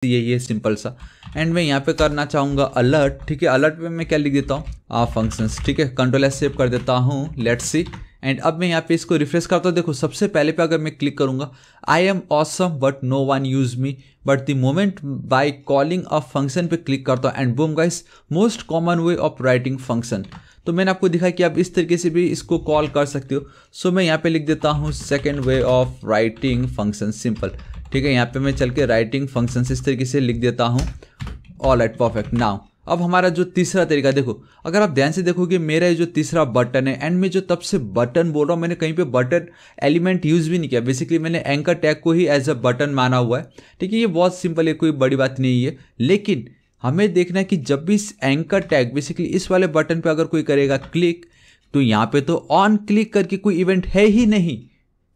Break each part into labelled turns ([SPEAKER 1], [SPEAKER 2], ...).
[SPEAKER 1] यही है सिंपल सा। एंड मैं यहाँ पे करना चाहूँगा अलर्ट, ठीक है। अलर्ट में मैं क्या लिख देता हूँ फंक्शंस, ठीक है। कंट्रोल एस सेव कर देता हूँ, लेट्स सी। एंड अब मैं यहाँ पे इसको रिफ्रेश करता हूँ। देखो सबसे पहले पे अगर मैं क्लिक करूँगा I am awesome but no one use me, but the moment by calling a function पे क्लिक करता हूँ and boom guys, most common way of writing function. तो मैंने आपको दिखाया कि आप इस तरीके से भी इसको कॉल कर सकते हो। सो मैं यहाँ पे लिख देता हूँ second way of writing function, simple, ठीक है। यहाँ पे मैं चल के राइटिंग फंक्शन इस तरीके से लिख देता हूँ। All right, perfect. नाउ अब हमारा जो तीसरा तरीका देखो, अगर आप ध्यान से देखोगे मेरा ये जो तीसरा बटन है, एंड मैं जो तब से बटन बोल रहा हूँ, मैंने कहीं पे बटन एलिमेंट यूज भी नहीं किया। बेसिकली मैंने एंकर टैग को ही एज अ बटन माना हुआ है, ठीक है। ये बहुत सिंपल है, कोई बड़ी बात नहीं है। लेकिन हमें देखना है कि जब भी इस एंकर टैग बेसिकली इस वाले बटन पे अगर कोई करेगा क्लिक, तो यहाँ पे तो ऑन क्लिक करके कोई इवेंट है ही नहीं।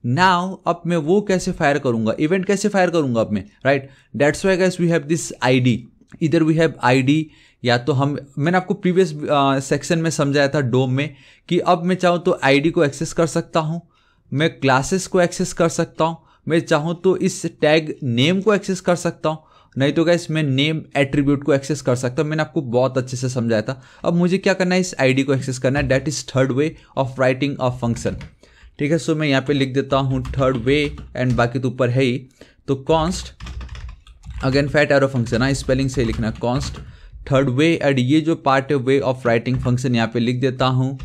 [SPEAKER 1] नाउ अब मैं वो कैसे फायर करूंगा, इवेंट कैसे फायर करूंगा अब मैं, right. That's why guys we have this ID, इधर वी हैव आईडी, या तो मैंने आपको प्रीवियस सेक्शन में समझाया था डोम में कि अब मैं चाहूँ तो आईडी को एक्सेस कर सकता हूँ, मैं क्लासेस को एक्सेस कर सकता हूँ, मैं चाहूँ तो इस टैग नेम को एक्सेस कर सकता हूँ, नहीं तो गाइस मैं नेम एट्रीब्यूट को एक्सेस कर सकता हूँ। मैंने आपको बहुत अच्छे से समझाया था। अब मुझे क्या करना है, इस आईडी को एक्सेस करना है। That is third way of writing a function, ठीक है। सो मैं यहाँ पे लिख देता हूँ थर्ड वे, एंड बाकी तो ऊपर है ही। तो const again fat arrow function, हाँ स्पेलिंग से ही लिखना, कॉन्स्ट थर्ड वे, एंड ये जो पार्ट है वे ऑफ राइटिंग फंक्शन यहाँ पे लिख देता हूँ।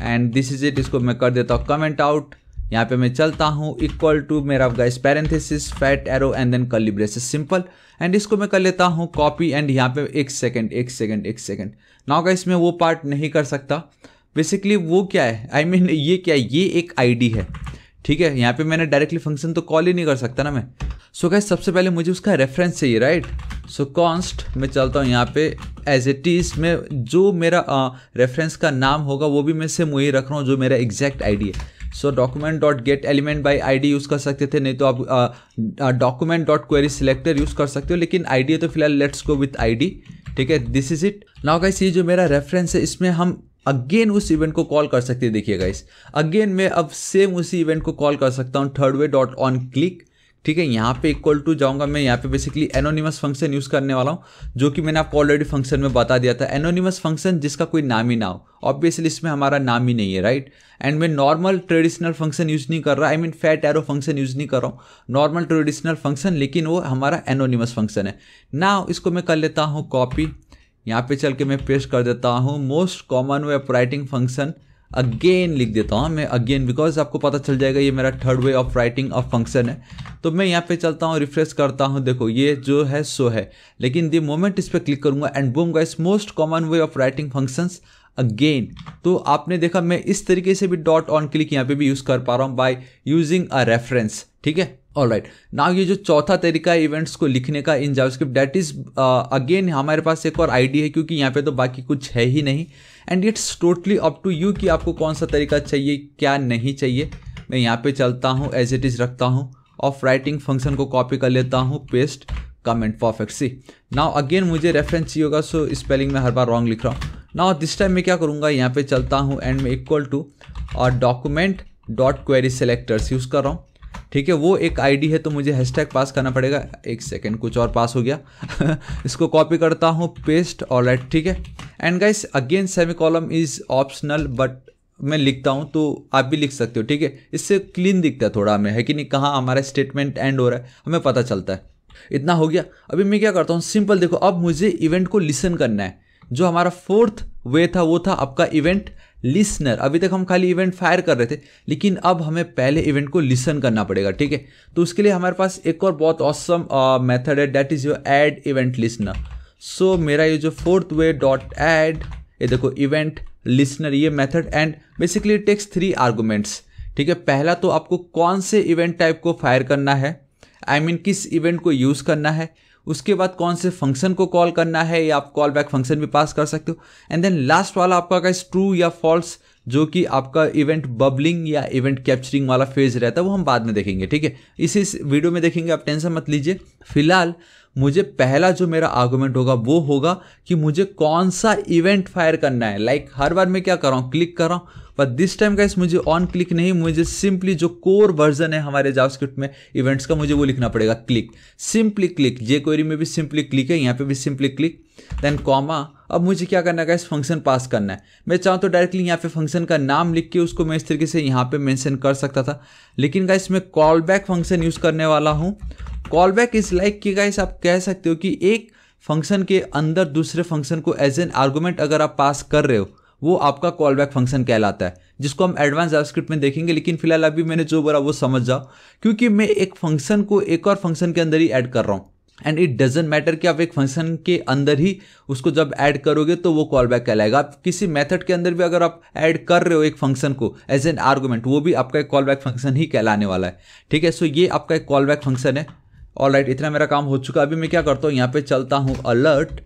[SPEAKER 1] एंड दिस इज इट, इसको मैं कर देता हूँ कमेंट आउट। यहाँ पे मैं चलता हूँ इक्वल टू मेरा guys parenthesis fat arrow and then curly braces, simple. And इसको मैं कर लेता हूँ कॉपी, एंड यहाँ पे एक सेकंड नाउ गाइस मैं वो पार्ट नहीं कर सकता। बेसिकली वो क्या है, आई मीन ये क्या है, ये एक आईडी है, ठीक है। यहाँ पे मैंने डायरेक्टली फंक्शन तो कॉल ही नहीं कर सकता ना मैं। सो गाइस सबसे पहले मुझे उसका रेफरेंस चाहिए, राइट। सो कॉन्स्ट मैं चलता हूँ यहाँ पे एज इट इज, में जो मेरा रेफरेंस का नाम होगा वो भी मैं सेम वही रख रहा हूँ जो मेरा एग्जैक्ट आईडी है। So document dot get element by ID use कर सकते थे, नहीं तो आप document dot query selector use कर सकते हो, लेकिन आईडी है तो फिलहाल लेट्स गो विथ आईडी, ठीक है। This is it. Now guys ये जो मेरा रेफरेंस है इसमें हम अगेन उस इवेंट को कॉल कर सकते हैं। देखिए गाइस अगेन मैं अब सेम उसी इवेंट को कॉल कर सकता हूँ, third way dot on click, ठीक है। यहाँ पे इक्वल टू जाऊँगा मैं, यहाँ पे बेसिकली एनोनिमस फंक्शन यूज़ करने वाला हूँ, जो कि मैंने आपको ऑलरेडी फंक्शन में बता दिया था। एनोनिमस फंक्शन जिसका कोई नाम ही ना हो, ऑब्वियसली इसमें हमारा नाम ही नहीं है, राइट। एंड मैं नॉर्मल ट्रेडिशनल फंक्शन यूज़ नहीं कर रहा, I mean fat arrow function use नहीं कर रहा हूँ, नॉर्मल ट्रेडिशनल फंक्शन, लेकिन वो हमारा एनोनिमस फंक्शन है। नाउ इसको मैं कर लेता हूँ कॉपी, यहाँ पे चल के मैं पेस्ट कर देता हूँ most common way of writing function, again लिख देता हूँ मैं अगेन, बिकॉज आपको पता चल जाएगा ये मेरा third way of writing of function है। तो मैं यहाँ पे चलता हूँ, रिफ्रेश करता हूँ, देखो ये जो है सो है, लेकिन द मोमेंट इस पर क्लिक करूंगा and boom guys most common way of writing functions again. तो आपने देखा मैं इस तरीके से भी डॉट ऑन क्लिक यहाँ पे भी यूज़ कर पा रहा हूँ बाय यूजिंग अ रेफरेंस, ठीक है। ऑलराइट, नाउ ये जो चौथा तरीका है इवेंट्स को लिखने का in JavaScript, that is again हमारे पास एक और आईडी है, क्योंकि यहाँ पे तो बाकी कुछ है ही नहीं। And it's totally up to you कि आपको कौन सा तरीका चाहिए क्या नहीं चाहिए। मैं यहाँ पे चलता हूँ, एज इट इज रखता हूँ, ऑफ राइटिंग फंक्शन को कॉपी कर लेता हूँ, पेस्ट कमेंट, परफेक्ट। सी नाउ अगेन मुझे रेफरेंस चाहिए होगा, सो स्पेलिंग में हर बार रॉन्ग लिख रहा हूँ। नाउ दिस टाइम मैं क्या करूँगा, यहाँ पे चलता हूँ एंड मैं इक्वल टू और document dot query selectors use कर रहा हूँ, ठीक है। वो एक आईडी है तो मुझे हैशटैग पास करना पड़ेगा, एक सेकेंड कुछ और पास हो गया इसको कॉपी करता हूँ, पेस्ट, ऑलराइट, ठीक है। And guys again semicolon is optional, but मैं लिखता हूँ तो आप भी लिख सकते हो, ठीक है। इससे क्लीन दिखता है थोड़ा हमें, है कि नहीं, कहाँ हमारा स्टेटमेंट एंड हो रहा है हमें पता चलता है। इतना हो गया। अभी मैं क्या करता हूँ, सिंपल देखो, अब मुझे इवेंट को लिसन करना है। जो हमारा फोर्थ वे था वो था आपका इवेंट लिसनर। अभी तक हम खाली इवेंट फायर कर रहे थे, लेकिन अब हमें पहले इवेंट को लिसन करना पड़ेगा, ठीक है। तो उसके लिए हमारे पास एक और बहुत ऑसम मेथड है, that is your add event listener. So मेरा ये जो फोर्थ वे डॉट ऐड, ये देखो इवेंट लिसनर ये method, and basically it takes 3 arguments, ठीक है। पहला तो आपको कौन से इवेंट टाइप को फायर करना है, आई मीन किस इवेंट को यूज़ करना है, उसके बाद कौन से फंक्शन को कॉल करना है, या आप कॉल बैक फंक्शन भी पास कर सकते हो। एंड देन लास्ट वाला आपका गाइस ट्रू या फॉल्स, जो कि आपका इवेंट बबलिंग या इवेंट कैप्चरिंग वाला फेज रहता है, वो हम बाद में देखेंगे, ठीक है। इसी वीडियो में देखेंगे, आप टेंशन मत लीजिए। फिलहाल मुझे पहला जो मेरा आर्गुमेंट होगा वो होगा कि मुझे कौन सा इवेंट फायर करना है। लाइक हर बार मैं क्या कर रहा हूँ, क्लिक कर रहा हूँ, पर दिस टाइम गाइस मुझे ऑन क्लिक नहीं, मुझे सिंपली जो कोर वर्जन है हमारे जावास्क्रिप्ट में इवेंट्स का, मुझे वो लिखना पड़ेगा, क्लिक, सिंपली क्लिक। जेक्वेरी में भी सिंपली क्लिक है, यहाँ पे भी सिंपली क्लिक, देन कॉमा। अब मुझे क्या करना है गाइस, फंक्शन पास करना है। मैं चाहूँ तो डायरेक्टली यहाँ पे फंक्शन का नाम लिख के उसको मैं इस तरीके से यहाँ पे मेंशन कर सकता था, लेकिन गाइस मैं कॉल बैक फंक्शन यूज़ करने वाला हूँ। कॉल बैक इज लाइक कि गाइस आप कह सकते हो कि एक फंक्शन के अंदर दूसरे फंक्शन को एज एन आर्गुमेंट अगर आप पास कर रहे हो, वो आपका कॉल बैक फंक्शन कहलाता है, जिसको हम एडवांस जावास्क्रिप्ट में देखेंगे। लेकिन फिलहाल अभी मैंने जो बोला वो समझ जाओ, क्योंकि मैं एक फंक्शन को एक और फंक्शन के अंदर ही ऐड कर रहा हूँ, एंड इट डजेंट मैटर कि आप एक फंक्शन के अंदर ही उसको जब ऐड करोगे तो वो कॉल बैक कहलाएगा। आप किसी मेथड के अंदर भी अगर आप ऐड कर रहे हो एक फंक्शन को एज एन आर्गुमेंट, वो भी आपका एक कॉल बैक फंक्शन ही कहलाने वाला है, ठीक है। सो ये आपका एक कॉल बैक फंक्शन है। ऑलराइट, इतना मेरा काम हो चुका। अभी मैं क्या करता हूँ, यहाँ पे चलता हूँ alert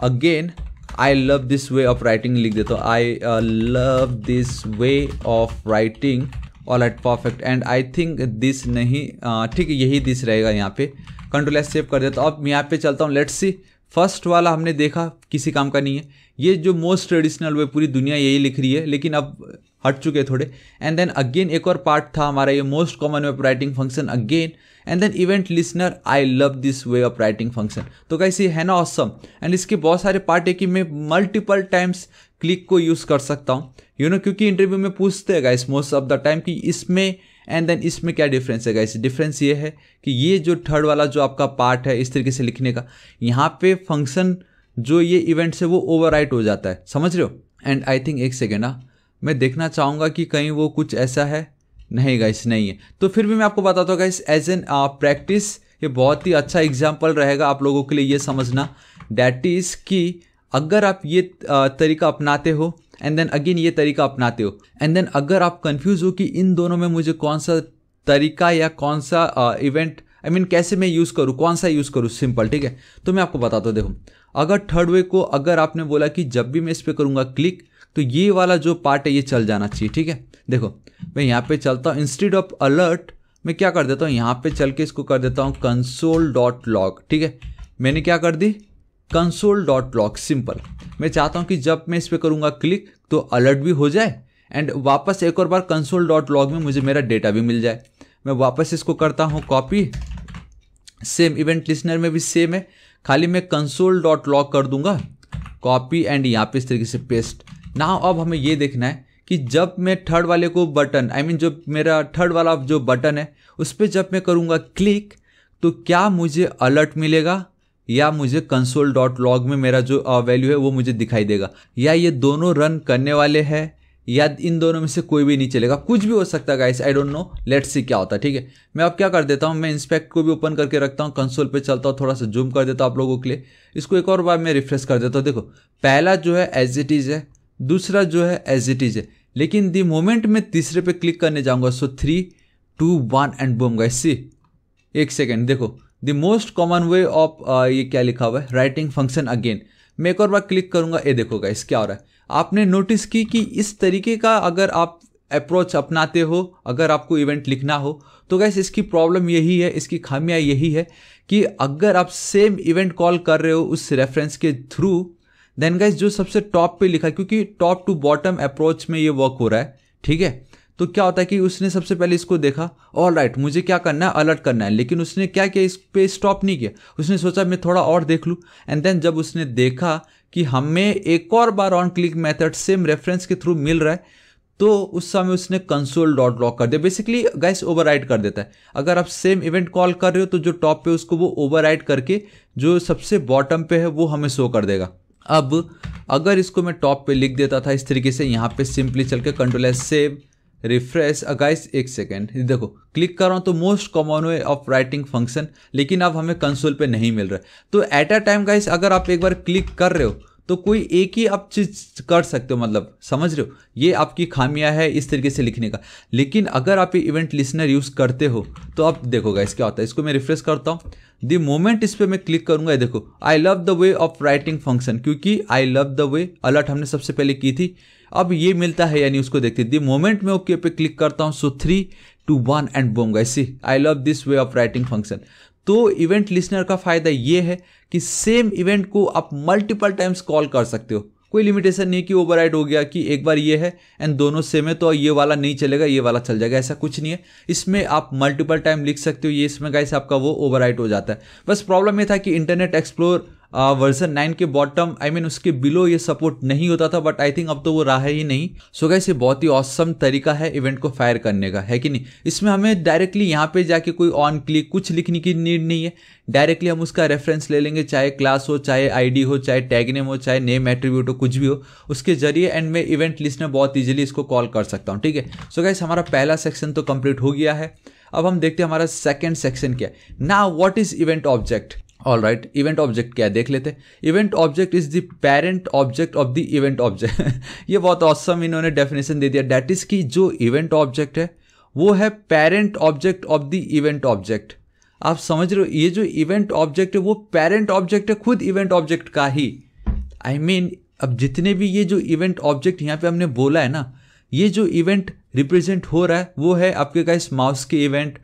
[SPEAKER 1] again, I love this way of writing लिख देता हूँ, आई love this way of writing. Alright, perfect, and I think this नहीं, ठीक है, यही दिस रहेगा यहाँ पे। कंट्रोल एस सेव कर देता हूँ। अब यहाँ पे चलता हूँ, लेट्स सी। फर्स्ट वाला हमने देखा किसी काम का नहीं है, ये जो मोस्ट ट्रेडिशनल वे, पूरी दुनिया यही लिख रही है, लेकिन अब हट चुके थोड़े। एंड देन अगेन एक और पार्ट था हमारा, ये most common way of writing function again, and then event listener, I love this way of writing function. तो गाइस ये है ना ऑसम, एंड इसके बहुत सारे पार्ट है कि मैं मल्टीपल टाइम्स क्लिक को यूज़ कर सकता हूँ, यू नो, क्योंकि इंटरव्यू में पूछते हैं guys most of the time कि इसमें एंड देन इसमें क्या डिफरेंस है गाइस। डिफरेंस ये है कि ये जो थर्ड वाला जो आपका पार्ट है इस तरीके से लिखने का, यहाँ पे फंक्शन जो ये इवेंट्स है वो ओवरराइट हो जाता है, समझ रहे हो। एंड आई थिंक एक सेकेंड, मैं देखना चाहूँगा कि कहीं वो कुछ ऐसा है, नहीं गाइस नहीं है। तो फिर भी मैं आपको बताता हूँ गाइस, एज एन प्रैक्टिस ये बहुत ही अच्छा एग्जाम्पल रहेगा आप लोगों के लिए ये समझना, डैट इज़ कि अगर आप ये तरीका अपनाते हो एंड देन अगेन ये तरीका अपनाते हो, एंड देन अगर आप कंफ्यूज हो कि इन दोनों में मुझे कौन सा तरीका या कौन सा इवेंट, आई मीन कैसे मैं यूज़ करूँ, कौन सा यूज़ करूँ, सिंपल, ठीक है। तो मैं आपको बताता हूँ, देखो, अगर थर्ड वे को अगर आपने बोला कि जब भी मैं इस पर करूँगा क्लिक, तो ये वाला जो पार्ट है ये चल जाना चाहिए, ठीक है। देखो मैं यहाँ पे चलता हूँ, इंस्टेड ऑफ अलर्ट मैं क्या कर देता हूँ, यहाँ पे चल के इसको कर देता हूँ console.log, ठीक है। मैंने क्या कर दी, console.log, सिंपल। मैं चाहता हूँ कि जब मैं इस पर करूँगा क्लिक तो अलर्ट भी हो जाए, एंड वापस एक और बार console.log में मुझे मेरा डेटा भी मिल जाए। मैं वापस इसको करता हूँ कॉपी, सेम इवेंट लिसनर में भी सेम है, खाली मैं console.log कर दूंगा कॉपी, एंड यहाँ पे इस तरीके से पेस्ट। ना अब हमें ये देखना है कि जब मैं थर्ड वाले को बटन, आई मीन जो मेरा थर्ड वाला जो बटन है उस पर जब मैं करूँगा क्लिक, तो क्या मुझे अलर्ट मिलेगा या मुझे console.log में मेरा जो वैल्यू है वो मुझे दिखाई देगा, या ये दोनों रन करने वाले हैं, या इन दोनों में से कोई भी नहीं चलेगा, कुछ भी हो सकता है guys, I don't know, let's see क्या होता है, ठीक है। मैं अब क्या कर देता हूँ, मैं इंस्पेक्ट को भी ओपन करके रखता हूँ, कंसोल पे चलता हूँ, थोड़ा सा जूम कर देता हूँ आप लोगों के लिए, इसको एक और बार मैं रिफ्रेश कर देता हूँ। देखो पहला जो है एज इट इज़ है, दूसरा जो है एज इट इज़ है, लेकिन द मोमेंट मैं तीसरे पे क्लिक करने जाऊँगा, सो 3 2 1 एंड बूम गाइस, सी, एक सेकेंड, देखो the most common way of ये क्या लिखा हुआ है, राइटिंग फंक्शन अगेन। मैं एक और बार क्लिक करूँगा, ये देखो गाइस क्या हो रहा है। आपने नोटिस की कि इस तरीके का अगर आप अप्रोच अपनाते हो, अगर आपको इवेंट लिखना हो, तो गाइस इसकी प्रॉब्लम यही है, इसकी खामियां यही है कि अगर आप सेम इवेंट कॉल कर रहे हो उस रेफरेंस के थ्रू, देन गाइस जो सबसे टॉप पे लिखा है, क्योंकि टॉप टू बॉटम अप्रोच में ये वर्क हो रहा है, ठीक है। तो क्या होता है कि उसने सबसे पहले इसको देखा, ऑल राइट मुझे क्या करना है, अलर्ट करना है, लेकिन उसने क्या किया, इस पे स्टॉप नहीं किया, उसने सोचा मैं थोड़ा और देख लूँ, एंड देन जब उसने देखा कि हमें एक और बार on click method same reference के थ्रू मिल रहा है, तो उस समय उसने console.log कर दिया। बेसिकली गाइस ओवरराइड कर देता है। अगर आप सेम इवेंट कॉल कर रहे हो तो जो टॉप पे उसको वो ओवरराइड करके जो सबसे बॉटम पे है वो हमें शो कर देगा। अब अगर इसको मैं टॉप पे लिख देता था इस तरीके से, यहाँ पे सिंपली चल के control S save refresh, guys एक सेकेंड, देखो क्लिक कर रहा हूँ तो most common way of writing function, लेकिन अब हमें कंसोल पे नहीं मिल रहा है। तो एट अ टाइम गाइस अगर आप एक बार क्लिक कर रहे हो तो कोई एक ही आप चीज़ कर सकते हो, मतलब समझ रहे हो, ये आपकी खामियां है इस तरीके से लिखने का। लेकिन अगर आप ये इवेंट लिसनर यूज़ करते हो तो अब देखो गाइस क्या होता है। इसको मैं रिफ्रेश करता हूँ, द मोमेंट इस पर मैं क्लिक करूंगा, देखो I love the way of writing function, क्योंकि I love the way alert हमने सबसे पहले की थी, अब ये मिलता है यानी उसको देखते द मोमेंट में ओके पे क्लिक करता हूँ, so 3 2 1 and boom guys, see I love this way of writing function. तो इवेंट लिसनर का फायदा ये है कि सेम इवेंट को आप मल्टीपल टाइम्स कॉल कर सकते हो। कोई लिमिटेशन नहीं कि ओवरराइड हो गया कि एक बार ये है एंड दोनों सेम है तो ये वाला नहीं चलेगा ये वाला चल जाएगा, ऐसा कुछ नहीं है। इसमें आप मल्टीपल टाइम लिख सकते हो, ये इसमें गाइस आपका वो ओवरराइड हो जाता है। बस प्रॉब्लम ये था कि इंटरनेट एक्सप्लोर वर्जन 9 के बॉटम उसके बिलो ये सपोर्ट नहीं होता था, बट आई थिंक अब तो वो रहा ही नहीं। सो गाइस ये बहुत ही ऑसम तरीका है इवेंट को फायर करने का, है कि नहीं। इसमें हमें डायरेक्टली यहाँ पे जाके कोई ऑन क्लिक कुछ लिखने की नीड नहीं है, डायरेक्टली हम उसका रेफरेंस ले लेंगे, चाहे क्लास हो, चाहे आईडी हो, चाहे टैग नेम हो, चाहे नेम एट्रीब्यूट हो, कुछ भी हो, उसके जरिए एंड मैं इवेंट लिस्टनर बहुत ईजिली इसको कॉल कर सकता हूँ, ठीक है। सो गाइस हमारा पहला सेक्शन तो कंप्लीट हो गया है। अब हम देखते हैं हमारा सेकेंड सेक्शन क्या है। Now what is event object. All right, event object क्या है देख लेते हैं। Event object is the parent object of the event object. ये बहुत ऑसम इन्होंने डेफिनेशन दे दिया, दैट इज कि जो इवेंट ऑब्जेक्ट है वो है parent object of the event object. आप समझ रहे हो, ये जो इवेंट ऑब्जेक्ट है वो पेरेंट ऑब्जेक्ट है खुद इवेंट ऑब्जेक्ट का ही। आई मीन अब जितने भी ये जो इवेंट ऑब्जेक्ट यहाँ पे हमने बोला है ना, ये जो इवेंट रिप्रेजेंट हो रहा है वो है आपके गाइस माउस के इवेंट,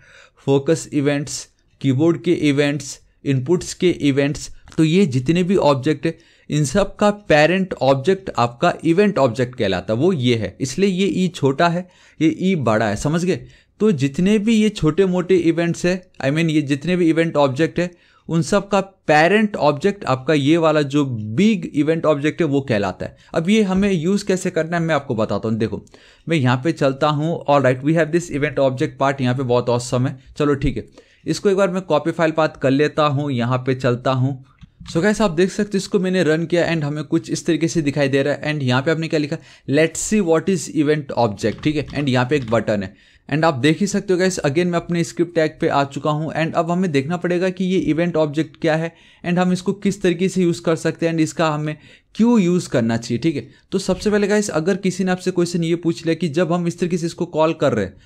[SPEAKER 1] फोकस इवेंट्स, कीबोर्ड के इवेंट्स, इनपुट्स के इवेंट्स। तो ये जितने भी ऑब्जेक्ट है इन सब का पेरेंट ऑब्जेक्ट आपका इवेंट ऑब्जेक्ट कहलाता है, वो ये है। इसलिए ये ई छोटा है, ये ई बड़ा है, समझ गए। तो जितने भी ये छोटे मोटे इवेंट्स है, आई मीन ये जितने भी इवेंट ऑब्जेक्ट है उन सब का पेरेंट ऑब्जेक्ट आपका ये वाला जो बिग इवेंट ऑब्जेक्ट है वो कहलाता है। अब ये हमें यूज कैसे करना है मैं आपको बताता हूँ। देखो मैं यहाँ पे चलता हूँ, all right we have this event object part, यहाँ पे बहुत ऑसम है। चलो ठीक है, इसको एक बार मैं कॉपी फाइल पाथ कर लेता हूँ, यहाँ पे चलता हूँ। सो गाइस आप देख सकते हो इसको मैंने रन किया एंड हमें कुछ इस तरीके से दिखाई दे रहा है। एंड यहाँ पे आपने क्या लिखा, let's see what is event object, ठीक है। एंड यहाँ पे एक बटन है एंड आप देख ही सकते हो गाइस, अगेन मैं अपने स्क्रिप्ट टैग पे आ चुका हूँ। एंड अब हमें देखना पड़ेगा कि ये इवेंट ऑब्जेक्ट क्या है एंड हम इसको किस तरीके से यूज़ कर सकते हैं एंड इसका हमें क्यों यूज़ करना चाहिए, ठीक है। तो सबसे पहले गाइस अगर किसी ने आपसे क्वेश्चन ये पूछ लिया कि जब हम इस तरीके से इसको कॉल कर रहे हैं,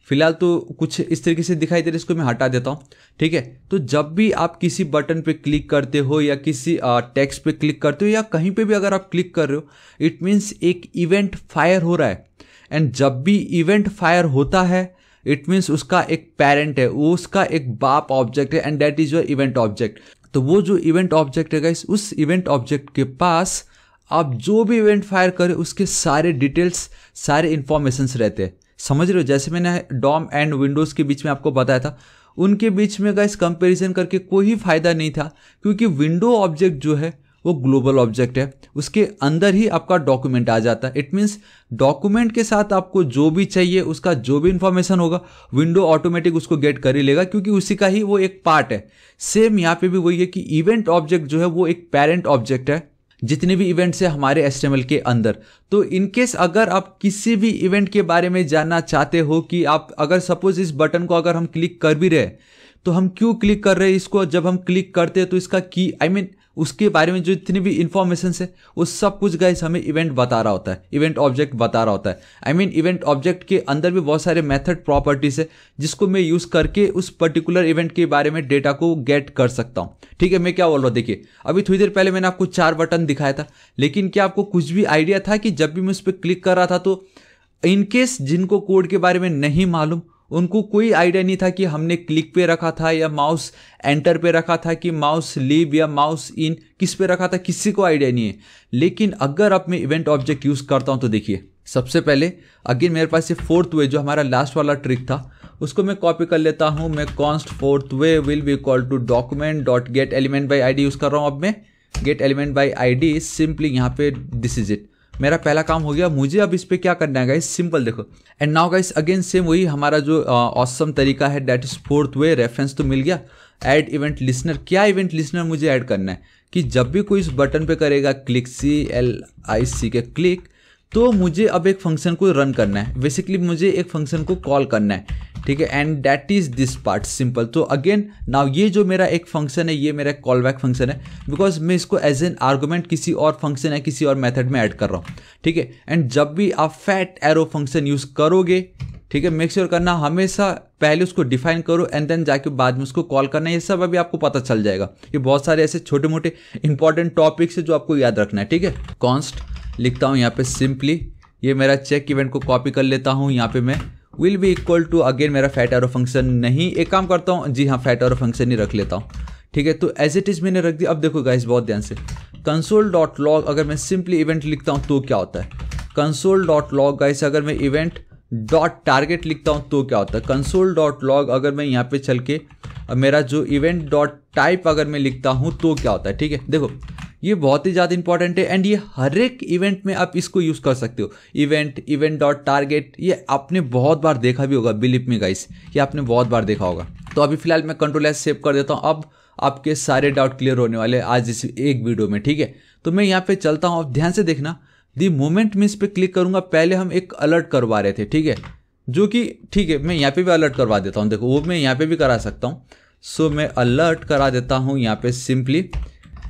[SPEAKER 1] फिलहाल तो कुछ इस तरीके से दिखाई दे रहा है, इसको मैं हटा देता हूँ, ठीक है। तो जब भी आप किसी बटन पे क्लिक करते हो या किसी टेक्स्ट पे क्लिक करते हो या कहीं पे भी अगर आप क्लिक कर रहे हो, इट मीन्स एक इवेंट फायर हो रहा है। एंड जब भी इवेंट फायर होता है इट मीन्स उसका एक पेरेंट है, वो उसका एक बाप ऑब्जेक्ट है and that is your event object. तो वो जो इवेंट ऑब्जेक्ट है गाइस, उस इवेंट ऑब्जेक्ट के पास आप जो भी इवेंट फायर करें उसके सारे डिटेल्स, सारे इंफॉर्मेशंस रहते हैं, समझ रहे हो। जैसे मैंने डॉम एंड विंडोज़ के बीच में आपको बताया था, उनके बीच में गाइस कंपैरिजन करके कोई फायदा नहीं था, क्योंकि विंडो ऑब्जेक्ट जो है वो ग्लोबल ऑब्जेक्ट है, उसके अंदर ही आपका डॉक्यूमेंट आ जाता है। इट मीन्स डॉक्यूमेंट के साथ आपको जो भी चाहिए, उसका जो भी इंफॉर्मेशन होगा, विंडो ऑटोमेटिक उसको गेट कर ही लेगा, क्योंकि उसी का ही वो एक पार्ट है। सेम यहाँ पे भी वही है कि इवेंट ऑब्जेक्ट जो है वो एक पेरेंट ऑब्जेक्ट है जितने भी इवेंट्स है हमारे HTML के अंदर। तो इनकेस अगर आप किसी भी इवेंट के बारे में जानना चाहते हो कि आप अगर सपोज इस बटन को अगर हम क्लिक कर भी रहे तो हम क्यों क्लिक कर रहे हैं इसको, जब हम क्लिक करते हैं तो इसका की आई मीन उसके बारे में जो जितनी भी इंफॉर्मेशन है वो सब कुछ गाइस हमें इवेंट बता रहा होता है, इवेंट ऑब्जेक्ट बता रहा होता है। आई मीन इवेंट ऑब्जेक्ट के अंदर भी बहुत सारे मेथड प्रॉपर्टीज है जिसको मैं यूज़ करके उस पर्टिकुलर इवेंट के बारे में डेटा को गेट कर सकता हूँ, ठीक है। मैं क्या बोल रहा हूँ, देखिए अभी थोड़ी देर पहले मैंने आपको 4 बटन दिखाया था, लेकिन क्या आपको कुछ भी आइडिया था कि जब भी मैं उस पर क्लिक कर रहा था तो इनकेस जिनको कोड के बारे में नहीं मालूम उनको कोई आइडिया नहीं था कि हमने क्लिक पे रखा था या माउस एंटर पे रखा था कि माउस लीव या माउस इन किस पे रखा था, किसी को आइडिया नहीं है। लेकिन अगर अब मैं इवेंट ऑब्जेक्ट यूज़ करता हूं तो देखिए सबसे पहले अगेन मेरे पास ये 4th वे जो हमारा लास्ट वाला ट्रिक था उसको मैं कॉपी कर लेता हूं। मैं const 4th way will be equal to document dot get element by ID use कर रहा हूँ। अब मैं get element by ID simply यहाँ पे दिस इज इट, मेरा पहला काम हो गया। मुझे अब इस पे क्या करना है गाइस, सिंपल देखो। And now guys again same वही हमारा जो ऑसम तरीका है, that is 4th way. Reference तो मिल गया। ऐड इवेंट लिसनर, क्या इवेंट लिसनर मुझे ऐड करना है कि जब भी कोई इस बटन पे करेगा क्लिक CLIC के क्लिक, तो मुझे अब एक फंक्शन को रन करना है, बेसिकली मुझे एक फंक्शन को कॉल करना है, ठीक है। And that is this part simple. तो अगेन नाउ ये जो मेरा एक फंक्शन है ये मेरा कॉल बैक फंक्शन है, बिकॉज मैं इसको एज एन आर्गुमेंट किसी और फंक्शन या किसी और मेथड में ऐड कर रहा हूँ, ठीक है। एंड जब भी आप फैट एरो फंक्शन यूज करोगे, ठीक है, मेक श्योर करना हमेशा पहले उसको डिफाइन करो एंड देन जाके बाद में उसको कॉल करना। ये सब अभी आपको पता चल जाएगा। ये बहुत सारे ऐसे छोटे मोटे इंपॉर्टेंट टॉपिक्स है जो आपको याद रखना है, ठीक है। कॉन्स्ट लिखता हूँ यहाँ पे सिंपली, ये मेरा चेक इवेंट को कॉपी कर लेता हूँ, यहाँ पे मैं will be equal to again मेरा फैट एरो फंक्शन नहीं, एक काम करता हूँ, जी हाँ फैट एरो फंक्शन ही रख लेता हूँ, ठीक है। तो एज इट इज़ मैंने रख दिया। अब देखो गाइस बहुत ध्यान से, कंसोल डॉट लॉग अगर मैं सिंपली इवेंट लिखता हूँ तो क्या होता है, कंसोल डॉट लॉग गाइस अगर मैं इवेंट डॉट टारगेट लिखता हूँ तो क्या होता है, कंसोल डॉट लॉग अगर मैं यहाँ पे चल के मेरा जो इवेंट डॉट टाइप अगर मैं लिखता हूँ तो क्या होता है, ठीक है। देखो ये बहुत ही ज़्यादा इंपॉर्टेंट है एंड ये हर एक इवेंट में आप इसको यूज़ कर सकते हो। इवेंट डॉट टारगेट, ये आपने बहुत बार देखा भी होगा, बिलीव मी गाइस, ये आपने बहुत बार देखा होगा। तो अभी फिलहाल मैं कंट्रोल एस सेव कर देता हूँ। अब आपके सारे डाउट क्लियर होने वाले आज इस एक वीडियो में, ठीक है। तो मैं यहाँ पे चलता हूँ, अब ध्यान से देखना, दी मोमेंट मैं इस पर क्लिक करूँगा, पहले हम एक अलर्ट करवा रहे थे, ठीक है, जो कि ठीक है मैं यहाँ पे भी अलर्ट करवा देता हूँ। देखो वो मैं यहाँ पे भी करा सकता हूँ। सो मैं अलर्ट करा देता हूँ यहाँ पे simply,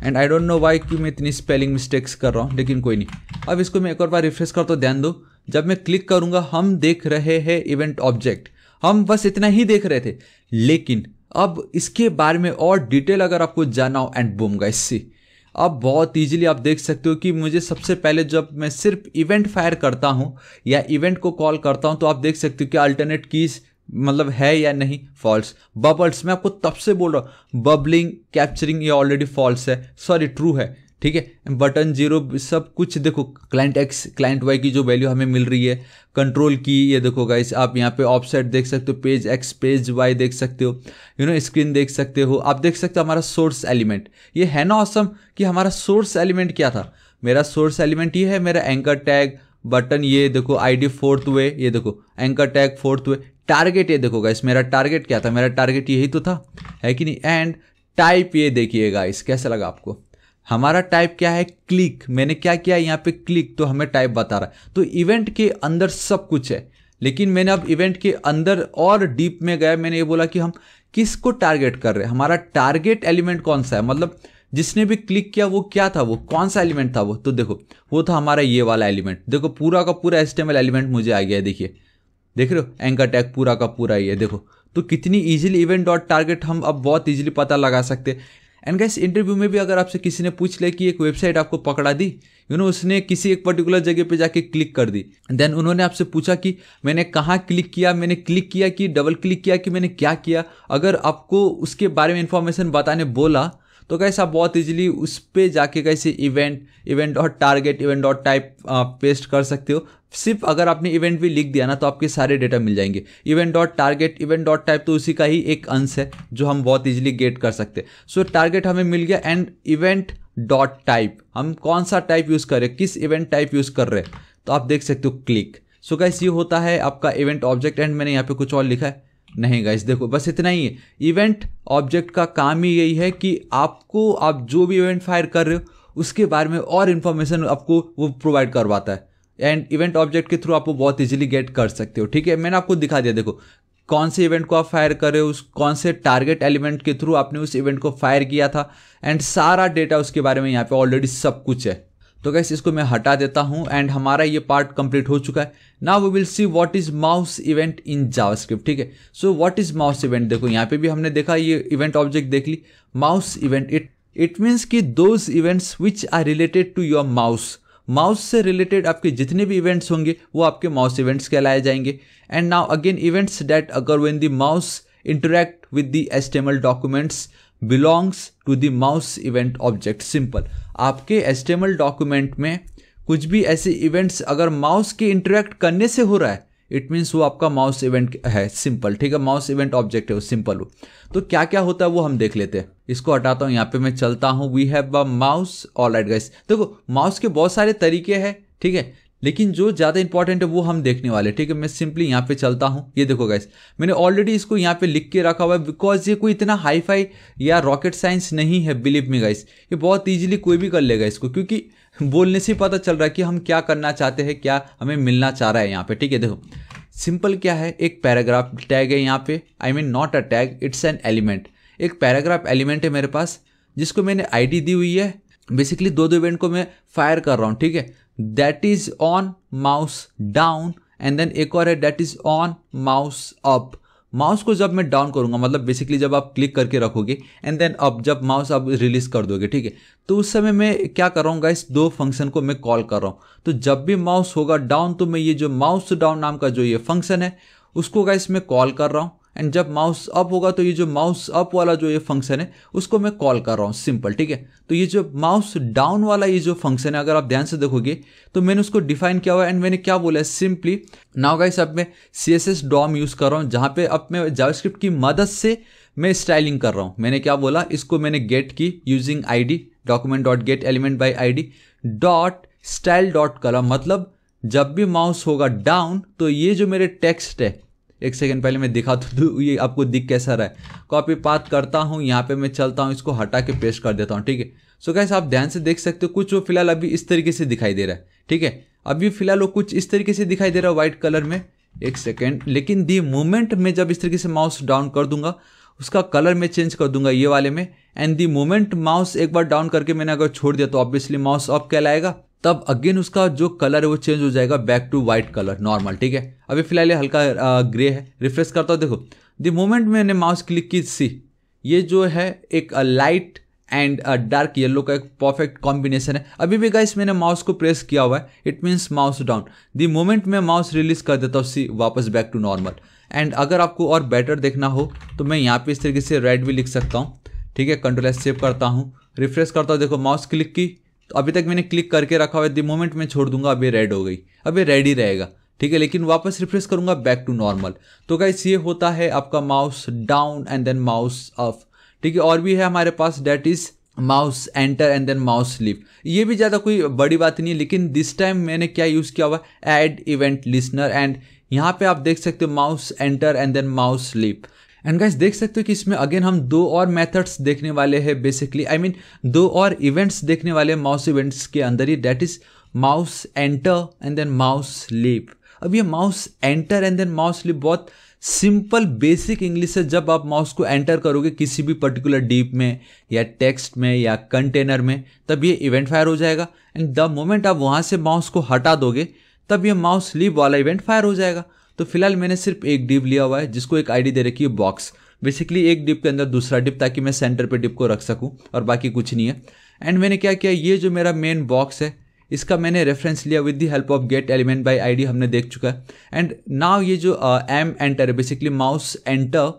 [SPEAKER 1] and I don't know why कि मैं इतनी स्पेलिंग मिस्टेक्स कर रहा हूँ, लेकिन कोई नहीं। अब इसको मैं एक और बार रिफ्रेश करता हूँ, ध्यान दो, जब मैं क्लिक करूँगा हम देख रहे हैं इवेंट ऑब्जेक्ट, हम बस इतना ही देख रहे थे, लेकिन अब इसके बारे में और डिटेल अगर आपको जानना हो, एंड बूम गाइस सी, अब बहुत ईजिली आप देख सकते हो कि मुझे सबसे पहले जब मैं सिर्फ इवेंट फायर करता हूँ या इवेंट को कॉल करता हूँ तो आप देख सकते हो कि अल्टरनेट कीज मतलब है या नहीं, फॉल्स। बबल्स मैं आपको तब से बोल रहा हूँ, बबलिंग कैप्चरिंग ये ऑलरेडी फॉल्स है, सॉरी ट्रू है, ठीक है। बटन जीरो सब कुछ देखो, क्लाइंट एक्स क्लाइंट वाई की जो वैल्यू हमें मिल रही है, कंट्रोल की ये देखो गाइस, आप यहाँ पे ऑफसेट देख सकते हो, पेज एक्स पेज वाई देख सकते हो, स्क्रीन देख सकते हो, आप देख सकते हो हमारा सोर्स एलिमेंट। ये है ना ऑसम कि हमारा सोर्स एलिमेंट क्या था, मेरा सोर्स एलिमेंट ये है, मेरा एंकर टैग बटन ये देखो, आईडी फोर्थ वे ये देखो, anchor tag fourth way, target ये देखो गाइस, मेरा टारगेट क्या था, मेरा टारगेट यही तो था, है कि नहीं। एंड टाइप ये देखिए गाइस, कैसा लगा आपको, हमारा टाइप क्या है, क्लिक, मैंने क्या किया यहाँ पे क्लिक, तो हमें टाइप बता रहा है। तो इवेंट के अंदर सब कुछ है, लेकिन मैंने अब इवेंट के अंदर और डीप में गया, मैंने ये बोला कि हम किसको टारगेट कर रहे हैं, हमारा टारगेट एलिमेंट कौन सा है, मतलब जिसने भी क्लिक किया वो क्या था, वो कौन सा एलिमेंट था वो, तो देखो वो था हमारा ये वाला एलिमेंट। देखो पूरा का पूरा HTML एलिमेंट मुझे आ गया है, देखिए देख रहे हो, एंकर टैग पूरा का पूरा ये देखो। तो कितनी इजीली इवेंट डॉट टारगेट हम अब बहुत इजीली पता लगा सकते हैं। एंड गाइस इंटरव्यू में भी अगर आपसे किसी ने पूछ लिया कि एक वेबसाइट आपको पकड़ा दी, उसने किसी एक पर्टिकुलर जगह पे जाके क्लिक कर दी, देन उन्होंने आपसे पूछा कि मैंने कहाँ क्लिक किया, मैंने क्लिक किया कि डबल क्लिक किया कि मैंने क्या किया, अगर आपको उसके बारे में इंफॉर्मेशन बताने बोला तो गाइस आप बहुत इजीली उस पे जाके कैसे event dot target event dot type paste कर सकते हो। सिर्फ अगर आपने इवेंट भी लिख दिया ना तो आपके सारे डेटा मिल जाएंगे। Event dot target event dot type तो उसी का ही एक अंश है जो हम बहुत इजीली गेट कर सकते हैं। सो टारगेट हमें मिल गया, एंड इवेंट डॉट टाइप हम कौन सा टाइप यूज़ कर रहे हैं, किस इवेंट टाइप यूज़ कर रहे हैं, तो आप देख सकते हो क्लिक। सो गाइस ये होता है आपका इवेंट ऑब्जेक्ट। एंड मैंने यहाँ पे कुछ और लिखा है नहीं गाइस, देखो बस इतना ही है। इवेंट ऑब्जेक्ट का काम ही यही है कि आपको आप जो भी इवेंट फायर कर रहे हो उसके बारे में और इन्फॉर्मेशन आपको वो प्रोवाइड करवाता है, एंड इवेंट ऑब्जेक्ट के थ्रू आप वो बहुत इजीली गेट कर सकते हो, ठीक है। मैंने आपको दिखा दिया, देखो कौन से इवेंट को आप फायर कर रहे हो, उस कौन से टारगेट एलिमेंट के थ्रू आपने उस इवेंट को फायर किया था, एंड सारा डेटा उसके बारे में यहाँ पे ऑलरेडी सब कुछ है। तो गाइस इसको मैं हटा देता हूँ, एंड हमारा ये पार्ट कंप्लीट हो चुका है। Now we will see what is mouse event in JavaScript, ठीक है। So what is mouse event, देखो यहाँ पे भी हमने देखा, ये इवेंट ऑब्जेक्ट देख ली। माउस इवेंट इट मीन्स कि those events which are related to your mouse, mouse से रिलेटेड आपके जितने भी इवेंट्स होंगे वो आपके माउस इवेंट्स कहलाए जाएंगे। And now again events that अगर when the mouse interact with the HTML documents belongs to the mouse event object. Simple, आपके HTML डॉक्यूमेंट में कुछ भी ऐसे इवेंट्स अगर माउस के इंटरेक्ट करने से हो रहा है, इट मीन्स वो आपका माउस इवेंट है। सिंपल, ठीक है, माउस इवेंट ऑब्जेक्ट है वो, सिंपल हो। तो क्या क्या होता है वो हम देख लेते हैं। इसको हटाता हूँ, यहाँ पे मैं चलता हूँ। We have a mouse, alright guys. देखो माउस के बहुत सारे तरीके हैं, ठीक है, लेकिन जो ज़्यादा इंपॉर्टेंट है वो हम देखने वाले, ठीक है। मैं सिंपली यहाँ पे चलता हूँ। ये देखो गाइस, मैंने ऑलरेडी इसको यहाँ पे लिख के रखा हुआ है, बिकॉज ये कोई इतना हाई फाई या रॉकेट साइंस नहीं है, बिलीव मी गाइस। ये बहुत ईजिली कोई भी कर लेगा इसको, क्योंकि बोलने से पता चल रहा है कि हम क्या करना चाहते हैं, क्या हमें मिलना चाह रहा है यहाँ पे, ठीक है। देखो सिंपल क्या है, एक पैराग्राफ टैग है यहाँ पे, आई mean not a tag, it's an element. एक पैराग्राफ एलिमेंट है मेरे पास जिसको मैंने ID दी हुई है। बेसिकली दो इवेंट को मैं फायर कर रहा हूँ, ठीक है। That is on mouse down, and then एक और है that is on mouse up. Mouse को जब मैं डाउन करूंगा, मतलब बेसिकली जब आप क्लिक करके रखोगे, एंड देन अप जब माउस आप रिलीज कर दोगे, ठीक है, तो उस समय मैं क्या कर रहा हूँ गाइस, दो फंक्शन को मैं कॉल कर रहा हूँ। तो जब भी माउस होगा डाउन तो मैं ये जो माउस डाउन नाम का जो ये फंक्शन है उसको गाइस मैं कॉल कर रहा हूँ। एंड जब माउस अप होगा तो ये जो माउस अप वाला जो ये फंक्शन है उसको मैं कॉल कर रहा हूँ, सिंपल, ठीक है। तो ये जो माउस डाउन वाला ये जो फंक्शन है, अगर आप ध्यान से देखोगे तो मैंने उसको डिफाइन किया हुआ है। एंड मैंने क्या बोला है, सिंपली नाउ गाइस अब मैं CSS DOM यूज़ कर रहा हूँ, जहाँ पे अब मैं जावास्क्रिप्ट की मदद से मैं स्टाइलिंग कर रहा हूँ। मैंने क्या बोला, इसको मैंने गेट की यूजिंग ID document.getElementById .style.color, मतलब जब भी माउस होगा डाउन तो ये जो मेरे टेक्स्ट है, एक सेकंड पहले मैं दिखा दूँ ये आपको दिख कैसा रहा है। कॉपी पाथ करता हूँ, यहाँ पे मैं चलता हूँ, इसको हटा के पेस्ट कर देता हूँ, ठीक है। सो गाइस आप ध्यान से देख सकते हो कुछ वो फिलहाल अभी इस तरीके से दिखाई दे रहा है, ठीक है। अभी फिलहाल वो कुछ इस तरीके से दिखाई दे रहा है व्हाइट कलर में, एक सेकेंड। लेकिन दी मोमेंट में जब इस तरीके से माउस डाउन कर दूंगा उसका कलर मैं चेंज कर दूंगा ये वाले में। एंड दी मोमेंट माउस एक बार डाउन करके मैंने अगर छोड़ दिया तो ऑब्वियसली माउस अप कहलाएगा, तब अगेन उसका जो कलर है वो चेंज हो जाएगा back to white colour normal, ठीक है। अभी फिलहाल ये हल्का ग्रे है। रिफ्रेश करता हूँ, देखो द मोमेंट मैंने माउस क्लिक की, सी ये जो है एक लाइट एंड डार्क येलो का एक परफेक्ट कॉम्बिनेशन है। अभी भी गाइस मैंने माउस को प्रेस किया हुआ है, it means mouse down. The moment मैं माउस रिलीज कर देता हूँ, सी वापस बैक टू नॉर्मल। एंड अगर आपको और बेटर देखना हो तो मैं यहाँ पे इस तरीके से रेड भी लिख सकता हूँ, ठीक है। Ctrl+S सेव करता हूँ, रिफ्रेश करता हूँ, देखो माउस क्लिक की तो अभी तक मैंने क्लिक करके रखा हुआ है। द मोमेंट मैं छोड़ दूंगा अभी रेड हो गई, अभी रेड ही रहेगा, ठीक है। लेकिन वापस रिफ्रेश करूंगा बैक टू नॉर्मल। तो गाइस ये होता है आपका mouse down and then mouse up, ठीक है। और भी है हमारे पास, that is mouse enter and then mouse leave. ये भी ज़्यादा कोई बड़ी बात नहीं है, लेकिन दिस टाइम मैंने क्या यूज़ किया हुआ है, ऐड इवेंट लिसनर। एंड यहाँ पे आप देख सकते हो mouse enter and then mouse leave. And guys देख सकते हो कि इसमें अगेन हम दो और मेथड्स देखने वाले हैं, बेसिकली आई मीन दो और इवेंट्स देखने वाले हैं माउस इवेंट्स के अंदर ही, that is mouse enter and then mouse leave. अब ये mouse enter and then mouse leave बहुत सिंपल बेसिक इंग्लिश है। जब आप माउस को एंटर करोगे किसी भी पर्टिकुलर डीप में या टेक्स्ट में या कंटेनर में, तब ये इवेंट फायर हो जाएगा। एंड द मोमेंट आप वहाँ से माउस को हटा दोगे तब ये माउस लीव वाला इवेंट फायर हो जाएगा। तो फिलहाल मैंने सिर्फ एक डिप लिया हुआ है जिसको एक आईडी दे रखी है बॉक्स, बेसिकली एक डिप के अंदर दूसरा डिप, ताकि मैं सेंटर पे डिप को रख सकूं और बाकी कुछ नहीं है। एंड मैंने क्या किया, ये जो मेरा मेन बॉक्स है इसका मैंने रेफरेंस लिया with the help of gate element bye ID, हमने देख चुका है। एंड नाउ ये जो एम एंटर है, बेसिकली माउस एंटर,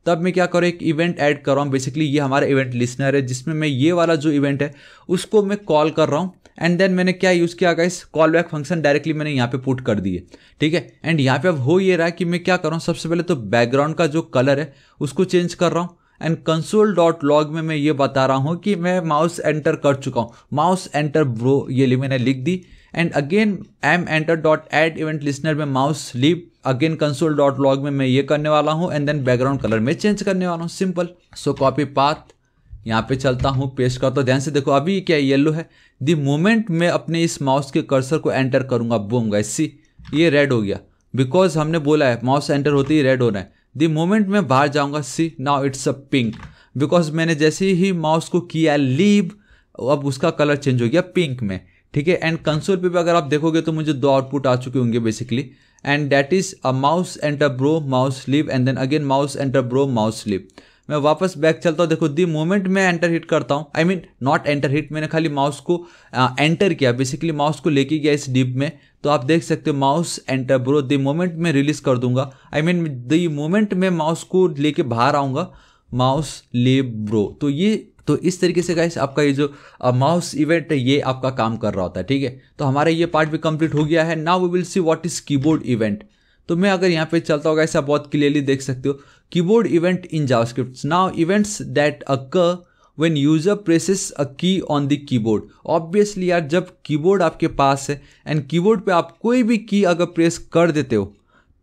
[SPEAKER 1] तब मैं क्या करूँ, एक इवेंट ऐड कर रहा हूँ। बेसिकली ये हमारा इवेंट लिसनर है जिसमें मैं ये वाला जो इवेंट है उसको मैं कॉल कर रहा हूँ। एंड देन मैंने क्या यूज़ किया guys, call back function directly मैंने यहाँ पे पुट कर दिए, ठीक है। एंड यहाँ पे अब हो ये रहा है कि मैं क्या कर रहा हूँ, सबसे पहले तो बैकग्राउंड का जो कलर है उसको चेंज कर रहा हूँ। एंड console.log में मैं ये बता रहा हूँ कि मैं माउस एंटर कर चुका हूँ, माउस एंटर ब्रो ये मैंने लिख दी। And again M enter dot add event listener में माउस लीव, अगेन console.log में मैं ये करने वाला हूँ। एंड देन बैकग्राउंड कलर में चेंज करने वाला हूँ, सिंपल। सो कॉपी पाथ, यहाँ पे चलता हूँ, पेस्ट करता हूँ। ध्यान से देखो अभी क्या येलो है, द मोमेंट मैं अपने इस माउस के कर्सर को एंटर करूँगा, बूम गाइस सी ये रेड हो गया, बिकॉज हमने बोला है माउस एंटर होते ही रेड होना है। द मोमेंट मैं बाहर जाऊँगा, see now it's a pink, because मैंने जैसे ही माउस को किया लीव अब उसका कलर चेंज हो गया पिंक में, ठीक है। एंड कंसोल पे भी अगर आप देखोगे तो मुझे दो आउटपुट आ चुके होंगे basically, and that is a mouse enter bro mouse leave and then again mouse enter bro mouse leave. मैं वापस बैक चलता हूँ, देखो दी मोमेंट मैं एंटर हिट करता हूँ, I mean not enter hit, मैंने खाली माउस को एंटर किया, बेसिकली माउस को लेके गया इस डिप में, तो आप देख सकते हो माउस एंटर ब्रो। दी मोमेंट मैं रिलीज कर दूंगा, आई मीन दी मोमेंट मैं माउस को लेके बाहर आऊँगा, माउस लीव ब्रो। तो इस तरीके से गाइस आपका ये जो माउस इवेंट है ये आपका काम कर रहा होता है, ठीक है। तो हमारा ये पार्ट भी कंप्लीट हो गया है। Now we will see what is keyboard event. तो मैं अगर यहाँ पे चलता होगा, ऐसा बहुत क्लियरली देख सकते हो keyboard event in JavaScript. Now events that occur when user presses a key on the keyboard. Obviously यार जब कीबोर्ड आपके पास है एंड कीबोर्ड पे आप कोई भी की अगर प्रेस कर देते हो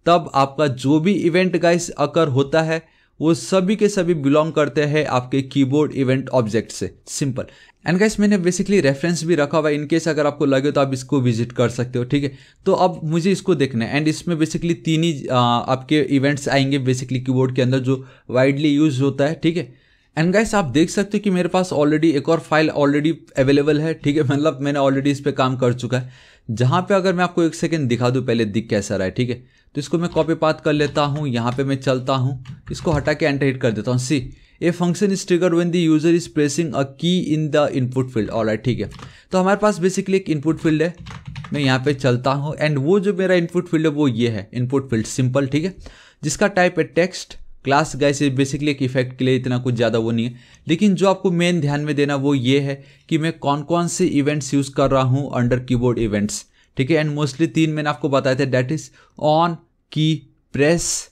[SPEAKER 1] तब आपका जो भी इवेंट गाइस अकर होता है वो सभी के सभी बिलोंग करते हैं आपके कीबोर्ड इवेंट ऑब्जेक्ट से, सिंपल। एंड गाइस मैंने बेसिकली रेफरेंस भी रखा हुआ है, इनकेस अगर आपको लगे तो आप इसको विजिट कर सकते हो, ठीक है। तो अब मुझे इसको देखना है एंड इसमें बेसिकली तीन ही आपके इवेंट्स आएंगे बेसिकली कीबोर्ड के अंदर जो वाइडली यूज होता है, ठीक है। एंड गाइस आप देख सकते हो कि मेरे पास ऑलरेडी एक और फाइल ऑलरेडी अवेलेबल है, ठीक है, मतलब मैंने ऑलरेडी इस पर काम कर चुका है, जहाँ पे अगर मैं आपको एक सेकेंड दिखा दूँ पहले दिख कैसा रहा है, ठीक है। तो इसको मैं कॉपी पाथ कर लेता हूँ, यहाँ पे मैं चलता हूँ, इसको हटा के एंटर हिट कर देता हूँ। See a function is triggered when the user is pressing a key in the input field, alright, ठीक है। तो हमारे पास बेसिकली एक इनपुट फील्ड है मैं यहाँ पे चलता हूँ एंड वो जो मेरा इनपुट फील्ड है वो ये है इनपुट फील्ड सिंपल, ठीक है, जिसका टाइप है टेक्स्ट। क्लास गाइस बेसिकली एक इफेक्ट के लिए, इतना कुछ ज़्यादा वो नहीं है, लेकिन जो आपको मेन ध्यान में देना वो ये है कि मैं कौन कौन से इवेंट्स यूज़ कर रहा हूँ अंडर कीबोर्ड इवेंट्स, ठीक है। एंड मोस्टली 3 मैंने आपको बताए थे, दैट इज ऑन की प्रेस,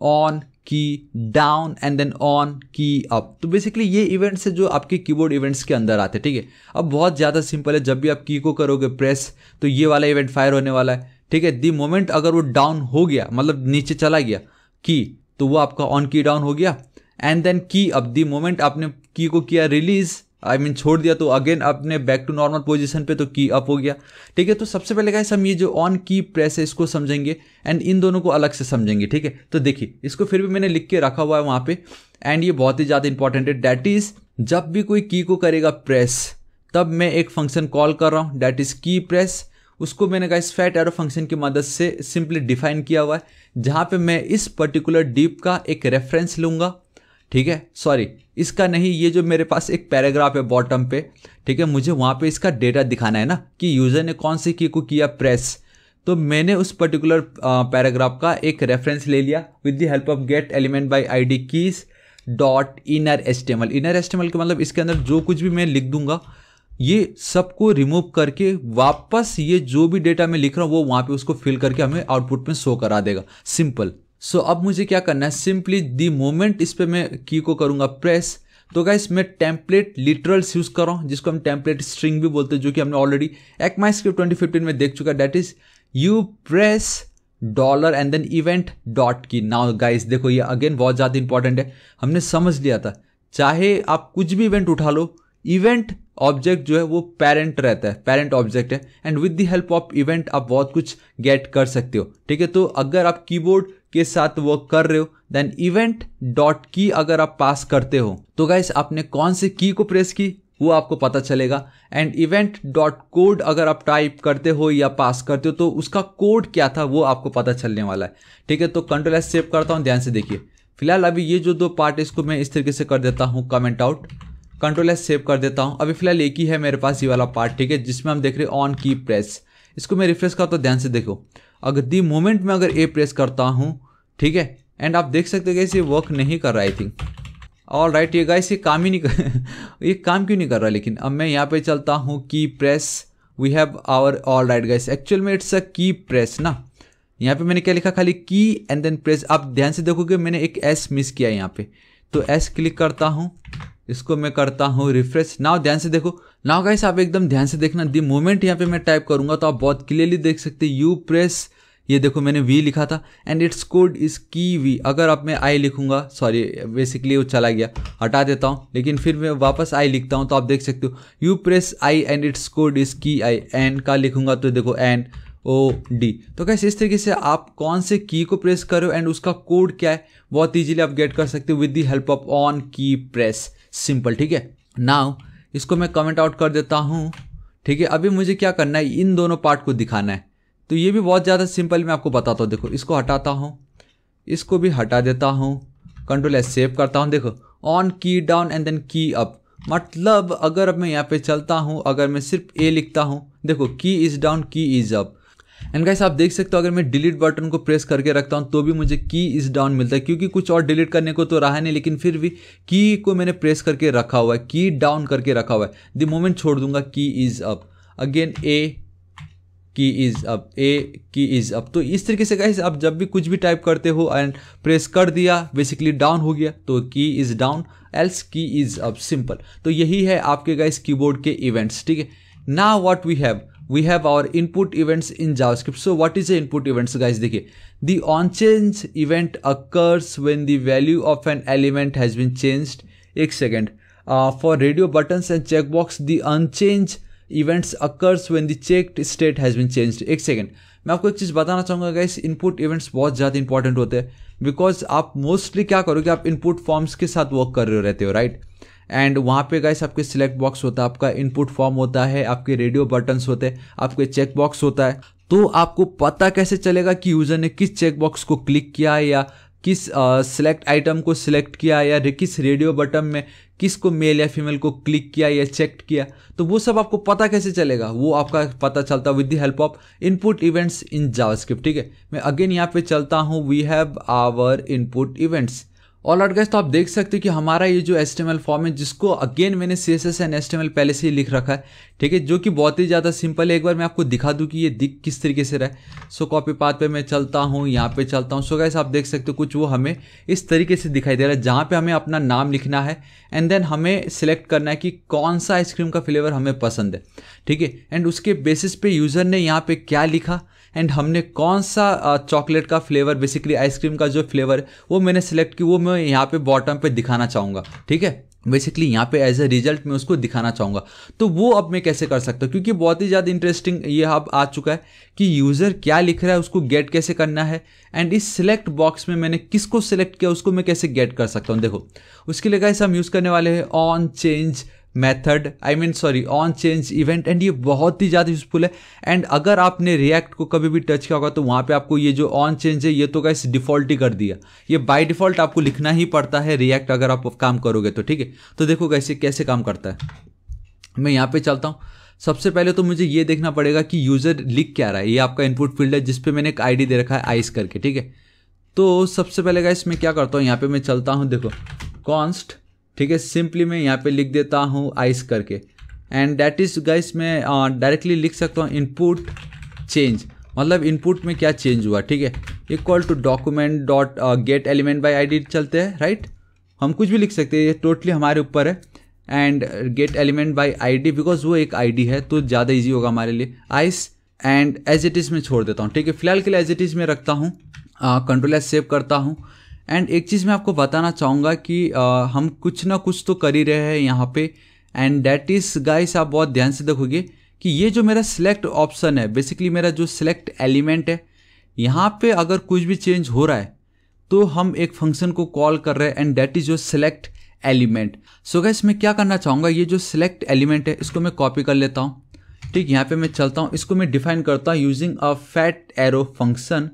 [SPEAKER 1] ऑन की डाउन एंड देन ऑन की अप। तो बेसिकली ये इवेंट्स है जो आपके कीबोर्ड इवेंट्स के अंदर आते हैं, ठीक है। अब बहुत ज़्यादा सिंपल है, जब भी आप की को करोगे प्रेस तो ये वाला इवेंट फायर होने वाला है, ठीक है। दी मोमेंट अगर वो डाउन हो गया, मतलब नीचे चला गया की, तो वो आपका ऑन की डाउन हो गया। एंड देन की अप, दी मोमेंट आपने की को किया रिलीज, आई मीन छोड़ दिया, तो अगेन अपने बैक टू नॉर्मल पोजीशन पे, तो की अप हो गया, ठीक है। तो सबसे पहले गाइस हम ये जो ऑन की प्रेस है इसको समझेंगे एंड इन दोनों को अलग से समझेंगे, ठीक है। तो देखिए इसको फिर भी मैंने लिख के रखा हुआ है वहाँ पे, एंड ये बहुत ही ज़्यादा इंपॉर्टेंट है, दैट इज जब भी कोई की को करेगा प्रेस तब मैं एक फंक्शन कॉल कर रहा हूँ, दैट इज की प्रेस। उसको मैंने गाइस फैट एरो फंक्शन की मदद से सिंपली डिफाइन किया हुआ है, जहाँ पे मैं इस पर्टिकुलर डीप का एक रेफरेंस लूँगा, ठीक है। सॉरी इसका नहीं, ये जो मेरे पास एक पैराग्राफ है बॉटम पे, ठीक है, मुझे वहाँ पे इसका डेटा दिखाना है ना कि यूज़र ने कौन से की को किया प्रेस। तो मैंने उस पर्टिकुलर पैराग्राफ का एक रेफरेंस ले लिया with the help of gate element bye ID keys dot inner HTML. Inner HTML का मतलब इसके अंदर जो कुछ भी मैं लिख दूंगा ये सबको रिमूव करके वापस ये जो भी डेटा मैं लिख रहा हूँ वो वहाँ पे उसको फिल करके हमें आउटपुट में शो करा देगा, सिंपल। सो अब मुझे क्या करना है, सिंपली दी मोमेंट इस पे मैं की को करूँगा प्रेस, तो गाइस मैं टेम्पलेट लिटरल्स यूज़ कर रहा हूँ, जिसको हम टेम्पलेट स्ट्रिंग भी बोलते हैं, जो कि हमने ऑलरेडी ECMAScript 2015 में देख चुका है, that is you press dollar and then event dot key. Now guys देखो ये अगेन बहुत ज़्यादा इंपॉर्टेंट है, हमने समझ लिया था चाहे आप कुछ भी इवेंट उठा लो, इवेंट ऑब्जेक्ट जो है वो पेरेंट रहता है, पेरेंट ऑब्जेक्ट है, and with the help of event आप बहुत कुछ गेट कर सकते हो, ठीक है। तो अगर आप कीबोर्ड के साथ वर्क कर रहे हो देन इवेंट डॉट की अगर आप पास करते हो तो गाइस आपने कौन से की को प्रेस की वो आपको पता चलेगा, एंड इवेंट डॉट कोड अगर आप टाइप करते हो या पास करते हो तो उसका कोड क्या था वो आपको पता चलने वाला है, ठीक है। तो कंट्रोल एस सेव करता हूँ, ध्यान से देखिए। फिलहाल अभी ये जो 2 पार्ट है इसको मैं इस तरीके से कर देता हूँ, comment out, control S save कर देता हूँ। अभी फिलहाल एक ही है मेरे पास ये वाला पार्ट, ठीक है, जिसमें हम देख रहे हैं ऑन की प्रेस। इसको मैं रिफ्रेश करता हूँ, ध्यान से देखो, अगर दी मोमेंट में अगर ए प्रेस करता हूँ, ठीक है, एंड आप देख सकते हो कि ये वर्क नहीं कर रहा है, आई थिंक। ऑल राइट, ये गाइस ये काम ही नहीं कर ये काम क्यों नहीं कर रहा, लेकिन अब मैं यहाँ पे चलता हूँ key press, we have our, all right guys actual में इट्स अ की प्रेस ना। यहाँ पे मैंने क्या लिखा, खाली की एंड देन प्रेस। आप ध्यान से देखोगे मैंने एक एस मिस किया यहाँ पे, तो एस क्लिक करता हूँ, इसको मैं करता हूँ रिफ्रेश। नाउ ध्यान से देखो, नाउ गाइस आप एकदम ध्यान से देखना, दी मोमेंट यहाँ पे मैं टाइप करूँगा तो आप बहुत क्लियरली देख सकते यू प्रेस, ये देखो मैंने वी लिखा था एंड इट्स कोड इज की वी। अगर अब मैं आई लिखूंगा, सॉरी बेसिकली वो चला गया, हटा देता हूँ, लेकिन फिर मैं वापस आई लिखता हूँ तो आप देख सकते हो you press I and it's code is की आई। एन का लिखूंगा तो देखो एन ओ डी। तो कैसे इस तरीके से आप कौन से की को प्रेस करो एंड उसका कोड क्या है बहुत ईजिली आप गेट कर सकते हो with the help of on की प्रेस, सिंपल, ठीक है। नाउ इसको मैं कमेंट आउट कर देता हूँ, ठीक है। अभी मुझे क्या करना है, इन दोनों पार्ट को दिखाना है, तो ये भी बहुत ज़्यादा सिंपल मैं आपको बताता हूँ। देखो इसको हटाता हूँ, इसको भी हटा देता हूँ, कंट्रोल एस सेव करता हूँ, देखो ऑन की डाउन एंड देन की अप। मतलब अगर अब मैं यहाँ पे चलता हूँ, अगर मैं सिर्फ ए लिखता हूँ, देखो की इज़ डाउन की इज़ अप। एंड गाइस आप देख सकते हो अगर मैं डिलीट बटन को प्रेस करके रखता हूँ तो भी मुझे की इज़ डाउन मिलता है, क्योंकि कुछ और डिलीट करने को तो रहा नहीं, लेकिन फिर भी की को मैंने प्रेस करके रखा हुआ है, की डाउन करके रखा हुआ है। द मोमेंट छोड़ दूंगा की इज़ अप, अगेन ए की इज़ अप, ए की इज़ अप। तो इस तरीके से गाइस आप जब भी कुछ भी टाइप करते हो एंड प्रेस कर दिया बेसिकली डाउन हो गया तो की इज़ डाउन एल्स की इज़ अप, सिंपल। तो यही है आपके गाइस कीबोर्ड के इवेंट्स, ठीक है। Now what we have our input events in JavaScript. So what is the input events guys, देखिए the on change event occurs when the value of an element has been changed. एक second, for radio buttons and checkbox the onchange events occurs when the checked state has been changed. एक second, मैं आपको एक चीज़ बताना चाहूँगा guys, input events बहुत ज़्यादा important होते हैं, बिकॉज आप मोस्टली क्या करोगे, आप इनपुट फॉर्म्स के साथ वर्क कर रहे रहते हो, राइट। एंड वहाँ पे गाइस आपके सिलेक्ट बॉक्स होता है, आपका इनपुट फॉर्म होता है, आपके रेडियो बटन्स होते हैं, आपके चेक बॉक्स होता है। तो आपको पता कैसे चलेगा कि यूज़र ने किस चेक बॉक्स को क्लिक किया या किस सिलेक्ट आइटम को सिलेक्ट किया या किस रेडियो बटन में किसको मेल या फीमेल को क्लिक किया या चेक किया, तो वो सब आपको पता कैसे चलेगा, वो आपका पता चलता with the help of input events in JavaScript. ठीक है, मैं अगेन यहाँ पे चलता हूँ, we have our input events. Alright guys, तो आप देख सकते हो कि हमारा ये जो HTML फॉर्म है, जिसको अगेन मैंने CSS एंड HTML पहले से ही लिख रखा है, ठीक है, जो कि बहुत ही ज़्यादा सिंपल है। एक बार मैं आपको दिखा दूं कि ये दिख किस तरीके से रहा है। सो कॉपी पाथ पे मैं चलता हूँ, यहाँ पे चलता हूँ। सो गाइस आप देख सकते हो कुछ वो हमें इस तरीके से दिखाई दे रहा है, जहाँ पे हमें अपना नाम लिखना है एंड देन हमें सिलेक्ट करना है कि कौन सा आइसक्रीम का फ्लेवर हमें पसंद है। ठीक है, एंड उसके बेसिस पे यूज़र ने यहाँ पे क्या लिखा एंड हमने कौन सा चॉकलेट का फ्लेवर, बेसिकली आइसक्रीम का जो फ्लेवर वो मैंने सेलेक्ट की, वो मैं यहाँ पे बॉटम पे दिखाना चाहूँगा। ठीक है, बेसिकली यहाँ पे एज ए रिजल्ट मैं उसको दिखाना चाहूँगा। तो वो अब मैं कैसे कर सकता हूँ, क्योंकि बहुत ही ज़्यादा इंटरेस्टिंग ये अब आ चुका है कि यूज़र क्या लिख रहा है उसको गेट कैसे करना है, एंड इस सिलेक्ट बॉक्स में मैंने किसको सिलेक्ट किया उसको मैं कैसे गेट कर सकता हूँ। देखो, उसके लिए गाइस हम यूज़ करने वाले हैं on change method, on change event, and ये बहुत ही ज़्यादा यूजफुल है। एंड अगर आपने रिएक्ट को कभी भी टच किया होगा तो वहाँ पे आपको ये जो ऑन चेंज है ये तो गाइस डिफ़ॉल्ट ही कर दिया, ये बाय डिफ़ॉल्ट आपको लिखना ही पड़ता है रिएक्ट अगर आप काम करोगे तो। ठीक है, तो देखो गाइस ये कैसे काम करता है। मैं यहाँ पे चलता हूँ। सबसे पहले तो मुझे ये देखना पड़ेगा कि यूज़र लिख क्या रहा है। ये आपका इनपुट फील्ड है जिसपे मैंने एक ID दे रखा है आइस करके। ठीक है, तो सबसे पहले गाइस मैं क्या करता हूँ, यहाँ पे मैं चलता हूँ, देखो कॉन्स्ट, ठीक है, सिंपली मैं यहाँ पे लिख देता हूँ आइस करके, एंड दैट इज गाइस मैं डायरेक्टली लिख सकता हूँ इनपुट चेंज, मतलब इनपुट में क्या चेंज हुआ। ठीक है, equal to document dot get element by ID चलते हैं, राइट। हम कुछ भी लिख सकते हैं, ये टोटली हमारे ऊपर है। And gate element by ID because वो एक ID है तो ज़्यादा ईजी होगा हमारे लिए। Ice and as it is में छोड़ देता हूँ। ठीक है, फिलहाल के लिए एज इट इज़ में रखता हूँ, Ctrl+S सेव करता हूँ। एंड एक चीज़ मैं आपको बताना चाहूँगा कि हम कुछ ना कुछ तो कर ही रहे हैं यहाँ पे, एंड दैट इज़ गाइस आप बहुत ध्यान से देखोगे कि ये जो मेरा सिलेक्ट ऑप्शन है, बेसिकली मेरा जो सिलेक्ट एलिमेंट है, यहाँ पे अगर कुछ भी चेंज हो रहा है तो हम एक फंक्शन को कॉल कर रहे हैं and that is your select element. So guys मैं क्या करना चाहूँगा, ये जो सिलेक्ट एलिमेंट है इसको मैं कॉपी कर लेता हूँ। ठीक, यहाँ पे मैं चलता हूँ, इसको मैं डिफाइन करता हूँ using a fat arrow function.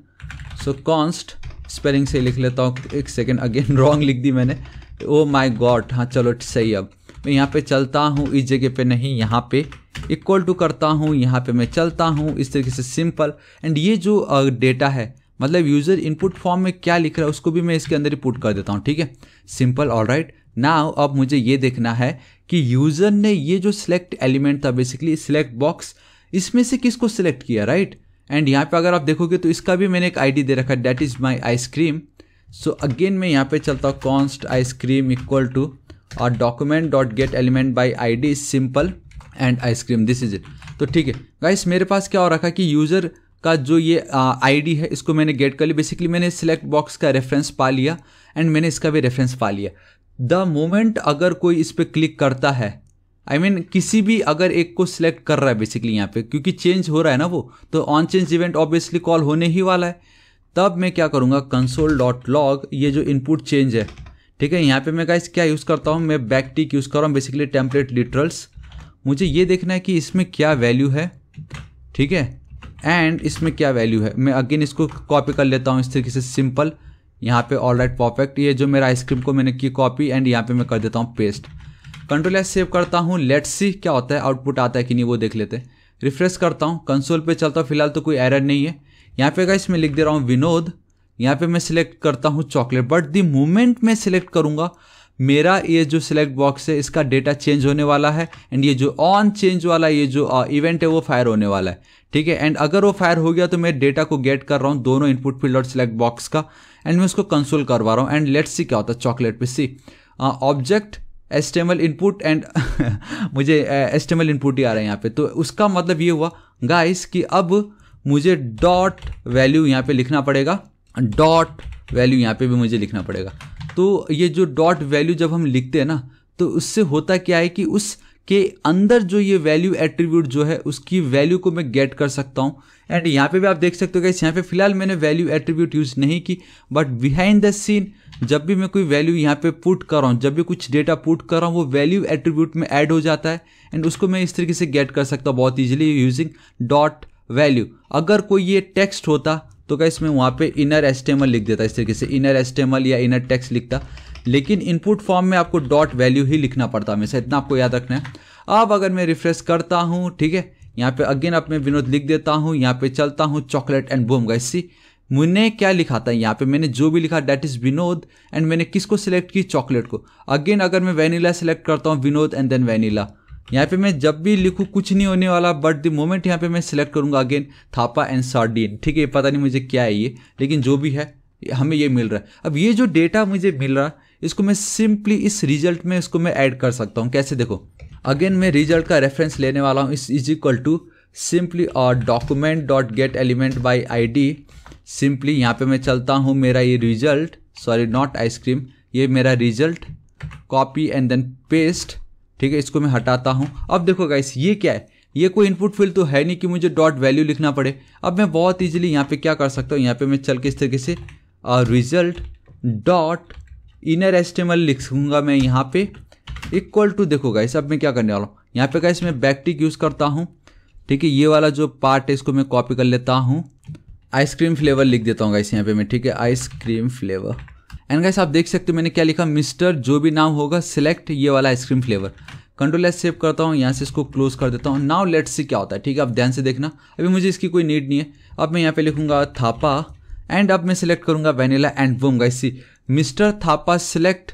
[SPEAKER 1] So const, spelling से लिख लेता हूँ, एक सेकेंड, अगेन रॉन्ग लिख दी मैंने, ओ माय गॉड। हाँ चलो सही। अब मैं यहाँ पे चलता हूँ, इस जगह पे नहीं, यहाँ पे इक्वल टू करता हूँ, यहाँ पे मैं चलता हूँ इस तरीके से सिंपल। एंड ये जो डेटा है, मतलब यूज़र इनपुट फॉर्म में क्या लिख रहा है उसको भी मैं इसके अंदर ही पुट कर देता हूँ। ठीक है, सिंपल। ऑलराइट, नाउ अब मुझे ये देखना है कि यूज़र ने ये जो सिलेक्ट एलिमेंट था, बेसिकली सिलेक्ट बॉक्स, इसमें से किसको सिलेक्ट किया, राइट। एंड यहाँ पे अगर आप देखोगे तो इसका भी मैंने एक ID दे रखा है, that is my ice cream. So again मैं यहाँ पे चलता हूँ, कॉन्स्ट आइसक्रीम इक्वल टू और document dot get element by ID simple and ice cream, this is it. तो ठीक है गाइस, मेरे पास क्या हो रखा है कि यूज़र का जो ये ID है इसको मैंने गेट कर लिया। बेसिकली मैंने सिलेक्ट बॉक्स का रेफरेंस पा लिया एंड मैंने इसका भी रेफरेंस पा लिया। द मोमेंट अगर कोई इस पर क्लिक करता है, किसी भी अगर एक को सिलेक्ट कर रहा है बेसिकली यहाँ पे, क्योंकि चेंज हो रहा है ना वो, तो on change event obviously call होने ही वाला है। तब मैं क्या करूँगा, console.log, ये जो इनपुट चेंज है, ठीक है, यहाँ पे मैं गाइस क्या यूज़ करता हूँ, मैं बैकटिक यूज़ कर रहा हूँ, बेसिकली टेम्पलेट लिटरल्स। मुझे ये देखना है कि इसमें क्या वैल्यू है, ठीक है, एंड इसमें क्या वैल्यू है। मैं अगेन इसको कॉपी कर लेता हूँ इस तरीके से सिंपल, यहाँ पे ऑलराइट परफेक्ट। ये जो मेरा आइसक्रीम को मैंने की कॉपी एंड यहाँ पे मैं कर देता हूँ पेस्ट। Ctrl+S सेव करता हूँ, लेट्स सी क्या होता है, आउटपुट आता है कि नहीं वो देख लेते हैं। रिफ्रेश करता हूँ, कंसोल पे चलता हूँ, फिलहाल तो कोई एरर नहीं है। यहाँ पे गाइस मैं लिख दे रहा हूँ विनोद, यहाँ पे मैं सिलेक्ट करता हूँ चॉकलेट, बट द मोमेंट मैं सिलेक्ट करूँगा मेरा ये जो सिलेक्ट बॉक्स है इसका डेटा चेंज होने वाला है एंड ये जो ऑन चेंज वाला ये जो इवेंट है वो फायर होने वाला है। ठीक है, एंड अगर वो फायर हो गया तो मैं डेटा को गेट कर रहा हूँ दोनों इनपुट फील्ड और सिलेक्ट बॉक्स का, एंड मैं उसको कंसोल करवा रहा हूँ। एंड लेट्स सी क्या होता है चॉकलेट पे। सी ऑब्जेक्ट HTML इनपुट एंड मुझे HTML इनपुट ही आ रहा है यहाँ पे, तो उसका मतलब ये हुआ गाइस कि अब मुझे डॉट वैल्यू यहाँ पे लिखना पड़ेगा, डॉट वैल्यू यहाँ पे भी मुझे लिखना पड़ेगा। तो ये जो डॉट वैल्यू जब हम लिखते हैं ना, तो उससे होता क्या है कि उसके अंदर जो ये वैल्यू एट्रीब्यूट जो है उसकी वैल्यू को मैं गेट कर सकता हूँ। एंड यहाँ पे भी आप देख सकते हो गाइस, यहाँ पे फिलहाल मैंने वैल्यू एट्रीब्यूट यूज़ नहीं की, बट बिहाइंड द सीन जब भी मैं कोई वैल्यू यहाँ पे पुट कर रहा हूँ, जब भी कुछ डेटा पुट कर रहा हूँ, वो वैल्यू एट्रीब्यूट में ऐड हो जाता है एंड उसको मैं इस तरीके से गेट कर सकता हूँ बहुत ईजिली यूजिंग डॉट वैल्यू। अगर कोई ये टेक्स्ट होता तो गाइस मैं वहाँ पे इनर HTML लिख देता, इस तरीके से इनर HTML या इनर टेक्स्ट लिखता, लेकिन इनपुट फॉर्म में आपको डॉट वैल्यू ही लिखना पड़ता है हमेशा, इतना आपको याद रखना है। अब अगर मैं रिफ्रेश करता हूँ, ठीक है, यहाँ पे अगेन अब मैं विनोद लिख देता हूँ, यहाँ पे चलता हूँ चॉकलेट एंड बूम गाइस सी मैंने क्या लिखा था, यहाँ पे मैंने जो भी लिखा दैट इज विनोद एंड मैंने किसको सिलेक्ट की, चॉकलेट को। अगेन अगर मैं वैनिला सेलेक्ट करता हूँ, विनोद एंड देन वैनिला, यहाँ पे मैं जब भी लिखूँ कुछ नहीं होने वाला, बट द मोमेंट यहाँ पे मैं सिलेक्ट करूँगा अगेन थापा एंड सार्डिन, ठीक है, पता नहीं मुझे क्या है ये, लेकिन जो भी है हमें ये मिल रहा है। अब ये जो डेटा मुझे मिल रहा है इसको मैं सिंपली इस रिजल्ट में इसको मैं ऐड कर सकता हूँ। कैसे, देखो अगेन मैं रिजल्ट का रेफरेंस लेने वाला हूँ, इज इक्वल टू सिंपली और document dot get element by ID। Simply यहाँ पे मैं चलता हूँ, मेरा ये रिजल्ट, सॉरी नॉट आइसक्रीम, ये मेरा result, copy and then paste, ठीक है, इसको मैं हटाता हूँ। अब देखो गाइस ये क्या है, ये कोई इनपुट फील्ड तो है नहीं कि मुझे डॉट वैल्यू लिखना पड़े। अब मैं बहुत ईजिली यहाँ पे क्या कर सकता हूँ, यहाँ पे मैं चल के इस तरीके से रिजल्ट डॉट इनर HTML लिखूंगा मैं यहाँ पे इक्वल टू, देखो गाइस अब मैं क्या करने वाला हूँ, यहाँ पे गाइस मैं बैकटिक यूज़ करता हूँ, ठीक है, ये वाला जो पार्ट है इसको मैं कॉपी कर लेता हूँ, आइसक्रीम फ्लेवर लिख देता हूँ गाइस यहाँ पे मैं, ठीक है, आइसक्रीम फ्लेवर। एंड गाइस आप देख सकते हो मैंने क्या लिखा, मिस्टर जो भी नाम होगा सिलेक्ट ये वाला ice cream flavour. Control S save करता हूँ, यहाँ से इसको क्लोज कर देता हूँ। नाउ लेट्स सी क्या होता है, ठीक है, अब ध्यान से देखना, अभी मुझे इसकी कोई नीड नहीं है। अब मैं यहाँ पे लिखूंगा थापा एंड अब मैं सिलेक्ट करूंगा vanilla and boom guys see Mister Thapa select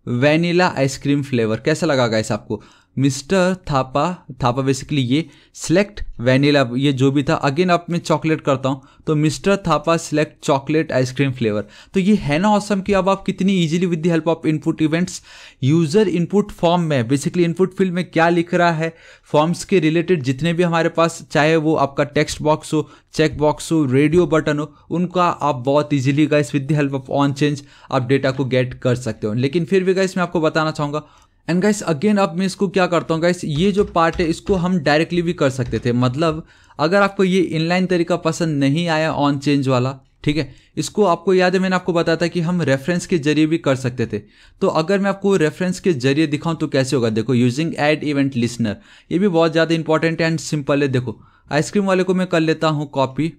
[SPEAKER 1] vanilla ice cream flavour. कैसा लगा गाइस आपको, मिस्टर थापा बेसिकली ये सिलेक्ट वैनिला, ये जो भी था। अगेन अब मैं चॉकलेट करता हूँ तो mister Thapa select chocolate ice cream flavour. तो ये है ना ऑसम कि अब आप कितनी easily with the help of input events user input form में बेसिकली इनपुट फील्ड में क्या लिख रहा है, फॉर्म्स के रिलेटेड जितने भी हमारे पास, चाहे वो आपका टेक्स्ट बॉक्स हो, चेक बॉक्स हो, रेडियो बटन हो, उनका आप बहुत easily guys with the help of on change आप डेटा को गेट कर सकते हो। लेकिन फिर भी गाइस मैं आपको बताना चाहूँगा, एंड गाइस अगेन अब मैं इसको क्या करता हूँ गाइस, ये जो पार्ट है इसको हम डायरेक्टली भी कर सकते थे। मतलब अगर आपको ये इनलाइन तरीका पसंद नहीं आया ऑन चेंज वाला, ठीक है, इसको आपको याद है मैंने आपको बताया था कि हम रेफरेंस के जरिए भी कर सकते थे। तो अगर मैं आपको रेफरेंस के जरिए दिखाऊं तो कैसे होगा, देखो यूजिंग ऐड इवेंट लिसनर, ये भी बहुत ज़्यादा इंपॉर्टेंट एंड सिंपल है। देखो आइसक्रीम वाले को मैं कर लेता हूँ कॉपी,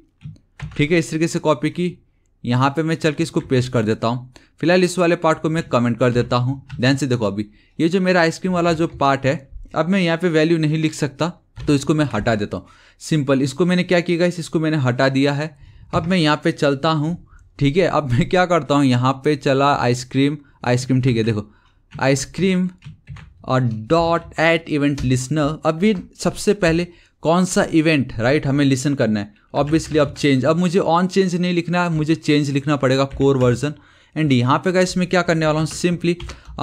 [SPEAKER 1] ठीक है, इस तरीके से कॉपी की, यहाँ पे मैं चल के इसको पेस्ट कर देता हूँ। फिलहाल इस वाले पार्ट को मैं कमेंट कर देता हूँ। ध्यान से देखो, अभी ये जो मेरा आइसक्रीम वाला जो पार्ट है, अब मैं यहाँ पे वैल्यू नहीं लिख सकता तो इसको मैं हटा देता हूँ। सिंपल, इसको मैंने क्या किया गाइस, इसको मैंने हटा दिया है। अब मैं यहाँ पे चलता हूँ, ठीक है, अब मैं क्या करता हूँ, यहाँ पे चला आइसक्रीम, ठीक है, देखो आइसक्रीम और डॉट एट इवेंट लिसनर। अभी सबसे पहले कौन सा इवेंट राइट हमें लिसन करना है, ऑब्वियसली अब चेंज, अब मुझे ऑन चेंज नहीं लिखना है, मुझे चेंज लिखना पड़ेगा कोर वर्जन। एंड यहाँ पे गाइस मैं क्या करने वाला हूँ, simply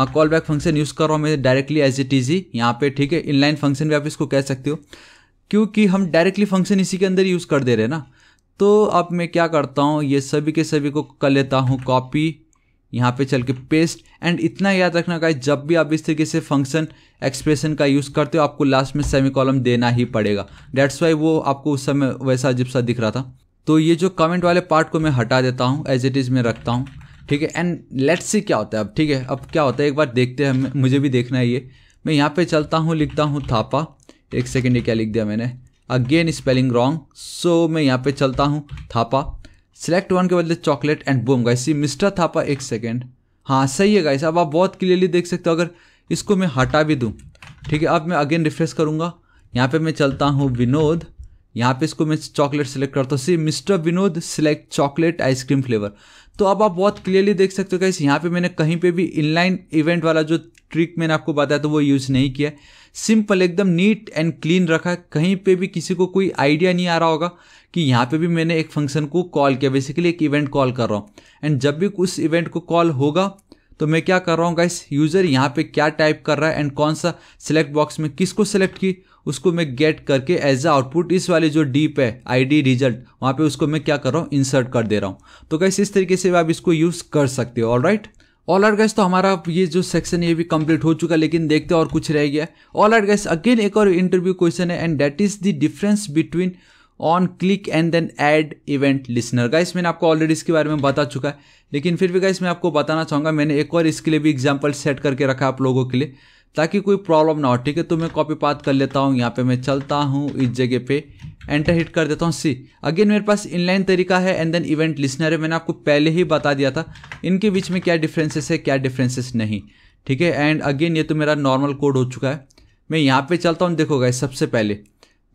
[SPEAKER 1] call back function use कर रहा हूँ मैं डायरेक्टली एज इट इज ही यहाँ पे, ठीक है, इनलाइन फंक्शन भी आप इसको कह सकते हो क्योंकि हम डायरेक्टली फंक्शन इसी के अंदर यूज़ कर दे रहे हैं ना। तो अब मैं क्या करता हूँ, ये सभी के सभी को कर लेता हूँ कॉपी, यहाँ पे चल के पेस्ट। एंड इतना याद रखना गाइस, जब भी आप इस तरीके से फंक्शन एक्सप्रेशन का यूज़ करते हो आपको लास्ट में सेमीकोलन देना ही पड़ेगा। दैट्स वाई वो आपको उस समय वैसा अजीब सा दिख रहा था। तो ये जो कमेंट वाले पार्ट को मैं हटा देता हूँ, एज इट इज़ में रखता हूँ, ठीक है। एंड लेट्स सी क्या होता है अब, ठीक है, अब क्या होता है एक बार देखते हैं, मुझे भी देखना है ये। मैं यहाँ पे चलता हूँ, लिखता हूँ थापा, एक सेकेंड, ये क्या लिख दिया मैंने, अगेन स्पेलिंग रॉन्ग, सो मैं यहाँ पे चलता हूँ थापा, सिलेक्ट वन के बदले chocolate and boom guys see Mister Thapa, एक सेकेंड, हाँ सही है गाइस। अब आप बहुत क्लियरली देख सकते हो, अगर इसको मैं हटा भी दूँ, ठीक है, अब मैं अगेन रिफ्रेश करूँगा, यहाँ पे मैं चलता हूँ विनोद, यहाँ पे इसको मैं चॉकलेट सेलेक्ट करता हूँ, see Mister Vinod select chocolate ice cream flavour. तो अब आप बहुत क्लियरली देख सकते हो गाइस, यहाँ पे मैंने कहीं पे भी इनलाइन इवेंट वाला जो ट्रिक मैंने आपको बताया तो वो यूज़ नहीं किया, सिंपल एकदम नीट एंड क्लीन रखा है। कहीं पे भी किसी को कोई आइडिया नहीं आ रहा होगा कि यहाँ पे भी मैंने एक फंक्शन को कॉल किया, बेसिकली एक इवेंट कॉल कर रहा हूँ। एंड जब भी उस इवेंट को कॉल होगा तो मैं क्या कर रहा हूँ गाइस, यूज़र यहाँ पे क्या टाइप कर रहा है एंड कौन सा सिलेक्ट बॉक्स में किसको सिलेक्ट की, उसको मैं गेट करके एज अ आउटपुट इस वाले जो डीप है आईडी रिजल्ट, वहाँ पे उसको मैं क्या कर रहा हूँ, इंसर्ट कर दे रहा हूँ। तो गाइस इस तरीके से आप इसको यूज़ कर सकते हो। ऑलराइट गाइस, तो हमारा ये जो सेक्शन ये भी कंप्लीट हो चुका, लेकिन देखते और कुछ रह गया। ऑलराइट गाइस, अगेन एक और इंटरव्यू क्वेश्चन है and that is the difference between on click and then add event listener. Guys मैंने आपको ऑलरेडी इसके बारे में बता चुका है, लेकिन फिर भी गाइस मैं आपको बताना चाहूँगा, मैंने एक और इसके लिए भी एग्जाम्पल सेट करके रखा है आप लोगों के लिए ताकि कोई प्रॉब्लम ना हो, ठीक है। तो मैं कॉपी पाथ कर लेता हूँ, यहाँ पे मैं चलता हूँ इस जगह पे एंटर हिट कर देता हूँ सी। अगेन मेरे पास इनलाइन तरीका है एंड देन इवेंट लिसनर है। मैंने आपको पहले ही बता दिया था इनके बीच में क्या डिफरेंसेस है क्या डिफरेंसेस नहीं, ठीक है। एंड अगेन ये तो मेरा नॉर्मल कोड हो चुका है। मैं यहाँ पे चलता हूँ। देखो गाइस, सबसे पहले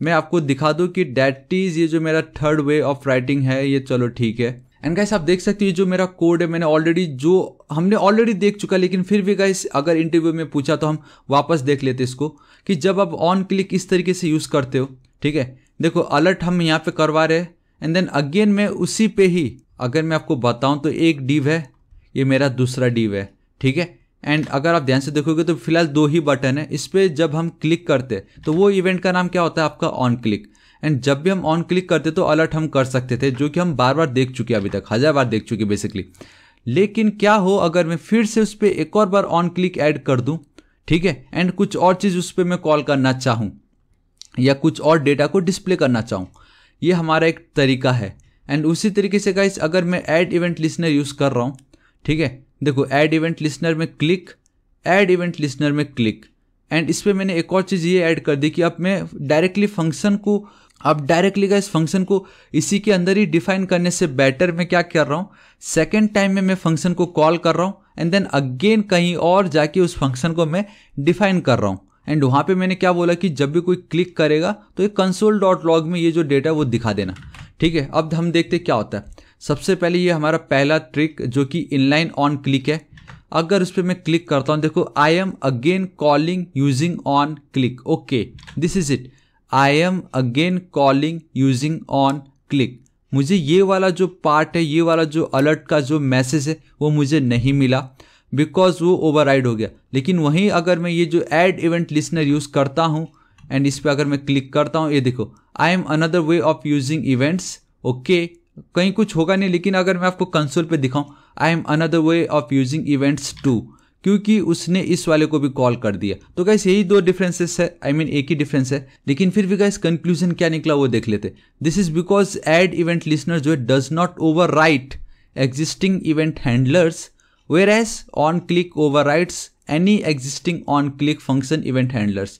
[SPEAKER 1] मैं आपको दिखा दूँ कि दैट इज़ ये जो मेरा थर्ड वे ऑफ राइटिंग है ये, चलो ठीक है। एंड गाइस आप देख सकते हो ये जो मेरा कोड है मैंने ऑलरेडी, जो हमने ऑलरेडी देख चुका, लेकिन फिर भी गाइस अगर इंटरव्यू में पूछा तो हम वापस देख लेते इसको, कि जब आप ऑन क्लिक इस तरीके से यूज़ करते हो, ठीक है। देखो अलर्ट हम यहाँ पे करवा रहे हैं एंड देन अगेन मैं उसी पे ही, अगर मैं आपको बताऊँ तो एक डिव है, ये मेरा दूसरा डिव है, ठीक है। एंड अगर आप ध्यान से देखोगे तो फिलहाल 2 ही बटन है। इस पर जब हम क्लिक करते हैं तो वो इवेंट का नाम क्या होता है आपका ऑन क्लिक। एंड जब भी हम ऑन क्लिक करते तो अलर्ट हम कर सकते थे, जो कि हम बार बार देख चुके, अभी तक 1000 बार देख चुके बेसिकली। लेकिन क्या हो अगर मैं फिर से उस पर एक और बार ऑन क्लिक ऐड कर दूं, ठीक है, एंड कुछ और चीज़ उस पर मैं कॉल करना चाहूँ या कुछ और डेटा को डिस्प्ले करना चाहूँ, ये हमारा एक तरीका है। एंड उसी तरीके से गाइस अगर मैं ऐड इवेंट लिसनर यूज़ कर रहा हूँ, ठीक है, देखो ऐड इवेंट लिसनर में क्लिक, ऐड इवेंट लिसनर में क्लिक, एंड इस पर मैंने एक और चीज़ ये ऐड कर दी कि अब मैं डायरेक्टली फंक्शन को, अब डायरेक्टली का इस फंक्शन को इसी के अंदर ही डिफाइन करने से बेटर मैं क्या कर रहा हूँ, सेकेंड टाइम में मैं फंक्शन को कॉल कर रहा हूँ एंड देन अगेन कहीं और जाके उस फंक्शन को मैं डिफाइन कर रहा हूँ। एंड वहाँ पे मैंने क्या बोला कि जब भी कोई क्लिक करेगा तो ये console.log में ये जो डेटा वो दिखा देना, ठीक है। अब हम देखते क्या होता है। सबसे पहले ये हमारा पहला ट्रिक जो कि इनलाइन ऑन क्लिक है। अगर उस पर मैं क्लिक करता हूँ, देखो I am again calling using on click, okay this is it, I am again calling using on click. मुझे ये वाला जो पार्ट है, ये वाला जो अलर्ट का जो मैसेज है वो मुझे नहीं मिला बिकॉज वो ओवरराइड हो गया। लेकिन वहीं अगर मैं ये जो ऐड इवेंट लिसनर यूज़ करता हूँ एंड इस पर अगर मैं क्लिक करता हूँ, ये देखो आई am another way of using events, okay कहीं कुछ होगा नहीं। लेकिन अगर मैं आपको कंसोल पे दिखाऊं, I am another way of using events to, क्योंकि उसने इस वाले को भी कॉल कर दिया। तो गाइस यही 2 डिफरेंसेस है, आई मीन एक ही डिफरेंस है, लेकिन फिर भी गाइस कंक्लूजन क्या निकला वो देख लेते। This is because add event listener जो है does not overwrite existing event handlers, whereas on click overrides any existing on click function event handlers।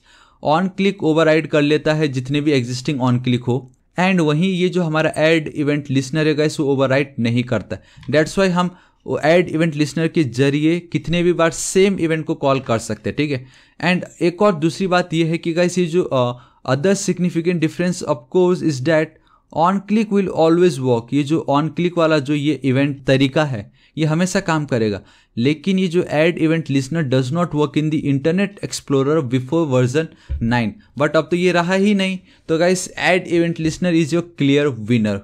[SPEAKER 1] on click override कर लेता है जितने भी existing on click हो, एंड वहीं ये जो हमारा add event listener है गाइस वो override नहीं करता। that's why हम add event listener के जरिए कितने भी बार सेम इवेंट को कॉल कर सकते हैं, ठीक है। एंड एक और दूसरी बात ये है कि गाइस ये जो other significant difference of course is that on click will always work. ये जो ऑन क्लिक वाला जो ये इवेंट तरीका है ये हमेशा काम करेगा, लेकिन ये जो add event listener does not work in the internet explorer before version 9। But अब तो ये रहा ही नहीं, तो guys add event listener is your clear winner.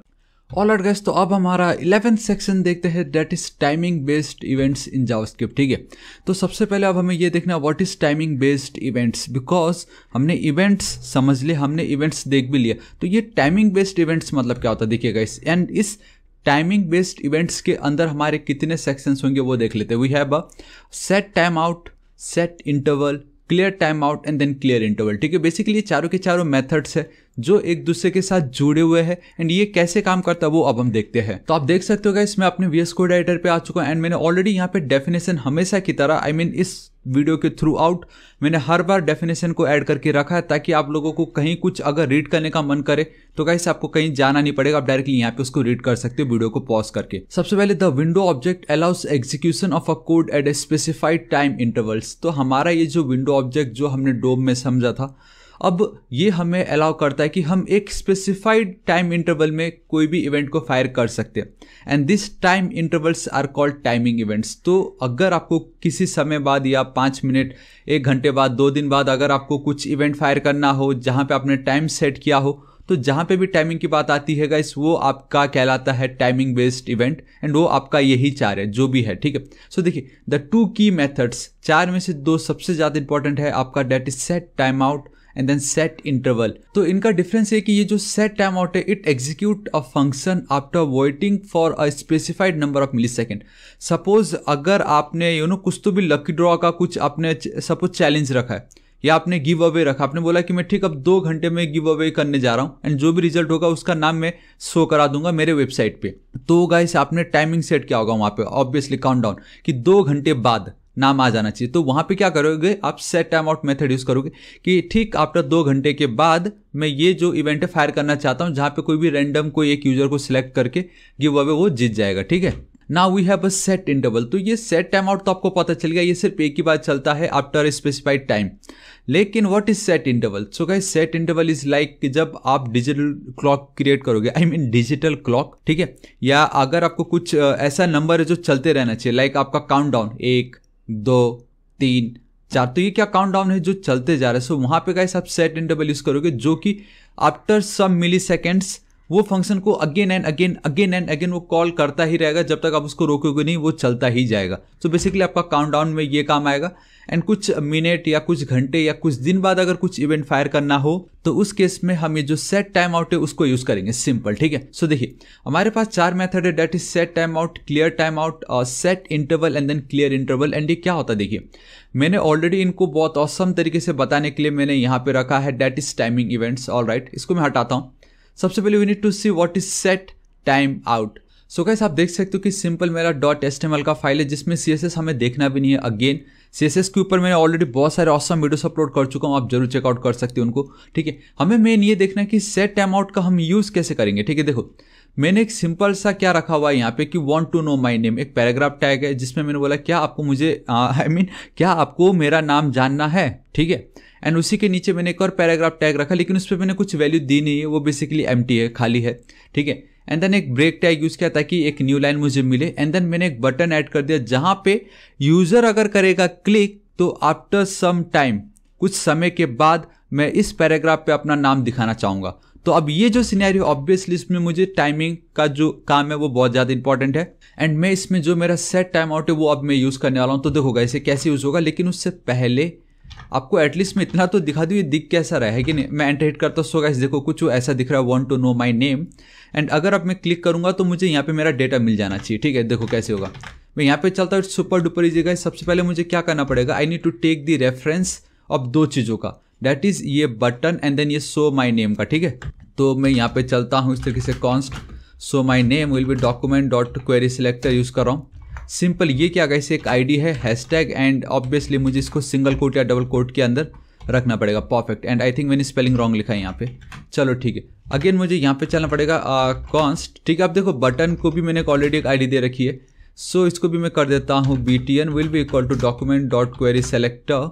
[SPEAKER 1] Alright guys, तो अब हमारा 11th सेक्शन देखते हैं, that is timing based events in JavaScript, ठीक है। तो सबसे पहले अब हमें ये देखना what is timing based events, because हमने इवेंट्स समझ लिए, हमने इवेंट्स देख भी लिया, तो ये टाइमिंग बेस्ड इवेंट्स मतलब क्या होता है देखिएगा इस, एंड इस टाइमिंग बेस्ड इवेंट्स के अंदर हमारे कितने सेक्शंस होंगे वो देख लेते हैं। We have a set time out, set interval, clear time out and then clear interval, ठीक है। बेसिकली ये चारों के चारों मेथड्स है जो एक दूसरे के साथ जुड़े हुए हैं, एंड ये कैसे काम करता है वो अब हम देखते हैं। तो आप देख सकते हो गाइस मैं अपने VS कोड एडिटर पे आ चुका हूं, एंड मैंने ऑलरेडी यहाँ पे डेफिनेशन हमेशा की तरह, आई मीन इस वीडियो के थ्रू आउट मैंने हर बार डेफिनेशन को ऐड करके रखा है, ताकि आप लोगों को कहीं कुछ अगर रीड करने का मन करे तो गाइस आपको कहीं जाना नहीं पड़ेगा, आप डायरेक्टली यहाँ पे उसको रीड कर सकते हो वीडियो को पॉज करके। सबसे पहले the window object allows execution of a code at a specified time intervals. तो हमारा ये जो विंडो ऑब्जेक्ट जो हमने डोम में समझा था, अब ये हमें अलाउ करता है कि हम एक स्पेसिफाइड टाइम इंटरवल में कोई भी इवेंट को फायर कर सकते हैं, and this time intervals are called timing events. तो अगर आपको किसी समय बाद या 5 मिनट, 1 घंटे बाद, 2 दिन बाद अगर आपको कुछ इवेंट फायर करना हो जहाँ पे आपने टाइम सेट किया हो, तो जहाँ पे भी टाइमिंग की बात आती है गाइस वो आपका कहलाता है टाइमिंग बेस्ड इवेंट, एंड वो आपका यही 4 है जो भी है, ठीक है। सो देखिए द 2 की मेथड्स, 4 में से 2 सबसे ज़्यादा इंपॉर्टेंट है आपका, that is set time out and then set interval. तो इनका डिफरेंस है कि ये जो सेट टाइम आउट है it execute a function after waiting for a specified number of millisecond. Suppose अगर आपने कुछ तो भी लकी ड्रॉ का कुछ आपने सपोज चैलेंज रखा है या आपने गिव अवे रखा, आपने बोला कि मैं ठीक अब 2 घंटे में गिव अवे करने जा रहा हूँ, एंड जो भी रिजल्ट होगा उसका नाम मैं शो करा दूंगा मेरे वेबसाइट पे। तो गाइस आपने टाइमिंग सेट किया होगा वहाँ पे ऑब्वियसली काउंटडाउन कि 2 घंटे बाद नाम आ जाना चाहिए। तो वहां पे क्या करोगे आप, set time out method use करोगे कि ठीक आफ्टर 2 घंटे के बाद मैं ये जो इवेंट है फायर करना चाहता हूं, जहां पे कोई भी रैंडम कोई एक यूजर को सिलेक्ट करके गिव अवे वो जीत जाएगा। ठीक है, now we have a set interval. तो ये सेट टाइम आउट तो आपको पता चल गया, ये सिर्फ एक ही बार चलता है आफ्टर स्पेसिफाइड टाइम। लेकिन what is set interval? So guys set interval is like कि जब आप डिजिटल क्लॉक क्रिएट करोगे, आई मीन डिजिटल क्लॉक, ठीक है, या अगर आपको कुछ ऐसा नंबर है जो चलते रहना चाहिए, लाइक आपका काउंटडाउन 1 2 3 4, तो ये क्या काउंटडाउन है जो चलते जा रहा है। सो वहां पे गाइस आप सेट इंटरवल यूज करोगे, जो कि आफ्टर सम मिली सेकेंड्स वो फंक्शन को अगेन एंड अगेन वो कॉल करता ही रहेगा, जब तक आप उसको रोकोगे नहीं वो चलता ही जाएगा। तो बेसिकली आपका काउंटडाउन में ये काम आएगा। एंड कुछ मिनट या कुछ घंटे या कुछ दिन बाद अगर कुछ इवेंट फायर करना हो तो उस केस में हम ये जो सेट टाइम आउट है उसको यूज करेंगे, सिंपल। ठीक है, सो देखिए हमारे पास 4 मेथड है, that is set time out, clear time out, set interval and then clear interval. And ये क्या होता है, देखिए मैंने ऑलरेडी इनको बहुत औसम तरीके से बताने के लिए मैंने यहाँ पे रखा है, that is timing events. Alright, इसको मैं हटाता हूँ। सबसे पहले we need to see what is set time out. So guys आप देख सकते हो कि सिंपल मेरा .html का फाइल है जिसमें CSS हमें देखना भी नहीं है। अगेन CSS के ऊपर मैंने ऑलरेडी बहुत सारे ऑसम वीडियोस अपलोड कर चुका हूँ, आप जरूर चेकआउट कर सकते हो उनको। ठीक है, हमें मेन ये देखना है कि सेट टाइम आउट का हम यूज कैसे करेंगे। ठीक है, देखो मैंने एक सिंपल सा क्या रखा हुआ है यहाँ पे कि want to know my name, एक पैराग्राफ टैग है जिसमें मैंने बोला क्या आपको मुझे क्या आपको मेरा नाम जानना है। ठीक है, एंड उसी के नीचे मैंने एक और पैराग्राफ टैग रखा, लेकिन उस पर मैंने कुछ वैल्यू दी नहीं है, वो बेसिकली एम्प्टी है, खाली है। ठीक है, एंड देन एक ब्रेक टैग यूज किया ताकि एक न्यू लाइन मुझे मिले। एंड देन मैंने एक बटन ऐड कर दिया जहां पे यूजर अगर करेगा क्लिक तो आफ्टर सम टाइम, कुछ समय के बाद मैं इस पैराग्राफ पे अपना नाम दिखाना चाहूंगा। तो अब ये जो सिनेरियो ऑब्वियसली इसमें मुझे टाइमिंग का जो काम है वो बहुत ज़्यादा इंपॉर्टेंट है। एंड मैं इसमें जो मेरा सेट टाइम आउट है वो अब मैं यूज़ करने वाला हूँ। तो देखो इसे कैसे यूज़ होगा, लेकिन उससे पहले आपको एटलीस्ट मैं इतना तो दिखा दूँ ये दिख कैसा रहा है कि नहीं। मैं एंटर हिट करता हूँ, सो गाइस देखो कुछ ऐसा दिख रहा है, want to know my name. And अगर अब मैं क्लिक करूंगा तो मुझे यहाँ पे मेरा डेटा मिल जाना चाहिए। ठीक है, देखो कैसे होगा। मैं यहाँ पे चलता हूँ, सुपर डुपर इजी गाइस। सबसे पहले मुझे क्या करना पड़ेगा, I need to take the reference of 2 चीज़ों का, दैट इज ये बटन एंड देन ये शो माई नेम का। ठीक है, तो मैं यहाँ पे चलता हूँ इस तरीके से, const so my name will be document dot query selector use कर रहा हूँ। सिंपल ये क्या गाइस एक आईडी है, हैशटैग, एंड ऑब्वियसली मुझे इसको सिंगल कोट या डबल कोट के अंदर रखना पड़ेगा। परफेक्ट, एंड आई थिंक मैंने स्पेलिंग रॉन्ग लिखा है यहाँ पे। चलो ठीक है, अगेन मुझे यहाँ पे चलना पड़ेगा कॉन्स्ट। ठीक है, अब देखो बटन को भी मैंने ऑलरेडी एक आईडी दे रखी है, सो इसको भी मैं कर देता हूँ btn will be equal to document dot query selector.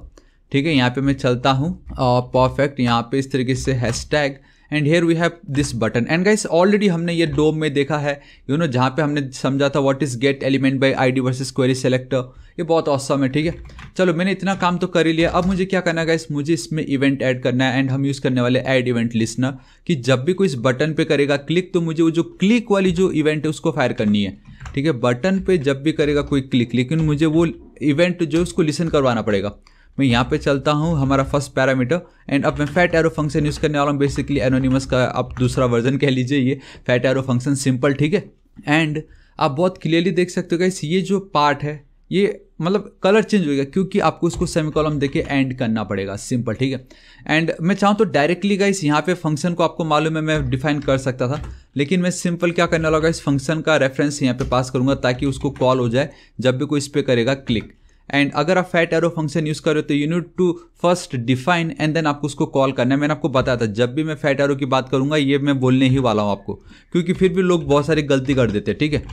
[SPEAKER 1] ठीक है, यहाँ पे मैं चलता हूँ परफेक्ट, यहाँ पे इस तरीके से hashtag, and here we have this button. And guys already हमने ये डोम में देखा है, जहाँ पे हमने समझा था what is get element bye ID versus query selector, ये बहुत ऑसम है। ठीक है, चलो मैंने इतना काम तो कर ही लिया। अब मुझे क्या करना है गाइस, मुझे इसमें इवेंट ऐड करना है। एंड हम यूज़ करने वाले ऐड इवेंट लिस्नर, कि जब भी कोई इस बटन पे करेगा क्लिक तो मुझे वो जो क्लिक वाली जो इवेंट है उसको फायर करनी है। ठीक है, बटन पे जब भी करेगा कोई क्लिक, लेकिन मुझे वो इवेंट जो उसको लिसन करवाना पड़ेगा। मैं यहाँ पे चलता हूँ, हमारा फर्स्ट पैरामीटर, एंड अब मैं फैट एरो फंक्शन यूज़ करने वाला हूँ, बेसिकली एनोनिमस का आप दूसरा वर्जन कह लीजिए, ये फैट एरो फंक्शन, सिंपल। ठीक है, एंड आप बहुत क्लियरली देख सकते हो गाइस ये जो पार्ट है ये मतलब कलर चेंज हो गया, क्योंकि आपको उसको सेमीकोलन देके एंड करना पड़ेगा, सिंपल। ठीक है, एंड मैं चाहूँ तो डायरेक्टली गाइस यहाँ पे फंक्शन को आपको मालूम है मैं डिफाइन कर सकता था, लेकिन मैं सिंपल क्या करने वाला गाइस, फंक्शन का रेफरेंस यहाँ पे पास करूंगा ताकि उसको कॉल हो जाए जब भी कोई इस पर करेगा क्लिक। एंड अगर आप फैट एरो फंक्शन यूज करो तो you need to first define and then आपको उसको कॉल करना है। मैंने आपको बताया था जब भी मैं फैट एरो की बात करूंगा ये मैं बोलने ही वाला हूँ आपको, क्योंकि फिर भी लोग बहुत सारी गलती कर देते हैं। ठीक है,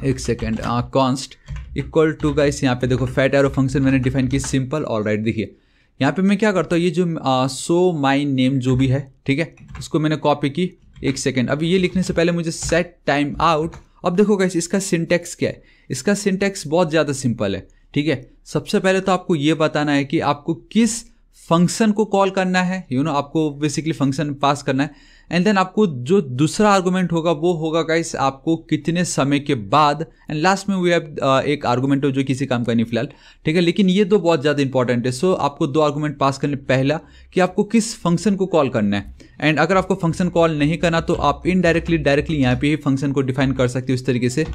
[SPEAKER 1] एक second, const equal to guys यहाँ पे देखो फैट एरो फंक्शन मैंने डिफाइन की, सिंपल। ऑलराइट, देखिए यहाँ पे मैं क्या करता हूँ, ये जो सो माई नेम जो भी है, ठीक है, इसको मैंने कॉपी की। एक सेकेंड, अभी ये लिखने से पहले मुझे सेट टाइम आउट। अब देखो गाइस इसका सिंटैक्स क्या है, इसका सिंटैक्स बहुत ज़्यादा सिंपल है। ठीक है, सबसे पहले तो आपको ये बताना है कि आपको किस फंक्शन को कॉल करना है, आपको बेसिकली फंक्शन पास करना है। एंड देन आपको जो दूसरा आर्गुमेंट होगा वो होगा गाइस आपको कितने समय के बाद, एंड लास्ट में वी हैव एक आर्गुमेंट हो जो किसी काम का नहीं फिलहाल। ठीक है, लेकिन ये दो बहुत ज़्यादा इंपॉर्टेंट है। सो आपको 2 आर्गुमेंट पास करने, पहला कि आपको किस फंक्शन को कॉल करना है, एंड अगर आपको फंक्शन कॉल नहीं करना तो आप इनडायरेक्टली डायरेक्टली यहाँ पे ही फंक्शन को डिफाइन कर सकते हो इस तरीके से,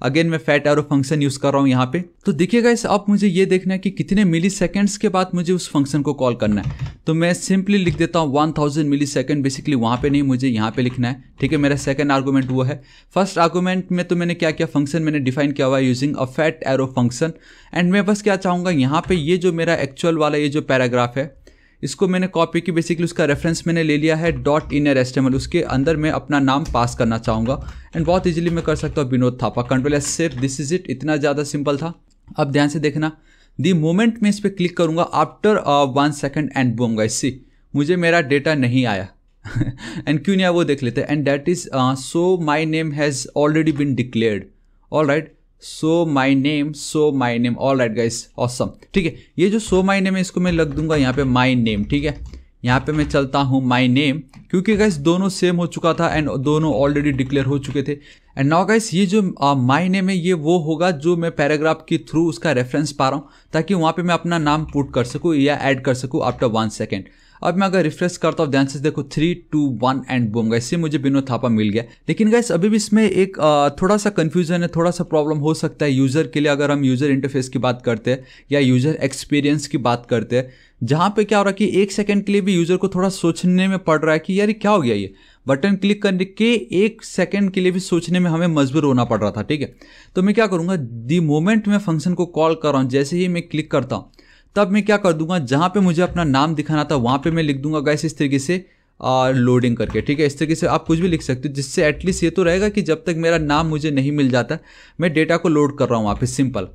[SPEAKER 1] अगेन मैं फैट एरो फंक्शन यूज कर रहा हूँ यहाँ पे। तो देखिए गाइस, अब मुझे ये देखना है कि कितने मिली सेकेंड्स के बाद मुझे उस फंक्शन को कॉल करना है। तो मैं सिंपली लिख देता हूँ 1000 मिली सेकेंड, बेसिकली वहाँ पे नहीं, मुझे यहाँ पे लिखना है, ठीक है। मेरा सेकंड आर्गूमेंट वो है। फर्स्ट आर्गूमेंट में तो मैंने क्या किया, फंक्शन मैंने डिफाइन किया हुआ है using a fat arrow function. And मैं बस क्या चाहूँगा, यहाँ पे ये जो मेरा एक्चुअल वाला ये जो पैराग्राफ है इसको मैंने कॉपी की, बेसिकली उसका रेफरेंस मैंने ले लिया है डॉट इनर एचटीएमएल, उसके अंदर मैं अपना नाम पास करना चाहूँगा। एंड बहुत इजीली मैं कर सकता हूँ Vinod Thapa, control S save, this is it. इतना ज़्यादा सिंपल था। अब ध्यान से देखना, दी मोमेंट मैं इस पर क्लिक करूँगा after 1 second and boom guys, see मुझे मेरा डेटा नहीं आया एंड क्यों नहीं आया वो देख लेते हैं। And that is so my name has already been declared, all right, so my name, all right guys, awesome, ठीक है। ये जो सो माई नेम है इसको मैं लग दूंगा यहाँ पे माई नेम, ठीक है। यहाँ पे मैं चलता हूँ माई नेम, क्योंकि गाइस दोनों सेम हो चुका था एंड दोनों ऑलरेडी डिक्लेयर हो चुके थे। एंड नाउ गाइस ये जो माई नेम है ये वो होगा जो मैं पैराग्राफ के थ्रू उसका रेफरेंस पा रहा हूँ, ताकि वहाँ पे मैं अपना नाम पुट कर सकूँ या ऐड कर सकूँ आफ्टर 1 सेकेंड। अब मैं अगर रिफ्रेश करता हूँ, ध्यान से देखो 3, 2, 1 एंड बूम गाइस, इससे मुझे विनोद थापा मिल गया। लेकिन गाइस अभी भी इसमें एक थोड़ा सा कंफ्यूजन है, थोड़ा सा प्रॉब्लम हो सकता है यूजर के लिए, अगर हम यूजर इंटरफेस की बात करते हैं या यूजर एक्सपीरियंस की बात करते हैं, जहाँ पे क्या हो रहा है कि 1 सेकंड के लिए भी यूजर को थोड़ा सोचने में पड़ रहा है कि यार क्या हो गया, ये बटन क्लिक करने के 1 सेकंड के लिए भी सोचने में हमें मजबूर होना पड़ रहा था, ठीक है। तो मैं क्या करूँगा, दी मोमेंट मैं फंक्शन को कॉल कर रहा हूँ, जैसे ही मैं क्लिक करता हूँ तब मैं क्या कर दूंगा, जहाँ पे मुझे अपना नाम दिखाना था वहाँ पे मैं लिख दूंगा गाइस इस तरीके से लोडिंग करके, ठीक है। इस तरीके से आप कुछ भी लिख सकते हो, जिससे एटलीस्ट ये तो रहेगा कि जब तक मेरा नाम मुझे नहीं मिल जाता मैं डेटा को लोड कर रहा हूँ वहाँ पे, सिंपल।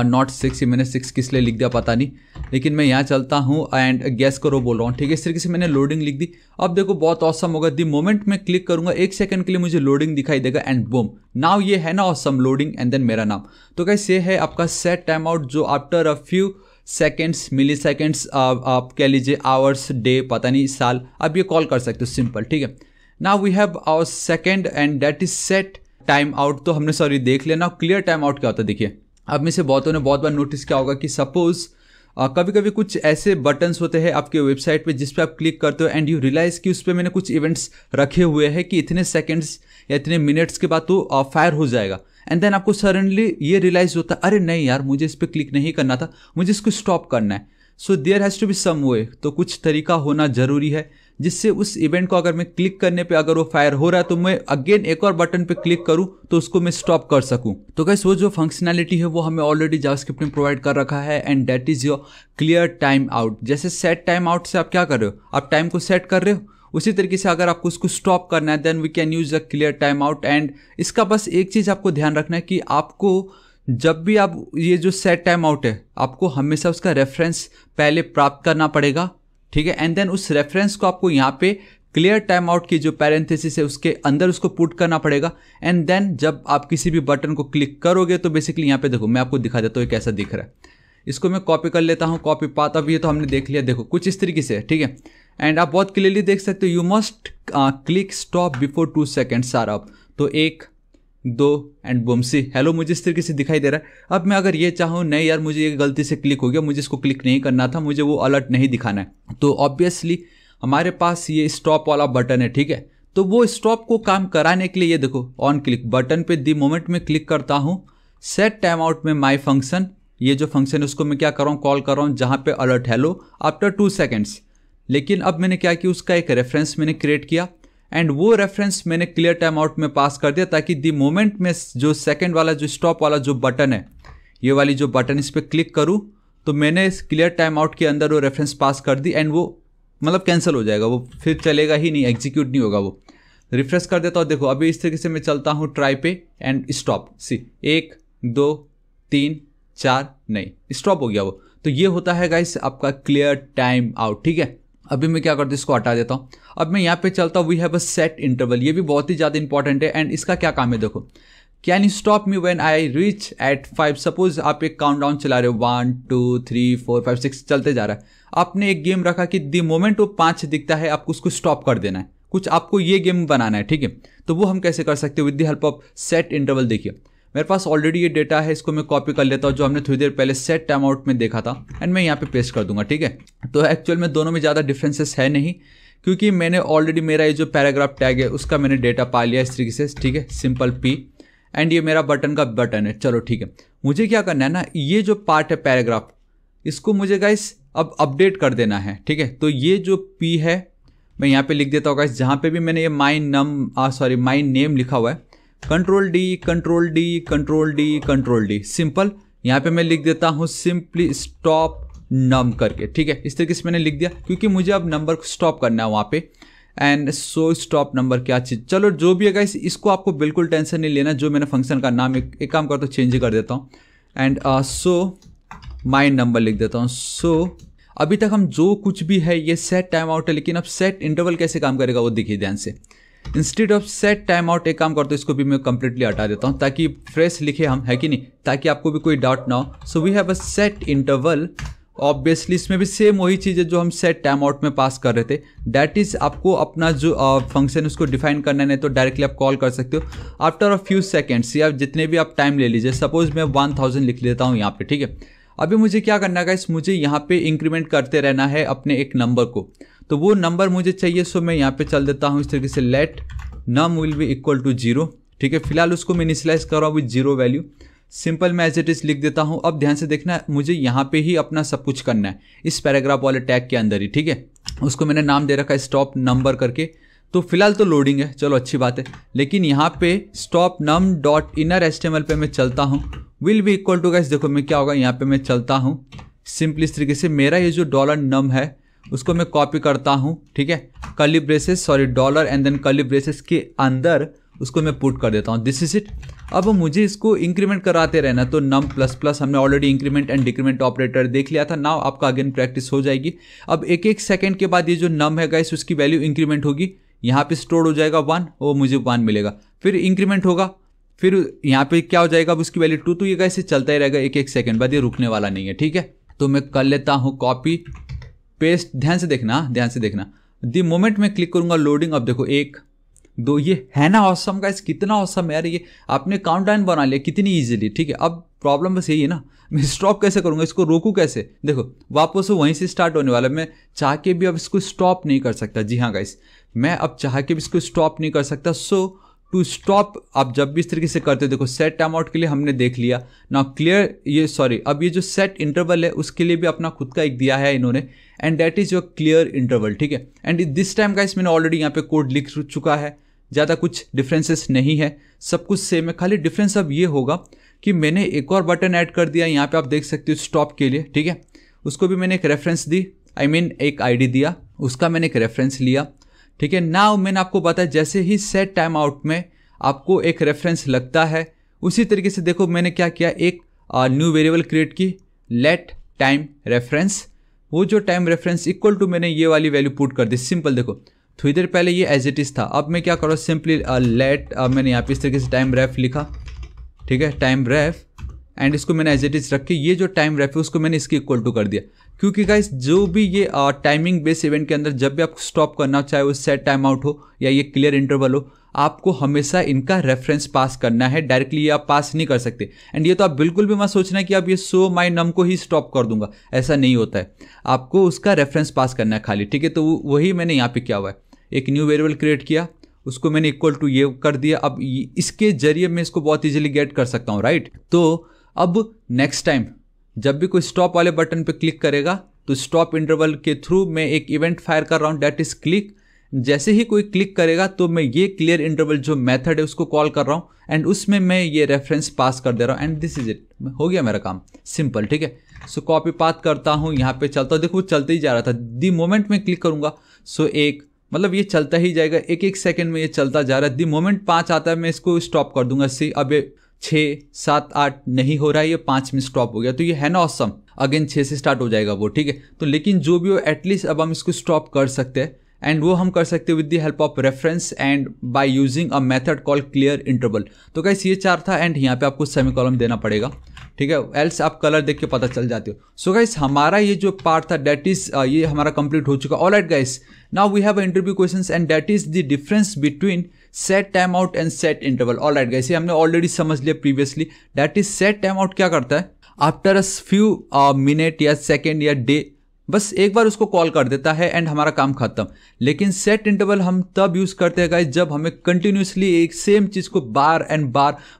[SPEAKER 1] नॉट 6, मैंने 6 किस लिए लिख दिया पता नहीं, लेकिन मैं यहाँ चलता हूँ एंड गैस करो बोल रहा हूँ, ठीक है। इस तरीके से मैंने लोडिंग लिख दी। अब देखो बहुत ऑसम होगा, दी मोमेंट मैं क्लिक करूँगा 1 सेकंड के लिए मुझे लोडिंग दिखाई देगा एंड बूम, नाउ ये है ना ऑसम लोडिंग एंड देन मेरा नाम। तो गाइस ये है आपका सेट टाइम आउट, जो after a few seconds, milliseconds, आप कह लीजिए आवर्स, डे, पता नहीं साल, आप ये कॉल कर सकते हो, सिंपल, ठीक है। Now we have our second and that is set time out. तो हमने सॉरी देख लेना। क्लियर टाइम आउट क्या होता है, देखिए अब में से बहुतों ने बहुत बार नोटिस किया होगा कि सपोज कभी कभी कुछ ऐसे बटन्स होते हैं आपके वेबसाइट पे जिस पे आप क्लिक करते हो एंड यू रियलाइज कि उस पर मैंने कुछ इवेंट्स रखे हुए हैं कि इतने सेकंड्स या इतने मिनट्स के बाद तो फायर हो जाएगा। एंड देन आपको सडनली ये रियलाइज होता है, अरे नहीं यार मुझे इस पर क्लिक नहीं करना था, मुझे इसको स्टॉप करना है। So there has to be some way, तो कुछ तरीका होना जरूरी है जिससे उस इवेंट को अगर मैं क्लिक करने पे अगर वो फायर हो रहा है तो मैं अगेन एक और बटन पे क्लिक करूं तो उसको मैं स्टॉप कर सकूं। तो गाइस वो जो फंक्शनैलिटी है वो हमें ऑलरेडी जावास्क्रिप्ट में प्रोवाइड कर रखा है and that is your clear time out. जैसे सेट टाइम आउट से आप क्या कर रहे हो, आप टाइम को सेट कर रहे हो, उसी तरीके से अगर आपको उसको स्टॉप करना है then we can use a clear time out. And इसका बस एक चीज़ आपको ध्यान रखना है कि आपको जब भी आप ये जो सेट टाइम आउट है आपको हमेशा उसका रेफरेंस पहले प्राप्त करना पड़ेगा, ठीक है। एंड देन उस रेफरेंस को आपको यहाँ पे क्लियर टाइम आउट की जो पैरेंथेसिस है उसके अंदर उसको पुट करना पड़ेगा। एंड देन जब आप किसी भी बटन को क्लिक करोगे तो बेसिकली यहाँ पे देखो मैं आपको दिखा देता हूँ ये कैसा दिख रहा है। इसको मैं कॉपी कर लेता हूँ, कॉपी पाथ। अब ये तो हमने देख लिया, देखो कुछ इस तरीके से, ठीक है। एंड आप बहुत क्लियरली देख सकते हो, you must click stop before 2 seconds are up. तो 1, 2 एंड बूम, सी हेलो मुझे इस तरीके से दिखाई दे रहा है। अब मैं अगर ये चाहूँ नहीं यार मुझे ये गलती से क्लिक हो गया, मुझे इसको क्लिक नहीं करना था, मुझे वो अलर्ट नहीं दिखाना है, तो ऑब्वियसली हमारे पास ये स्टॉप वाला बटन है, ठीक है। तो वो स्टॉप को काम कराने के लिए ये देखो ऑन क्लिक बटन पे दी मोमेंट में क्लिक करता हूँ, सेट टाइम आउट में माई फंक्शन, ये जो फंक्शन है उसको मैं क्या कर रहा हूँ, कॉल कर रहा हूँ जहाँ पे अलर्ट हेलो आफ्टर 2 सेकेंड्स। लेकिन अब मैंने क्या किया, उसका एक रेफरेंस मैंने क्रिएट किया एंड वो रेफरेंस मैंने क्लियर टाइम आउट में पास कर दिया, ताकि दी मोमेंट में जो सेकंड वाला जो स्टॉप वाला जो बटन है, ये वाली जो बटन, इस पर क्लिक करूँ तो मैंने इस क्लियर टाइम आउट के अंदर वो रेफरेंस पास कर दी एंड वो मतलब कैंसिल हो जाएगा, वो फिर चलेगा ही नहीं, एग्जीक्यूट नहीं होगा। वो रिफ्रेश कर देता हूँ, देखो अभी इस तरीके से मैं चलता हूँ ट्राई पे एंड स्टॉप, सी 1, 2, 3, 4 नहीं, स्टॉप हो गया वो। तो ये होता है गाइस आपका क्लियर टाइम आउट, ठीक है। अभी मैं क्या करता हूँ, इसको हटा देता हूँ। अब मैं यहाँ पे चलता हूँ, we have a set interval, ये भी बहुत ही ज़्यादा इंपॉर्टेंट है। एंड इसका क्या काम है, देखो can you stop me when I reach at 5। Suppose आप एक काउंटडाउन चला रहे हो, 1, 2, 3, 4, 5, 6 चलते जा रहा है। आपने एक गेम रखा कि दी मोमेंट वो 5 दिखता है आपको उसको स्टॉप कर देना है, कुछ आपको ये गेम बनाना है, ठीक है। तो वो हम कैसे कर सकते हैं, with the help of set interval. देखिए मेरे पास ऑलरेडी ये डेटा है, इसको मैं कॉपी कर लेता हूँ जो हमने थोड़ी देर पहले सेट टाइम आउट में देखा था एंड मैं यहाँ पे पेस्ट कर दूंगा, ठीक है। तो एक्चुअल में दोनों में ज़्यादा डिफरेंसेस है नहीं, क्योंकि मैंने ऑलरेडी मेरा ये जो पैराग्राफ टैग है उसका मैंने डेटा पा लिया इस तरीके से, ठीक है, सिंपल पी। एंड ये मेरा बटन का बटन है। चलो ठीक है, मुझे क्या करना है ना, ये जो पार्ट है पैराग्राफ, इसको मुझे गाइस अब अपडेट कर देना है। ठीक है, तो ये जो P है मैं यहाँ पे लिख देता हूँ गाइस, जहाँ पे भी मैंने ये माई नेम लिखा हुआ है, control D control D control D control D, simple. यहाँ पे मैं लिख देता हूँ सिंपली स्टॉप नम करके। ठीक है, इस तरीके से मैंने लिख दिया, क्योंकि मुझे अब नंबर को स्टॉप करना है वहाँ पे। एंड सो स्टॉप नंबर क्या चीज़, चलो जो भी है गाइस, इसको आपको बिल्कुल टेंशन नहीं लेना। जो मैंने फंक्शन का नाम एक काम करता हूँ, चेंज कर देता हूँ एंड सो माई नंबर लिख देता हूँ। सो अभी तक हम जो कुछ भी है ये सेट टाइम आउट है, लेकिन अब सेट इंटरवल कैसे काम करेगा वो देखिए ध्यान से। Instead of set time out एक काम करते हो, इसको भी मैं कंप्लीटली हटा देता हूँ ताकि फ्रेश लिखे हम, है कि नहीं, ताकि आपको भी कोई डाउट ना हो। So we have a set interval, obviously इसमें भी सेम वही चीज़ है जो हम सेट टाइम आउट में पास कर रहे थे। दैट इज आपको अपना जो फंक्शन उसको डिफाइन करना है, तो डायरेक्टली आप कॉल कर सकते हो आफ्टर अ फ्यू सेकेंड्स, या जितने भी आप टाइम ले लीजिए। सपोज मैं 1000 लिख लेता हूँ यहाँ पे। ठीक है, अभी मुझे क्या करना है गाइस, मुझे यहाँ पे इंक्रीमेंट करते रहना है अपने एक नंबर को, तो वो नंबर मुझे चाहिए। सो मैं यहाँ पे चल देता हूँ इस तरीके से, let num will be equal to 0। ठीक है, फिलहाल उसको मैं इनिशियलाइज कर रहा हूँ विद 0 वैल्यू। सिंपल मैं एज इट इज लिख देता हूँ। अब ध्यान से देखना, मुझे यहाँ पे ही अपना सब कुछ करना है इस पैराग्राफ वाले टैग के अंदर ही। ठीक है, उसको मैंने नाम दे रखा है स्टॉप नंबर करके। तो फिलहाल तो लोडिंग है, चलो अच्छी बात है, लेकिन यहाँ पे stop num dot inner HTML पे मैं चलता हूँ, will be equal to guys, देखो मैं क्या होगा, यहाँ पे मैं चलता हूँ सिंपली इस तरीके से। मेरा ये जो डॉलर नम है उसको मैं कॉपी करता हूँ। ठीक है, curly braces, sorry dollar and then curly braces के अंदर उसको मैं पुट कर देता हूँ। This is it. अब मुझे इसको इंक्रीमेंट कराते रहना, तो नम प्लस प्लस हमने already increment and decrement operator देख लिया था। नाउ आपका अगेन प्रैक्टिस हो जाएगी। अब एक एक सेकंड के बाद ये जो नम है गाइस, उसकी वैल्यू इंक्रीमेंट होगी, यहाँ पे स्टोर हो जाएगा 1, वो मुझे 1 मिलेगा, फिर इंक्रीमेंट होगा, फिर यहाँ पे क्या हो जाएगा, अब उसकी वैल्यू 2, तो ये गाइस चलता ही रहेगा एक एक सेकंड बाद, ये रुकने वाला नहीं है। ठीक है, तो मैं कर लेता हूँ कॉपी पेस्ट, ध्यान से देखना। द मोमेंट मैं क्लिक करूंगा लोडिंग, अब देखो 1 2, ये है ना ऑसम गाइस, कितना ऑसम है यार, ये आपने काउंटडाउन बना लिया कितनी इजीली। ठीक है, अब प्रॉब्लम बस यही है ना, मैं स्टॉप कैसे करूंगा, इसको रोकूं कैसे, देखो वापस वो वहीं से स्टार्ट होने वाला है। मैं चाह के भी अब इसको स्टॉप नहीं कर सकता। जी हाँ गाइस, मैं अब चाह के भी इसको स्टॉप नहीं कर सकता। सो टू स्टॉप आप जब भी इस तरीके से करते हो, देखो सेट टाइम आउट के लिए हमने देख लिया ना, क्लियर ये सॉरी, अब ये जो सेट इंटरवल है उसके लिए भी अपना खुद का एक दिया है इन्होंने, and that is your clear interval. ठीक है, एंड दिस टाइम गाइस मैंने ऑलरेडी यहाँ पे कोड लिख चुका है, ज़्यादा कुछ डिफरेंसेस नहीं है, सब कुछ सेम है। खाली डिफरेंस अब ये होगा कि मैंने एक और बटन ऐड कर दिया, यहाँ पे आप देख सकते हो स्टॉप के लिए। ठीक है, उसको भी मैंने एक रेफरेंस दी, एक ID दिया, उसका मैंने एक रेफरेंस लिया। ठीक है, नाउ मैंने आपको बताया जैसे ही सेट टाइम आउट में आपको एक रेफरेंस लगता है, उसी तरीके से देखो मैंने क्या किया, एक न्यू वेरिएबल क्रिएट की, लेट टाइम रेफरेंस। वो जो टाइम रेफरेंस इक्वल टू मैंने ये वाली वैल्यू पुट कर दी। सिंपल देखो, थोड़ी देर पहले ये एज इट इज था, अब मैं क्या करूँ, सिंपली लेट, मैंने यहाँ पे इस तरीके से टाइम रेफ लिखा। ठीक है, टाइम रेफ, एंड इसको मैंने एज इट इज रख के ये जो टाइम रेफ है उसको मैंने इसके इक्वल टू कर दिया। क्योंकि गाइस जो भी ये टाइमिंग बेस्ड इवेंट के अंदर जब भी आपको स्टॉप करना, चाहे वो सेट टाइम आउट हो या ये क्लियर इंटरवल हो, आपको हमेशा इनका रेफरेंस पास करना है, डायरेक्टली ये आप पास नहीं कर सकते। एंड ये तो आप बिल्कुल भी मत सोचना कि अब ये सो माई नम को ही स्टॉप कर दूंगा, ऐसा नहीं होता है, आपको उसका रेफरेंस पास करना है खाली। ठीक है, तो वही मैंने यहाँ पे किया हुआ है, एक न्यू वेरिएबल क्रिएट किया, उसको मैंने इक्वल टू ये कर दिया। अब इसके जरिए मैं इसको बहुत इजीली गेट कर सकता हूँ, राइट। तो अब नेक्स्ट टाइम जब भी कोई स्टॉप वाले बटन पे क्लिक करेगा, तो स्टॉप इंटरवल के थ्रू मैं एक इवेंट फायर कर रहा हूँ, दैट इज क्लिक। जैसे ही कोई क्लिक करेगा तो मैं ये क्लियर इंटरवल जो मेथड है उसको कॉल कर रहा हूँ, एंड उसमें मैं ये रेफरेंस पास कर दे रहा हूँ, एंड दिस इज इट, हो गया मेरा काम सिंपल। ठीक है, सो कॉपी पाथ करता हूँ, यहाँ पे चलता हूँ, देखो वो चलते ही जा रहा था। दी मोमेंट में क्लिक करूंगा, सो एक मतलब ये चलता ही जाएगा, एक एक सेकंड में ये चलता जा रहा है। दी मोमेंट 5 आता है मैं इसको स्टॉप कर दूंगा। सी अब 6 7 8 नहीं हो रहा है, ये 5 में स्टॉप हो गया, तो ये है ना ऑसम। अगेन 6 से स्टार्ट हो जाएगा वो। ठीक है, तो लेकिन जो भी हो एटलीस्ट अब हम इसको स्टॉप कर सकते हैं, एंड वो हम कर सकते हैं with the help of reference and by using a method called clear interval. तो गाइस ये 4 था, एंड यहाँ पे आपको सेमीकोलन देना पड़ेगा। ठीक है, एल्स आप कलर देख के पता चल जाते हो। सो गाइस हमारा ये जो पार्ट था दैट इज ये हमारा कंप्लीट हो चुका। Alright guys, now we have a interview questions and that is the difference between set time out and set interval. Alright guys, ये हमने ऑलरेडी समझ लिया previously. That is set time out क्या करता है, आफ्टर अ फ्यू मिनट या second या day, बस एक बार उसको कॉल कर देता है एंड हमारा काम खत्म। लेकिन सेट इंटरवल हम तब यूज करते हैं गाइस जब हमें कंटिन्यूसली एक सेम चीज को बार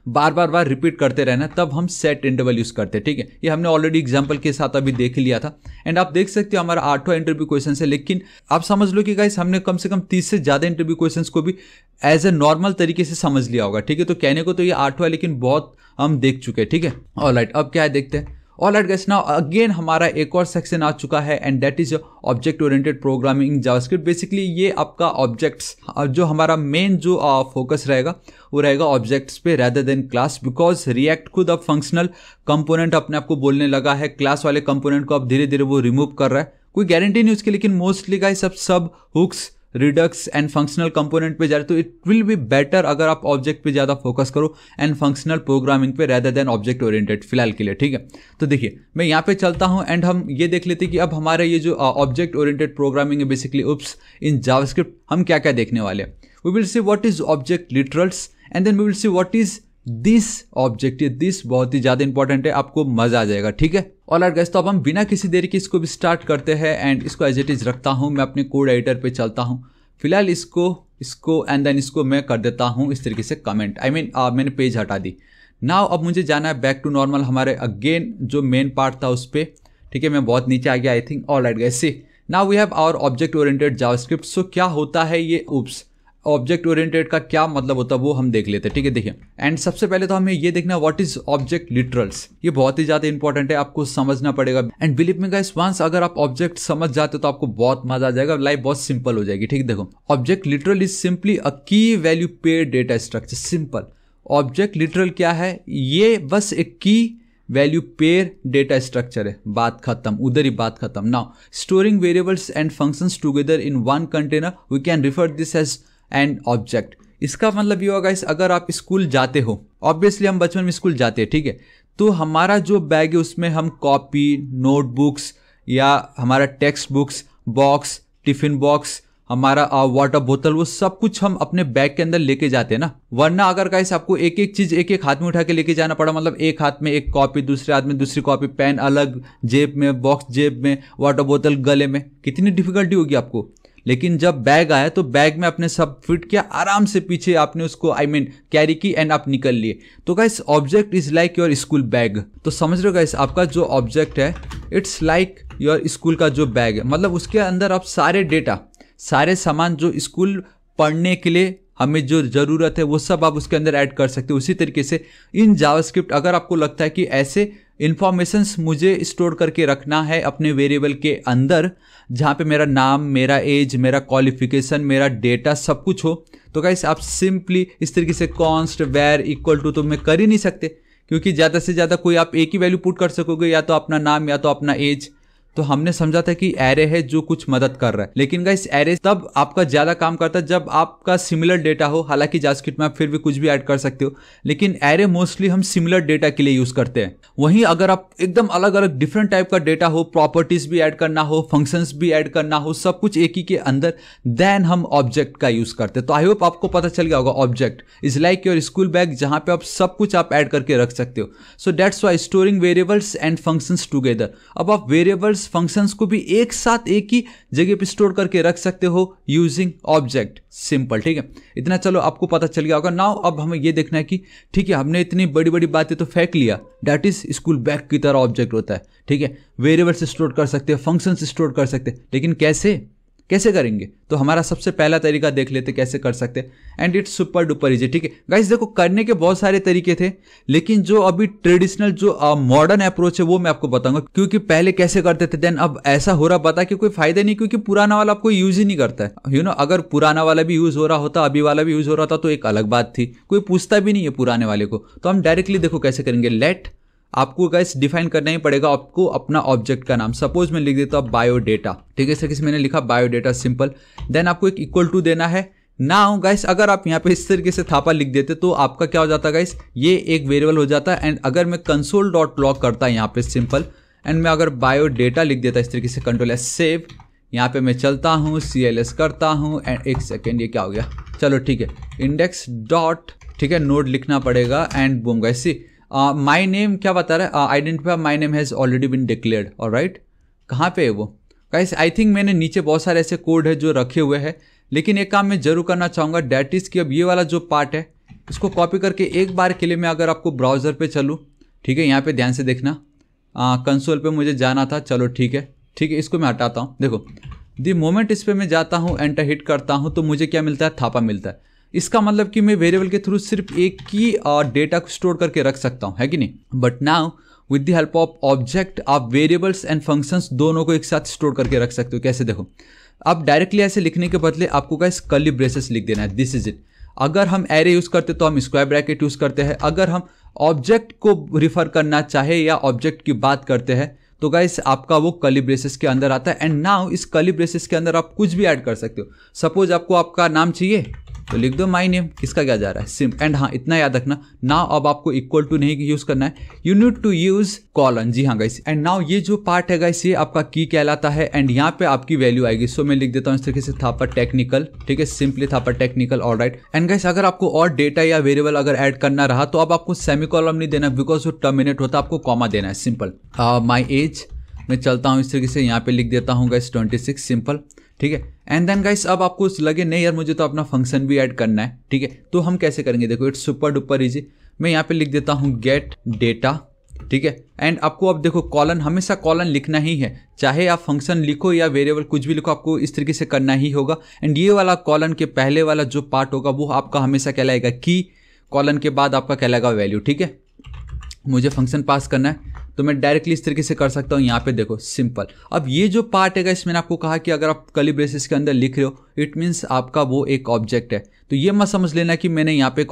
[SPEAKER 1] बार रिपीट करते रहना, तब हम सेट इंटरवल यूज करते हैं। ठीक है, ये हमने ऑलरेडी एग्जांपल के साथ अभी देख लिया था। एंड आप देख सकते हो हमारा 8वां इंटरव्यू क्वेश्चन है, लेकिन आप समझ लो कि गाइस हमने कम से कम 30 से ज्यादा इंटरव्यू क्वेश्चंस को भी एज ए नॉर्मल तरीके से समझ लिया होगा। ठीक है, तो कहने को तो ये 8वां, लेकिन बहुत हम देख चुके हैं। ठीक है, ऑलराइट, अब क्या है देखते हैं। ऑलराइट गाइस, नाउ अगेन हमारा एक और सेक्शन आ चुका है and that is object oriented programming in JavaScript. Basically ये आपका ऑब्जेक्ट्स, जो हमारा मेन जो फोकस रहेगा वो रहेगा ऑब्जेक्ट्स पे rather than class, because react खुद अब फंक्शनल कंपोनेंट अपने आप को बोलने लगा है। क्लास वाले कंपोनेंट को अब धीरे धीरे वो रिमूव कर रहा है। कोई गारंटी नहीं उसकी, लेकिन मोस्टली गाइस सब hooks, Redux and functional component पे जा रहे, तो इट विल बी बेटर अगर आप ऑब्जेक्ट पे ज्यादा फोकस करो एंड फंक्शनल प्रोग्रामिंग पे रेदर देन ऑब्जेक्ट ओरिएंटेड फिलहाल के लिए। ठीक है, तो देखिए मैं यहाँ पे चलता हूँ एंड हम ये देख लेते हैं कि अब हमारा ये जो ऑब्जेक्ट ओरिएंटेड प्रोग्रामिंग है बेसिकली उप्स इन जावास्क्रिप्ट, हम क्या क्या देखने वाले हैं। We will see what is object literals and then we will see what is this object. This बहुत ही ज्यादा इंपॉर्टेंट है, आपको मजा आ जाएगा। ठीक है, ऑलराइट गाइस, तो अब हम बिना किसी देरी के इसको भी स्टार्ट करते हैं एंड इसको एज इट इज रखता हूं। मैं अपने कोड एडिटर पे चलता हूं फिलहाल, इसको एंड देन इसको मैं कर देता हूं इस तरीके से कमेंट, मैंने पेज हटा दी। नाउ अब मुझे जाना है बैक टू नॉर्मल, हमारे अगेन जो मेन पार्ट था उस पर। ठीक है, मैं बहुत नीचे आ गया I think. Alright guys, see now we have our object oriented JavaScript. So क्या होता है ये उप्स, ऑब्जेक्ट ओरिएंटेड का क्या मतलब होता है वो हम देख लेते हैं। ठीक है, देखिए एंड सबसे पहले तो हमें ये देखना व्हाट इज ऑब्जेक्ट लिटरल्स। ये बहुत ही ज्यादा इंपॉर्टेंट है, आपको समझना पड़ेगा। And believe me guys, once अगर आप ऑब्जेक्ट समझ जाते हो तो आपको बहुत मजा आ जाएगा, लाइफ बहुत सिंपल हो जाएगी। ठीक है, देखो object literal is simply a key value pair data structure. Simple, object literal क्या है, ये बस एक की वैल्यू पेयर डेटा स्ट्रक्चर है, बात खत्म, उधर ही बात खत्म। Now storing variables and functions together in one container, we can refer this as and object. इसका मतलब ये होगा गाइस, अगर आप स्कूल जाते हो, ऑब्वियसली हम बचपन में स्कूल जाते हैं। ठीक है, तो हमारा जो बैग है उसमें हम कॉपी, नोटबुक्स या हमारा text books, box, tiffin box, हमारा वाटर बोतल, वो सब कुछ हम अपने बैग के अंदर लेके जाते हैं ना। वरना अगर गाइस आपको एक एक चीज एक एक हाथ में उठा के लेके जाना पड़ा, मतलब एक हाथ में एक कॉपी, दूसरे हाथ में दूसरी कॉपी, पेन अलग जेब में, बॉक्स जेब में, वाटर बोतल गले में, कितनी डिफिकल्टी होगी आपको। लेकिन जब बैग आया तो बैग में आपने सब फिट किया, आराम से पीछे आपने उसको कैरी की एंड आप निकल लिए। तो guys object is like your school bag. तो समझ रहे हो गाइस, आपका जो ऑब्जेक्ट है इट्स लाइक योर स्कूल का जो बैग है, मतलब उसके अंदर आप सारे डेटा, सारे सामान जो स्कूल पढ़ने के लिए हमें जो जरूरत है वो सब आप उसके अंदर ऐड कर सकते हो। उसी तरीके से इन जावास्क्रिप्ट अगर आपको लगता है कि ऐसे इन्फॉर्मेशंस मुझे स्टोर करके रखना है अपने वेरिएबल के अंदर, जहाँ पे मेरा नाम, मेरा एज, मेरा क्वालिफिकेशन, मेरा डेटा सब कुछ हो, तो गाइस आप सिंपली इस तरीके से कॉन्स्ट वेर इक्वल टू तो मैं कर ही नहीं सकते, क्योंकि ज़्यादा से ज़्यादा कोई आप एक ही वैल्यू पुट कर सकोगे, या तो अपना नाम या तो अपना एज। तो हमने समझा था कि एरे है जो कुछ मदद कर रहा है, लेकिन गाइस एरे तब आपका ज्यादा काम करता है जब आपका सिमिलर डेटा हो। हालांकि जावास्क्रिप्ट में आप फिर भी कुछ भी ऐड कर सकते हो, लेकिन एरे मोस्टली हम सिमिलर डेटा के लिए यूज करते हैं। वहीं अगर आप एकदम अलग अलग डिफरेंट टाइप का डेटा हो, प्रॉपर्टीज भी ऐड करना हो, फंक्शंस भी ऐड करना हो, सब कुछ एक ही के अंदर, देन हम ऑब्जेक्ट का यूज करते हैं। तो आई होप आपको पता चल गया होगा, object is like your school bag, जहां पे आप सब कुछ आप ऐड करके रख सकते हो। So that's why storing variables and functions together. अब आप वेरिएबल्स, फंक्शंस को भी एक साथ एक ही जगह पे स्टोर करके रख सकते हो यूजिंग ऑब्जेक्ट। सिंपल, ठीक है, इतना चलो आपको पता चल गया होगा। नाउ अब हमें ये देखना है कि ठीक है, हमने इतनी बड़ी बड़ी बातें तो फेंक लिया, दैट इज स्कूल बैग की तरह ऑब्जेक्ट होता है। ठीक है, वेरिएबल्स स्टोर कर सकते हैं, फंक्शंस स्टोर कर सकते हैं, लेकिन कैसे करेंगे? तो हमारा सबसे पहला तरीका देख लेते कैसे कर सकते हैं, and it's super duper easy. ठीक है गाइस, देखो करने के बहुत सारे तरीके थे, लेकिन जो अभी ट्रेडिशनल जो मॉडर्न अप्रोच है वो मैं आपको बताऊंगा, क्योंकि पहले कैसे करते थे देन अब ऐसा हो रहा बता कि कोई फायदा नहीं, क्योंकि पुराना वाला आपको यूज ही नहीं करता है। यू नो, अगर पुराना वाला भी यूज हो रहा होता, अभी वाला भी यूज हो रहा था, तो एक अलग बात थी, कोई पूछता भी नहीं है पुराने वाले को। तो हम डायरेक्टली देखो कैसे करेंगे। लेट आपको गाइस डिफाइन करना ही पड़ेगा आपको अपना ऑब्जेक्ट का नाम। सपोज मैं लिख देता हूँ बायोडेटा। ठीक है, इस तरीके से मैंने लिखा बायोडेटा, सिंपल। देन आपको एक इक्वल टू देना है। नाउ गाइस, अगर आप यहाँ पे इस तरीके से थापा लिख देते तो आपका क्या हो जाता है गाइस, ये एक वेरिएबल हो जाता है। एंड अगर मैं कंसोल डॉट लॉग करता है यहाँ पे सिंपल, एंड मैं अगर बायोडेटा लिख देता इस तरीके से, कंट्रोल एस सेव, यहाँ पे मैं चलता हूँ, CLS करता हूँ, एंड एक सेकेंड, ये क्या हो गया, चलो ठीक है, इंडेक्स डॉट, ठीक है, नोड लिखना पड़ेगा, and boom guys, see my name क्या बता रहा है, identify my name has already been declared. Alright, कहाँ पे है वो, गाइस आई थिंक मैंने नीचे बहुत सारे ऐसे कोड है जो रखे हुए हैं, लेकिन एक काम मैं जरूर करना चाहूँगा, डैट इज़ कि अब ये वाला जो पार्ट है इसको कॉपी करके एक बार के लिए मैं अगर आपको ब्राउज़र पे चलूँ, ठीक है, यहाँ पे ध्यान से देखना, कंसोल पे मुझे जाना था, चलो ठीक है, इसको मैं हटाता हूँ। देखो द मोमेंट इस पर मैं जाता हूँ, एंटर हिट करता हूँ, तो मुझे क्या मिलता है, थापा मिलता है। इसका मतलब कि मैं वेरिएबल के थ्रू सिर्फ एक ही डेटा को स्टोर करके रख सकता हूँ, है कि नहीं। But now with the help of object आप वेरिएबल्स एंड फंक्शंस दोनों को एक साथ स्टोर करके रख सकते हो। कैसे, देखो अब डायरेक्टली ऐसे लिखने के बदले आपको गाइस कर्ली ब्रेसेस लिख देना है, दिस इज इट। अगर हम एरे यूज करते तो हम स्क्वायर ब्रैकेट यूज करते हैं। अगर हम ऑब्जेक्ट को रिफर करना चाहे या ऑब्जेक्ट की बात करते हैं तो गाइस आपका वो कर्ली ब्रेसेस के अंदर आता है। एंड नाउ इस कर्ली ब्रेसेस के अंदर आप कुछ भी ऐड कर सकते हो। सपोज आपको आपका नाम चाहिए तो लिख दो माई नेम, किसका क्या जा रहा है, सिम। एंड हाँ, इतना याद रखना, नाउ अब आपको इक्वल टू नहीं यूज करना है, you need to use colon. जी हाँ गाइस। एंड नाउ ये जो पार्ट है गाइस ये आपका की कहलाता है एंड यहाँ पे आपकी वैल्यू आएगी। सो मैं लिख देता हूँ इस तरीके से थापा टेक्निकल, ठीक है, simply Thapa technical, alright. And guys अगर आपको और डेटा या वेरिएबल अगर ऐड करना रहा तो अब आपको सेमीकोलन नहीं देना, बिकॉज वो टर्मिनेट होता है, आपको कॉमा देना है, सिंपल। माई एज मैं चलता हूँ इस तरीके से, यहाँ पे लिख देता हूँ गाइस 26, सिंपल, ठीक है। एंड देन गाइस अब आपको लगे नहीं यार मुझे तो अपना फंक्शन भी ऐड करना है, ठीक है, तो हम कैसे करेंगे, देखो इट्स सुपर डुपर इजी। मैं यहाँ पे लिख देता हूँ गेट डेटा, ठीक है। एंड आपको अब देखो कॉलन, हमेशा कॉलन लिखना ही है, चाहे आप फंक्शन लिखो या वेरिएबल कुछ भी लिखो, आपको इस तरीके से करना ही होगा। एंड ये वाला कॉलन के पहले वाला जो पार्ट होगा वो आपका हमेशा कहलाएगा की, कॉलन के बाद आपका कहलाएगा वैल्यू, ठीक है। मुझे फंक्शन पास करना है तो मैं डायरेक्टली इस तरीके से कर सकता हूँ, यहाँ पे देखो सिंपल। अब ये जो पार्ट है गाइस मैंने आपको कहा कि अगर आप कर्ली ब्रेसेस के अंदर लिख रहे हो इट मीन्स आपका वो एक ऑब्जेक्ट है। तो ये मत समझ लेना कि मैंने यहाँ पे एक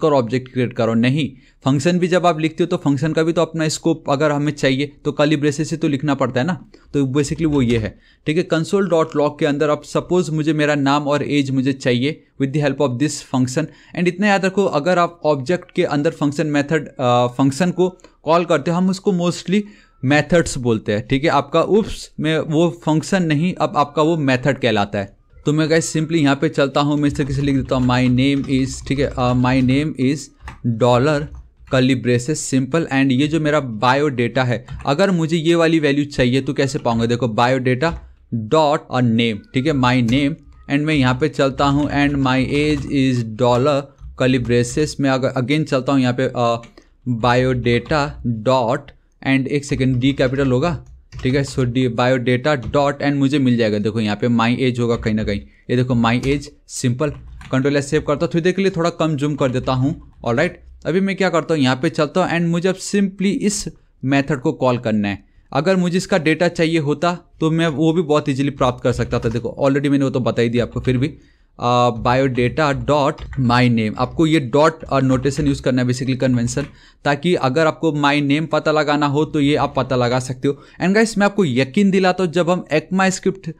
[SPEAKER 1] और ऑब्जेक्ट क्रिएट करो, नहीं। फंक्शन भी जब आप लिखते हो तो फंक्शन का भी तो अपना स्कोप अगर हमें चाहिए तो कर्ली ब्रेसेस से तो लिखना पड़ता है ना। तो बेसिकली वो ये है, ठीक है। कंसोल डॉट लॉग के अंदर अब सपोज मुझे मेरा नाम और एज मुझे चाहिए with the help of this function. And इतना याद रखो, अगर आप ऑब्जेक्ट के अंदर फंक्शन मेथड फंक्शन को कॉल करते हो हम उसको मोस्टली मेथड्स बोलते हैं, ठीक है। आपका उप्स में वो फंक्शन नहीं, अब आपका वो मेथड कहलाता है। तो मैं गाइस सिंपली यहाँ पे चलता हूँ, मैं इस तरीके से लिख देता हूँ माई नेम इज़, ठीक है, my name is dollar curly braces, simple. And ये जो मेरा बायो डेटा है, अगर मुझे ये वाली वैल्यू चाहिए तो कैसे पाऊंगा, देखो बायो डेटा डॉट और नेम, ठीक है, माई नेम। एंड मैं यहाँ पे चलता हूँ and my as is dollar curly braces में अगर अगेन चलता हूँ यहाँ पे बायोडेटा डॉट एंड एक सेकेंड डी कैपिटल होगा, ठीक है। सो डी बायोडेटा डॉट एंड मुझे मिल जाएगा, देखो यहाँ पे माई एज होगा कहीं ना कहीं, ये देखो my age, simple. Control S save करता हूँ, थोड़ी देर के लिए थोड़ा कम जूम कर देता हूँ, ऑलराइट। अभी मैं क्या करता हूँ, यहाँ पे चलता हूँ एंड मुझे अब सिंपली इस मेथड को कॉल करना है। अगर मुझे इसका डेटा चाहिए होता तो मैं वो भी बहुत इजीली प्राप्त कर सकता था, देखो ऑलरेडी मैंने वो तो बता ही दिया आपको, फिर भी बायोडेटा डॉट माई नेम, आपको ये डॉट और नोटेशन यूज़ करना है, बेसिकली कन्वेंशन, ताकि अगर आपको माई नेम पता लगाना हो तो ये आप पता लगा सकते हो। एंड गाइस मैं आपको यकीन दिलाता हूँ, जब हम ECMAScript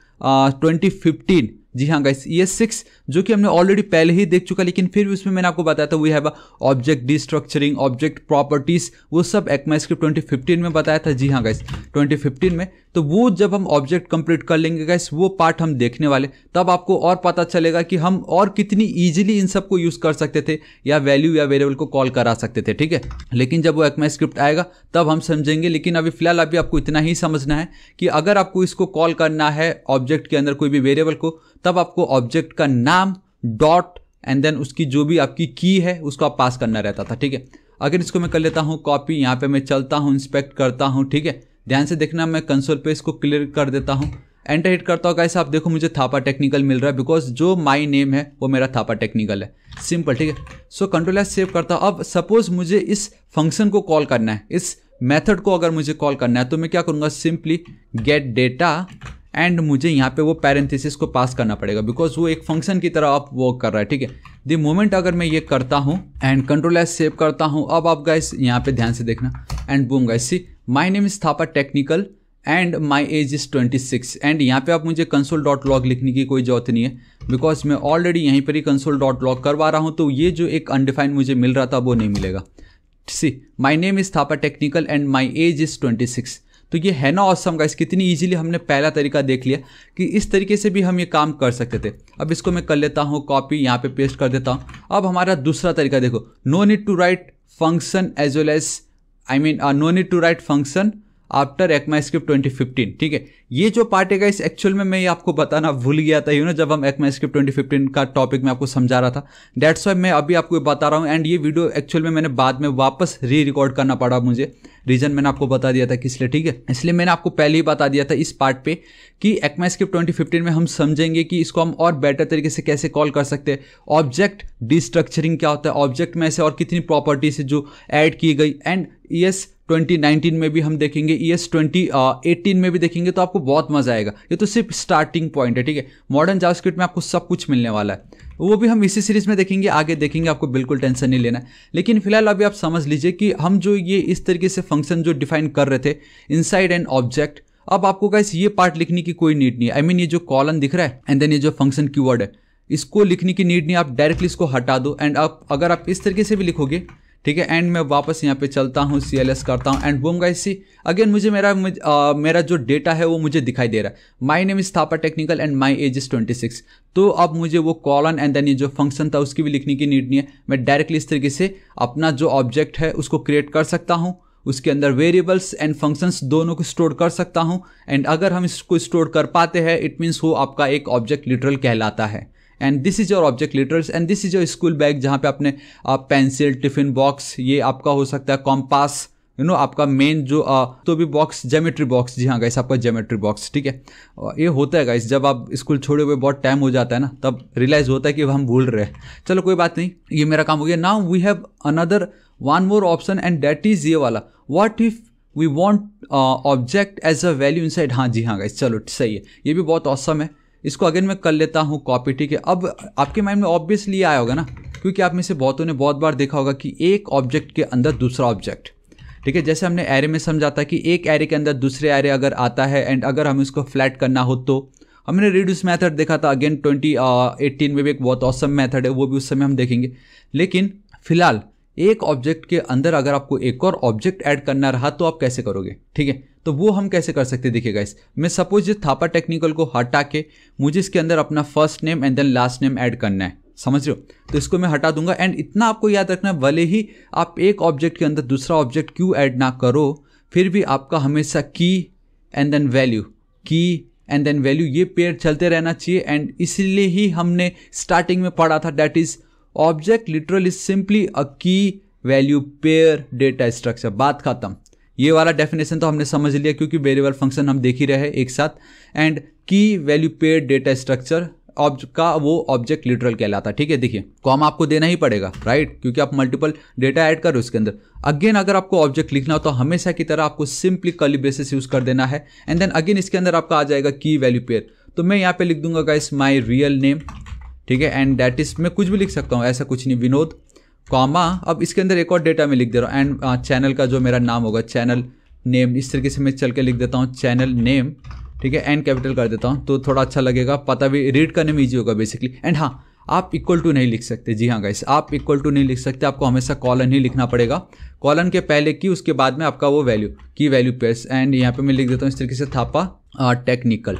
[SPEAKER 1] 2015, जी हाँ गाइस ये 6 जो कि हमने ऑलरेडी पहले ही देख चुका, लेकिन फिर भी उसमें मैंने आपको बताया था we have object destructuring, object properties, वो सब ECMAScript 2015 में बताया था, जी हाँ गाइस 2015 में। तो वो जब हम ऑब्जेक्ट कंप्लीट कर लेंगे गाइस, वो पार्ट हम देखने वाले, तब आपको और पता चलेगा कि हम और कितनी ईजिली इन सबको यूज कर सकते थे या वैल्यू या वेरिएबल को कॉल करा सकते थे, ठीक है। लेकिन जब वो ECMAScript आएगा तब हम समझेंगे, लेकिन अभी फिलहाल अभी आपको इतना ही समझना है कि अगर आपको इसको कॉल करना है ऑब्जेक्ट के अंदर कोई भी वेरिएबल को, तब आपको ऑब्जेक्ट का नाम डॉट एंड देन उसकी जो भी आपकी की है उसको आप पास करना रहता था, ठीक है। अगर इसको मैं कर लेता हूँ कॉपी, यहाँ पे मैं चलता हूँ, इंस्पेक्ट करता हूँ, ठीक है। ध्यान से देखना, मैं कंसोल पे इसको क्लियर कर देता हूँ, एंटर हिट करता हूँ गाइस, आप देखो मुझे थापा टेक्निकल मिल रहा है, बिकॉज जो माई नेम है वो मेरा थापा टेक्निकल है, सिंपल, ठीक है। सो कंट्रोल एस सेव करता हूँ। अब सपोज मुझे इस फंक्शन को कॉल करना है, इस मेथड को अगर मुझे कॉल करना है तो मैं क्या करूँगा, सिंपली गेट डेटा एंड मुझे यहाँ पे वो पैरेंथेसिस को पास करना पड़ेगा, बिकॉज वो एक फंक्शन की तरह आप वर्क कर रहा है, ठीक है। द मोमेंट अगर मैं ये करता हूँ एंड कंट्रोल एस सेव करता हूँ, अब आप गाइस यहाँ पे ध्यान से देखना and boom guys, see my name is Thapa technical and my age is 26। And यहाँ पे आप मुझे कंसोल डॉट लॉग लिखने की कोई जरूरत नहीं है, बिकॉज मैं ऑलरेडी यहीं पर ही कंसोल डॉट लॉग करवा रहा हूँ, तो ये जो एक अनडिफाइंड मुझे मिल रहा था वो नहीं मिलेगा। See my name is Thapa technical and my age is 26। तो ये है ना ऑसम गाइस, कितनी इजीली हमने पहला तरीका देख लिया कि इस तरीके से भी हम ये काम कर सकते थे। अब इसको मैं कर लेता हूँ कॉपी, यहाँ पे पेस्ट कर देता हूँ। अब हमारा दूसरा तरीका देखो, no need to write function as well as no need to write function after ECMAScript 2015, ठीक है। ये जो पार्ट है गाइस एक्चुअल में मैं ये आपको बताना भूल गया था, जब हम ECMAScript 2015 का टॉपिक मैं आपको समझा रहा था, दैट्स वाई मैं अभी आपको बता रहा हूँ। एंड ये वीडियो एक्चुअल में मैंने बाद में वापस रिकॉर्ड करना पड़ा मुझे, रीजन मैंने आपको बता दिया था किस लिए, ठीक है। इसलिए मैंने आपको पहले ही बता दिया था इस पार्ट पे कि ECMAScript 2015 में हम समझेंगे कि इसको हम और बेटर तरीके से कैसे कॉल कर सकते हैं, ऑब्जेक्ट डिस्ट्रक्चरिंग क्या होता है, ऑब्जेक्ट में ऐसे और कितनी प्रॉपर्टीज जो ऐड की गई, एंड ES 2019 में भी हम देखेंगे, ES 2018 में भी देखेंगे, तो आपको बहुत मजा आएगा। ये तो सिर्फ स्टार्टिंग पॉइंट है, ठीक है। मॉडर्न जावास्क्रिप्ट में आपको सब कुछ मिलने वाला है, वो भी हम इसी सीरीज में देखेंगे, आगे देखेंगे, आपको बिल्कुल टेंशन नहीं लेना है। लेकिन फिलहाल अभी आप समझ लीजिए कि हम जो ये इस तरीके से फंक्शन जो डिफाइन कर रहे थे इनसाइड एन ऑब्जेक्ट, अब आपको गाइस ये पार्ट लिखने की कोई नीड नहीं है। आई मीन ये जो कॉलन दिख रहा है एंड देन ये जो फंक्शन कीवर्ड है, इसको लिखने की नीड नहीं, आप डायरेक्टली इसको हटा दो। एंड आप अगर आप इस तरीके से भी लिखोगे, ठीक है, एंड मैं वापस यहाँ पे चलता हूँ, CLS करता हूँ and boom guys, see again मुझे मेरा जो डेटा है वो मुझे दिखाई दे रहा है। My name is Thapa technical and my age is 26। तो अब मुझे वो कॉलन एंड देन ये जो फंक्शन था उसकी भी लिखने की नीड नहीं है। मैं डायरेक्टली इस तरीके से अपना जो ऑब्जेक्ट है उसको क्रिएट कर सकता हूँ, उसके अंदर वेरिएबल्स एंड फंक्शंस दोनों को स्टोर कर सकता हूँ। एंड अगर हम इसको स्टोर कर पाते हैं, इट मीन्स वो आपका एक ऑब्जेक्ट लिटरल कहलाता है। And this is your object literals and this is your school bag, जहाँ पे आपने पेंसिल, टिफिन बॉक्स, ये आपका हो सकता है कॉम्पास, आपका मेन जो तो भी बॉक्स, ज्योमेट्री बॉक्स, जी हाँ गाइस, आपका ज्योमेट्री बॉक्स, ठीक है। ये होता है गाइस, जब आप स्कूल छोड़े हुए बहुत टाइम हो जाता है ना, तब रियलाइज होता है कि हम भूल रहे हैं। चलो कोई बात नहीं, ये मेरा काम हो गया। Now we have another one more option and that is ये वाला, what if we want object as a value inside. हाँ जी हाँ गाइस, चलो सही है, ये भी बहुत ऑसम है। इसको अगेन मैं कर लेता हूँ कॉपी, ठीक है। अब आपके माइंड में ऑब्वियसली आया होगा ना, क्योंकि आप में से बहुतों ने बहुत बार देखा होगा कि एक ऑब्जेक्ट के अंदर दूसरा ऑब्जेक्ट, ठीक है। जैसे हमने एरे में समझा था कि एक एरे के अंदर दूसरे एरे अगर आता है एंड अगर हम इसको फ्लैट करना हो तो हमने रिड्यूस मेथड देखा था। अगेन 2018 में भी एक बहुत ऑसम मेथड है, वो भी उस समय हम देखेंगे। लेकिन फिलहाल एक ऑब्जेक्ट के अंदर अगर आपको एक और ऑब्जेक्ट ऐड करना रहा तो आप कैसे करोगे, ठीक है। तो वो हम कैसे कर सकते हैं, देखिए गाइस, मैं सपोज ये थापा टेक्निकल को हटा के मुझे इसके अंदर अपना first name and then last name add करना है, समझ रहे हो। तो इसको मैं हटा दूंगा। एंड इतना आपको याद रखना, भले ही आप एक ऑब्जेक्ट के अंदर दूसरा ऑब्जेक्ट क्यों ऐड ना करो, फिर भी आपका हमेशा की एंड देन वैल्यू, की एंड देन वैल्यू, ये पेयर चलते रहना चाहिए। एंड इसलिए ही हमने स्टार्टिंग में पढ़ा था, that is object literal is simply a key value pair data structure. बात खत्म। ये वाला डेफिनेशन तो हमने समझ लिया, क्योंकि वेरिएबल फंक्शन हम देख ही रहे हैं एक साथ। एंड की वैल्यू पेयर डेटा स्ट्रक्चर का वो ऑब्जेक्ट लिटरल कहलाता है, ठीक है। देखिए कॉमा आपको देना ही पड़ेगा, राइट, क्योंकि आप मल्टीपल डेटा ऐड कर रहे हो उसके अंदर। अगेन अगर आपको ऑब्जेक्ट लिखना हो तो हमेशा की तरह आपको सिंपली कर्ली ब्रेसेस यूज कर देना है। एंड देन अगेन इसके अंदर आपका आ जाएगा की वैल्यू पेयर। तो मैं यहाँ पे लिख दूंगा गाइस माई रियल नेम, ठीक है, एंड दैट इज, मैं कुछ भी लिख सकता हूँ, ऐसा कुछ नहीं, विनोद, कॉमा, अब इसके अंदर एक और डेटा में लिख दे रहा हूँ। एंड चैनल का जो मेरा नाम होगा, चैनल नेम, इस तरीके से मैं चल के लिख देता हूँ चैनल नेम, ठीक है। एंड कैपिटल कर देता हूँ तो थोड़ा अच्छा लगेगा, पता भी रीड करने में ईजी होगा बेसिकली। एंड हाँ, आप इक्वल टू नहीं लिख सकते, जी हाँ गाइस, आप इक्वल टू नहीं लिख सकते, आपको हमेशा कॉलन ही लिखना पड़ेगा। कॉलन के पहले की, उसके बाद में आपका वो वैल्यू, की वैल्यू पेयर्स। एंड यहाँ पे मैं लिख देता हूँ इस तरीके से थापा टेक्निकल,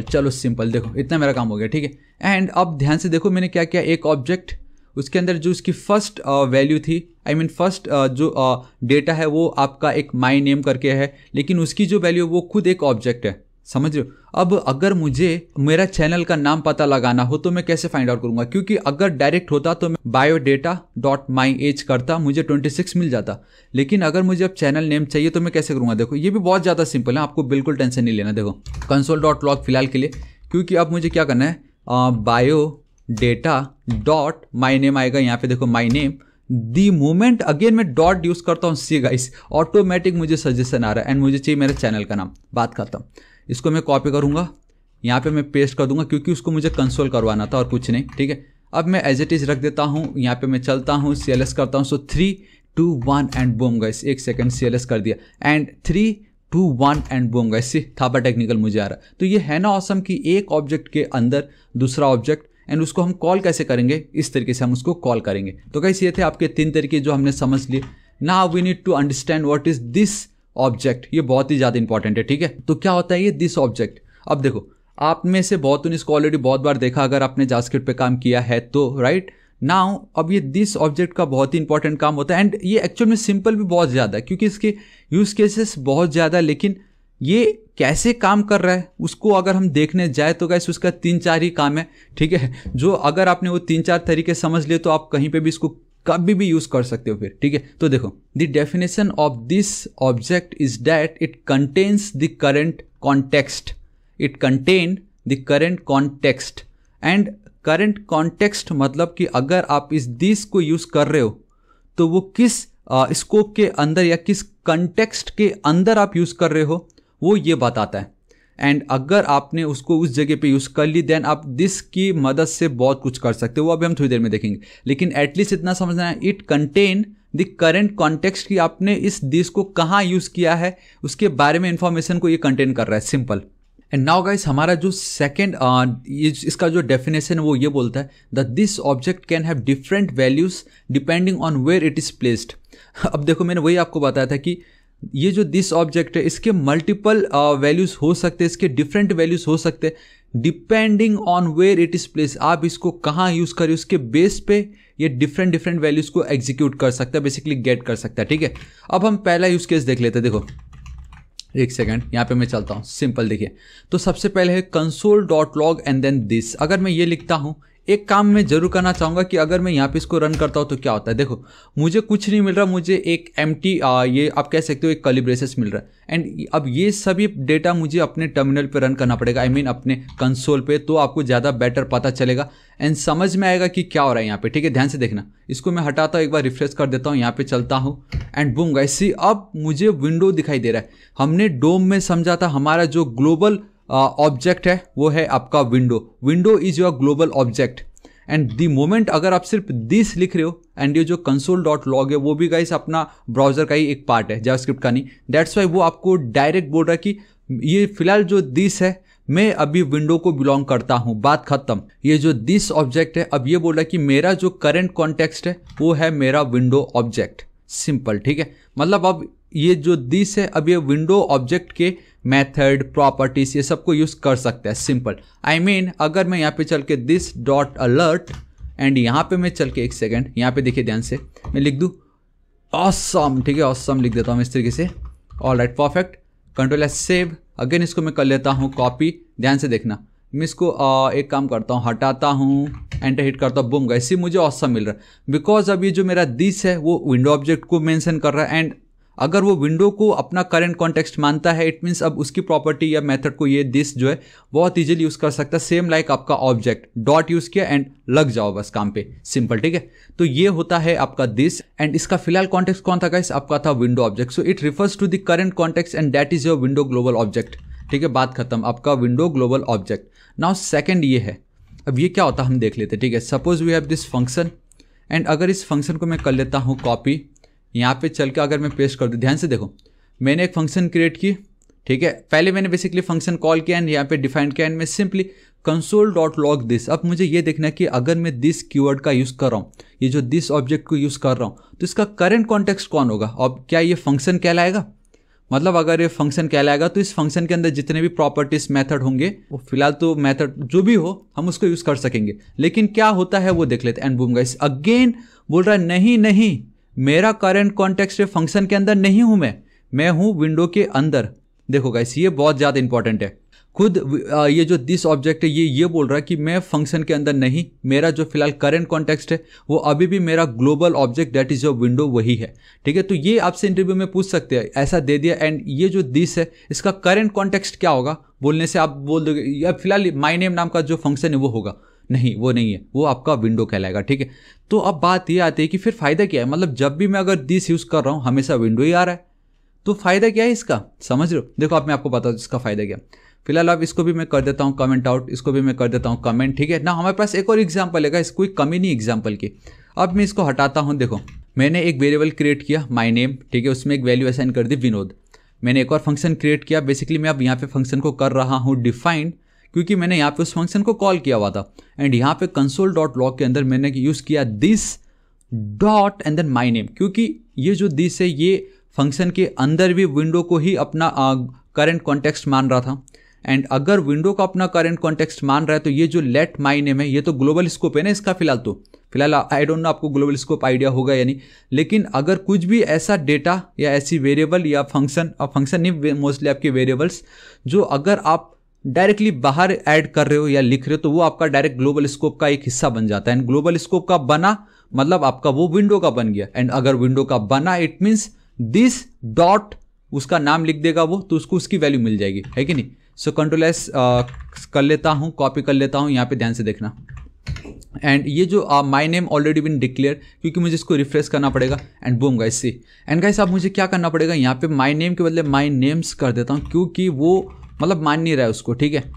[SPEAKER 1] चलो सिंपल, देखो इतना मेरा काम हो गया, ठीक है। एंड अब ध्यान से देखो मैंने क्या किया, एक ऑब्जेक्ट, उसके अंदर जो उसकी फर्स्ट वैल्यू थी, आई मीन फर्स्ट जो डेटा है वो आपका एक माई नेम करके है, लेकिन उसकी जो वैल्यू वो खुद एक ऑब्जेक्ट है, समझ रहे हो। अब अगर मुझे मेरा चैनल का नाम पता लगाना हो तो मैं कैसे फाइंड आउट करूंगा, क्योंकि अगर डायरेक्ट होता तो मैं biodata.myage करता, मुझे 26 मिल जाता। लेकिन अगर मुझे अब चैनल नेम चाहिए तो मैं कैसे करूंगा, देखो ये भी बहुत ज़्यादा सिंपल है, आपको बिल्कुल टेंशन नहीं लेना। देखो console.log फिलहाल के लिए, क्योंकि अब मुझे क्या करना है, biodata.myName आएगा यहाँ पे, देखो my name. The moment again मैं डॉट यूज करता हूँ, सी गाइस, ऑटोमेटिक मुझे सजेशन आ रहा है एंड मुझे चाहिए मेरा चैनल का नाम। बात खत्म। इसको मैं कॉपी करूंगा, यहाँ पे मैं पेस्ट कर दूंगा, क्योंकि उसको मुझे कंसोल करवाना था और कुछ नहीं, ठीक है। अब मैं एज इट इज रख देता हूँ, यहाँ पे मैं चलता हूँ, CLS करता हूँ। सो 3 2 1 एंड बूम गाइस, एक सेकंड, CLS कर दिया and 3 2 1 and boom guys, Thapa technical मुझे आ रहा है। तो ये है ना ऑसम कि एक ऑब्जेक्ट के अंदर दूसरा ऑब्जेक्ट, एंड उसको हम कॉल कैसे करेंगे, इस तरीके से हम उसको कॉल करेंगे। तो गाइस ये थे आपके 3 तरीके जो हमने समझ लिए। Now we need to understand what is this object, ये बहुत ही ज़्यादा इंपॉर्टेंट है, ठीक है। तो क्या होता है ये दिस ऑब्जेक्ट। अब देखो आप में से बहुतों ने इसको ऑलरेडी बहुत बार देखा, अगर आपने जावास्क्रिप्ट पे काम किया है तो, राइट। नाउ अब ये दिस ऑब्जेक्ट का बहुत ही इंपॉर्टेंट काम होता है, एंड ये एक्चुअल में सिंपल भी बहुत ज़्यादा है क्योंकि इसके यूज केसेस बहुत ज़्यादा, लेकिन ये कैसे काम कर रहा है उसको अगर हम देखने जाए तो गाइस उसका 3-4 ही काम है, ठीक है। जो अगर आपने वो 3-4 तरीके समझ लिए तो आप कहीं पे भी इसको कभी भी यूज कर सकते हो फिर, ठीक है। तो देखो, the definition of this object is that it contains the current context, it contain the current context. And current context मतलब कि अगर आप इस दिस को यूज कर रहे हो तो वो किस स्कोप के अंदर या किस कंटेक्स्ट के अंदर आप यूज कर रहे हो वो ये बताता है। एंड अगर आपने उसको उस जगह पे यूज कर ली देन आप दिस की मदद से बहुत कुछ कर सकते हो, वो अभी हम थोड़ी देर में देखेंगे। लेकिन एटलीस्ट इतना समझना है, it contain the current context कि आपने इस दिस को कहाँ यूज किया है उसके बारे में इंफॉर्मेशन को ये कंटेन कर रहा है, सिंपल। एंड नाउ गाइस हमारा जो सेकेंड इसका जो डेफिनेशन है वो ये बोलता है that this object can have different values depending on where it is placed. अब देखो, मैंने वही आपको बताया था कि ये जो दिस ऑब्जेक्ट है इसके मल्टीपल वैल्यूज हो सकते हैं, इसके डिफरेंट वैल्यूज हो सकते हैं depending on where it is place. आप इसको कहाँ यूज करें उसके बेस पे ये डिफरेंट वैल्यूज को एग्जीक्यूट कर सकता है, बेसिकली गेट कर सकता है, ठीक है। अब हम पहला यूज केस देख लेते हैं। देखो एक सेकंड, यहाँ पे मैं चलता हूँ, सिंपल देखिए। तो सबसे पहले है console.log एंड देन दिस। अगर मैं ये लिखता हूँ, एक काम मैं जरूर करना चाहूँगा कि अगर मैं यहाँ पे इसको रन करता हूँ तो क्या होता है। देखो मुझे कुछ नहीं मिल रहा, मुझे एक एम्प्टी ये आप कह सकते हो एक कर्ली ब्रेसेस मिल रहा है। एंड अब ये सभी डेटा मुझे अपने टर्मिनल पे रन करना पड़ेगा, आई मीन अपने कंसोल पे, तो आपको ज़्यादा बेटर पता चलेगा एंड समझ में आएगा कि क्या हो रहा है यहाँ पे, ठीक है। ध्यान से देखना, इसको मैं हटाता हूँ, एक बार रिफ्रेश कर देता हूँ, यहाँ पे चलता हूँ एंड बूम गाइस सी अब मुझे विंडो दिखाई दे रहा है। हमने डोम में समझा था हमारा जो ग्लोबल ऑब्जेक्ट है वो है आपका window is your global object. And the moment अगर आप सिर्फ दिस लिख रहे हो, एंड ये जो console.log है वो भी गाइस अपना ब्राउजर का ही एक पार्ट है, जावास्क्रिप्ट का नहीं। दैट्स वाई वो आपको डायरेक्ट बोल रहा है कि ये फिलहाल जो दिस है मैं अभी विंडो को बिलोंग करता हूँ, बात खत्म। ये जो दिस ऑब्जेक्ट है अब ये बोल रहा है कि मेरा जो करंट कॉन्टेक्स्ट है वो है मेरा विंडो ऑब्जेक्ट, सिंपल, ठीक है। मतलब अब ये जो दिस है अब ये विंडो ऑब्जेक्ट के मेथड प्रॉपर्टीज ये सबको यूज कर सकते हैं, सिंपल। आई मीन अगर मैं यहाँ पे चल के दिस डॉट अलर्ट एंड यहाँ पे मैं चल के एक सेकेंड यहाँ पे देखिए ध्यान से मैं लिख दूँ ऑसम, ठीक है, ऑसम लिख देता हूँ इस तरीके से। Alright, perfect, control S save. Again इसको मैं कर लेता हूँ कॉपी, ध्यान से देखना। मैं इसको एक काम करता हूँ, हटाता हूँ, एंटर हिट करता हूँ, बूम गाइस मुझे ऑसम मिल रहा है बिकॉज अब ये जो मेरा दिस है वो विंडो ऑब्जेक्ट को मेंशन कर रहा है। एंड अगर वो विंडो को अपना करंट कॉन्टेक्स्ट मानता है इट मीन्स अब उसकी प्रॉपर्टी या मेथड को ये दिस जो है बहुत इजीली यूज कर सकता है, सेम लाइक आपका ऑब्जेक्ट। डॉट यूज किया एंड लग जाओ बस काम पे, सिंपल, ठीक है। तो ये होता है आपका दिस एंड इसका फिलहाल कॉन्टेक्स्ट कौन था गाइस, आपका था window object. So it refers to the current context and that is your window global object, ठीक है, बात खत्म, आपका window global object. Now second ये है, अब ये क्या होता है हम देख लेते हैं, ठीक है। Suppose we have this function and अगर इस फंक्शन को मैं कर लेता हूँ कॉपी, यहाँ पे चल के अगर मैं पेस्ट कर दूँ, ध्यान से देखो मैंने एक फंक्शन क्रिएट की, ठीक है। पहले मैंने बेसिकली फंक्शन कॉल किया एंड यहाँ पे डिफाइन किया एंड मैं सिंपली console.log दिस। अब मुझे ये देखना है कि अगर मैं दिस कीवर्ड का यूज़ कर रहा हूँ, ये जो दिस ऑब्जेक्ट को यूज़ कर रहा हूँ, तो इसका करंट कॉन्टेक्स्ट कौन होगा। अब क्या ये फंक्शन कहलाएगा, मतलब अगर ये फंक्शन कहलाएगा तो इस फंक्शन के अंदर जितने भी प्रॉपर्टीज मेथड होंगे वो फिलहाल तो मेथड जो भी हो हम उसको यूज़ कर सकेंगे, लेकिन क्या होता है वो देख लेते हैं। एंड बूम गाइस अगेन बोल रहा है नहीं मेरा करंट कॉन्टेक्स्ट फंक्शन के अंदर नहीं हूं, मैं हूं विंडो के अंदर। देखो गाइस ये बहुत ज़्यादा इंपॉर्टेंट है, खुद ये जो दिस ऑब्जेक्ट है ये बोल रहा है कि मैं फंक्शन के अंदर नहीं, मेरा जो फिलहाल करंट कॉन्टेक्स्ट है वो अभी भी मेरा global object that is your window वही है, ठीक है। तो ये आपसे इंटरव्यू में पूछ सकते हैं, ऐसा दे दिया एंड ये जो दिस है इसका करंट कॉन्टेक्स्ट क्या होगा, बोलने से आप बोल दोगे या फिलहाल माई नेम नाम का जो फंक्शन है वो होगा, नहीं वो नहीं है, वो आपका विंडो कहलाएगा, ठीक है। तो अब बात ये आती है कि फिर फायदा क्या है, मतलब जब भी मैं अगर दिस यूज़ कर रहा हूँ हमेशा विंडो ही आ रहा है, तो फायदा क्या है इसका, समझ रहे हो। देखो अब मैं आपको बताऊँ इसका फायदा क्या। फिलहाल अब इसको भी मैं कर देता हूँ कमेंट आउट, इसको भी मैं कर देता हूँ कमेंट, ठीक है ना। हमारे पास एक और एग्जाम्पल है, इसको कोई कमी नहीं एग्जाम्पल की। अब मैं इसको हटाता हूँ, देखो मैंने एक वेरिएबल क्रिएट किया माई नेम, ठीक है, उसमें एक वैल्यू असाइन कर दी विनोद। मैंने एक और फंक्शन क्रिएट किया, बेसिकली मैं अब यहाँ पे फंक्शन को कर रहा हूँ डिफाइन, क्योंकि मैंने यहाँ पे उस फंक्शन को कॉल किया हुआ था। एंड यहाँ पे console.log के अंदर मैंने यूज़ किया this dot and then my name, क्योंकि ये जो दिस है ये फंक्शन के अंदर भी विंडो को ही अपना करंट कॉन्टेक्स्ट मान रहा था। एंड अगर विंडो का अपना करंट कॉन्टेक्स्ट मान रहा है तो ये जो लेट माई नेम है ये तो ग्लोबल स्कोप है ना इसका फिलहाल आई डोंट नो आपको ग्लोबल स्कोप आइडिया होगा या नहीं, लेकिन अगर कुछ भी ऐसा डेटा या ऐसी वेरिएबल या फंक्शन नहीं मोस्टली आपके वेरिएबल्स जो अगर आप डायरेक्टली बाहर ऐड कर रहे हो या लिख रहे हो तो वो आपका डायरेक्ट ग्लोबल स्कोप का एक हिस्सा बन जाता है। एंड ग्लोबल स्कोप का बना मतलब आपका वो विंडो का बन गया। एंड अगर विंडो का बना इट मीन्स दिस डॉट उसका नाम लिख देगा वो, तो उसको उसकी वैल्यू मिल जाएगी, है कि नहीं। सो कंट्रोल एस कर लेता हूँ, कॉपी कर लेता हूँ, यहाँ पे ध्यान से देखना। एंड ये जो my name already been declare, क्योंकि मुझे इसको रिफ्रेश करना पड़ेगा। And boom guys see, and guys अब मुझे क्या करना पड़ेगा, यहाँ पे माई नेम के बदले माई नेम्स कर देता हूँ क्योंकि वो मतलब मान नहीं रहा है उसको, ठीक है।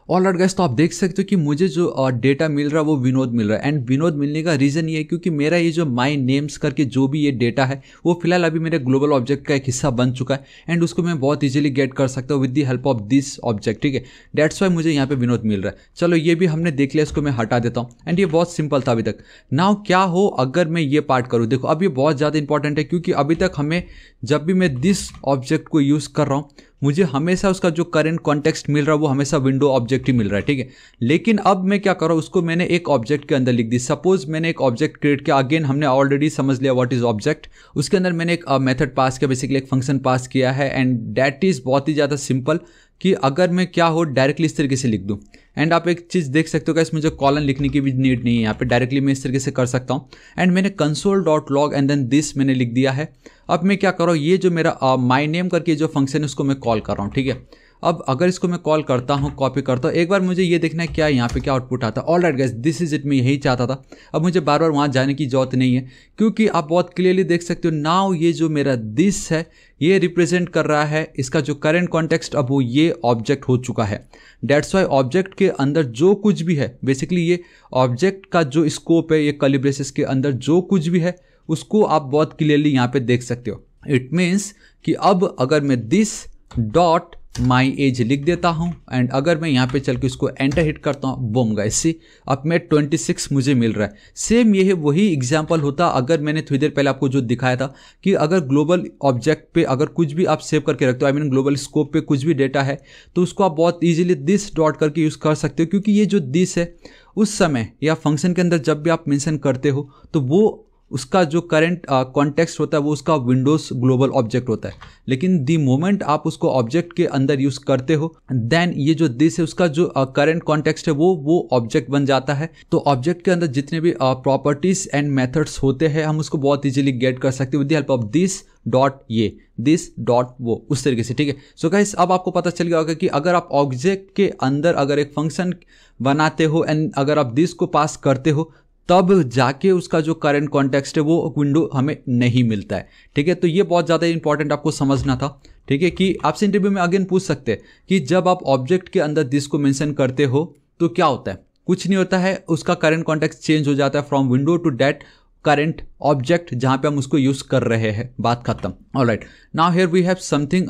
[SPEAKER 1] ऑलराइट गाइस, तो आप देख सकते हो कि मुझे जो डेटा मिल रहा है वो विनोद मिल रहा है। एंड विनोद मिलने का रीज़न ये है क्योंकि मेरा ये जो माई नेम्स करके जो भी ये डेटा है वो फिलहाल अभी मेरे ग्लोबल ऑब्जेक्ट का एक हिस्सा बन चुका है। एंड उसको मैं बहुत इजीली गेट कर सकता हूँ with the help of this object, ठीक है। डेट्स वाई मुझे यहाँ पे विनोद मिल रहा है। चलो ये भी हमने देख लिया, इसको मैं हटा देता हूँ। एंड ये बहुत सिंपल था अभी तक। नाउ क्या हो अगर मैं ये पार्ट करूँ, देखो अब ये बहुत ज़्यादा इंपॉर्टेंट है क्योंकि अभी तक हमें जब भी मैं दिस ऑब्जेक्ट को यूज़ कर रहा हूँ मुझे हमेशा उसका जो करंट कॉन्टेक्स्ट मिल रहा है वो हमेशा विंडो ऑब्जेक्ट ही मिल रहा है, ठीक है। लेकिन अब मैं क्या कर रहा हूँ, उसको मैंने एक ऑब्जेक्ट के अंदर लिख दी। सपोज मैंने एक ऑब्जेक्ट क्रिएट किया, अगेन हमने ऑलरेडी समझ लिया व्हाट इज ऑब्जेक्ट। उसके अंदर मैंने एक मेथड पास किया, बेसिकली एक फंक्शन पास किया है। एंड दैट इज बहुत ही ज़्यादा सिंपल कि अगर मैं क्या हो डायरेक्टली इस तरीके से लिख दूँ। एंड आप एक चीज़ देख सकते हो गाइस, मुझे कॉलन लिखने की भी नीड नहीं है, यहाँ पे डायरेक्टली मैं इस तरीके से कर सकता हूँ। एंड मैंने console.log एंड देन दिस मैंने लिख दिया है। अब मैं क्या कर रहा हूँ, ये जो मेरा माई नेम करके जो फंक्शन है उसको मैं कॉल कर रहा हूँ, ठीक है। अब अगर इसको मैं कॉल करता हूँ, कॉपी करता हूँ, एक बार मुझे ये देखना है क्या यहाँ पे क्या आउटपुट आता है। Alright guys, this is it, मैं यही चाहता था। अब मुझे बार बार वहाँ जाने की जरूरत नहीं है क्योंकि आप बहुत क्लियरली देख सकते हो नाउ ये जो मेरा दिस है ये रिप्रेजेंट कर रहा है इसका जो करंट कॉन्टेक्स्ट, अब वो ये ऑब्जेक्ट हो चुका है। डेट्स वाई ऑब्जेक्ट के अंदर जो कुछ भी है, बेसिकली ये ऑब्जेक्ट का जो स्कोप है, ये कर्ली ब्रेसेस के अंदर जो कुछ भी है उसको आप बहुत क्लियरली यहाँ पे देख सकते हो। इट मीन्स कि अब अगर मैं दिस डॉट माई एज लिख देता हूँ एंड अगर मैं यहाँ पे चल के उसको एंटर हिट करता हूँ, बूम गाइस सी, अब मैं 26 मुझे मिल रहा है। सेम ये है वही एग्जांपल होता अगर मैंने थोड़ी देर पहले आपको जो दिखाया था कि अगर ग्लोबल ऑब्जेक्ट पे अगर कुछ भी आप सेव करके रखते हो, आई मीन ग्लोबल स्कोप पे कुछ भी डेटा है तो उसको आप बहुत ईजिली दिस डॉट करके यूज़ कर सकते हो क्योंकि ये जो दिस है उस समय या फंक्शन के अंदर जब भी आप मेंशन करते हो तो वो उसका जो करंट कॉन्टेक्स्ट होता है वो उसका विंडोज ग्लोबल ऑब्जेक्ट होता है। लेकिन दी मोमेंट आप उसको ऑब्जेक्ट के अंदर यूज करते हो देन ये जो दिस है उसका जो करंट कॉन्टेक्स्ट है वो ऑब्जेक्ट बन जाता है। तो ऑब्जेक्ट के अंदर जितने भी प्रॉपर्टीज एंड मेथड्स होते हैं हम उसको बहुत इजीली गेट कर सकते हैं with the help of this dot ये, दिस डॉट वो, उस तरीके से, ठीक है। सो गाइस अब आपको पता चल गया होगा कि अगर आप ऑब्जेक्ट के अंदर अगर एक फंक्शन बनाते हो एंड अगर आप दिस को पास करते हो तब जाके उसका जो करंट कॉन्टेक्स्ट है वो विंडो हमें नहीं मिलता है, ठीक है। तो ये बहुत ज़्यादा इंपॉर्टेंट आपको समझना था, ठीक है, कि आपसे इंटरव्यू में अगेन पूछ सकते हैं कि जब आप ऑब्जेक्ट के अंदर दिस को मेंशन करते हो तो क्या होता है। कुछ नहीं होता है, उसका करंट कॉन्टेक्स्ट चेंज हो जाता है from window to that current object जहाँ पे हम उसको यूज़ कर रहे हैं, बात खत्म। Alright, now here we have something,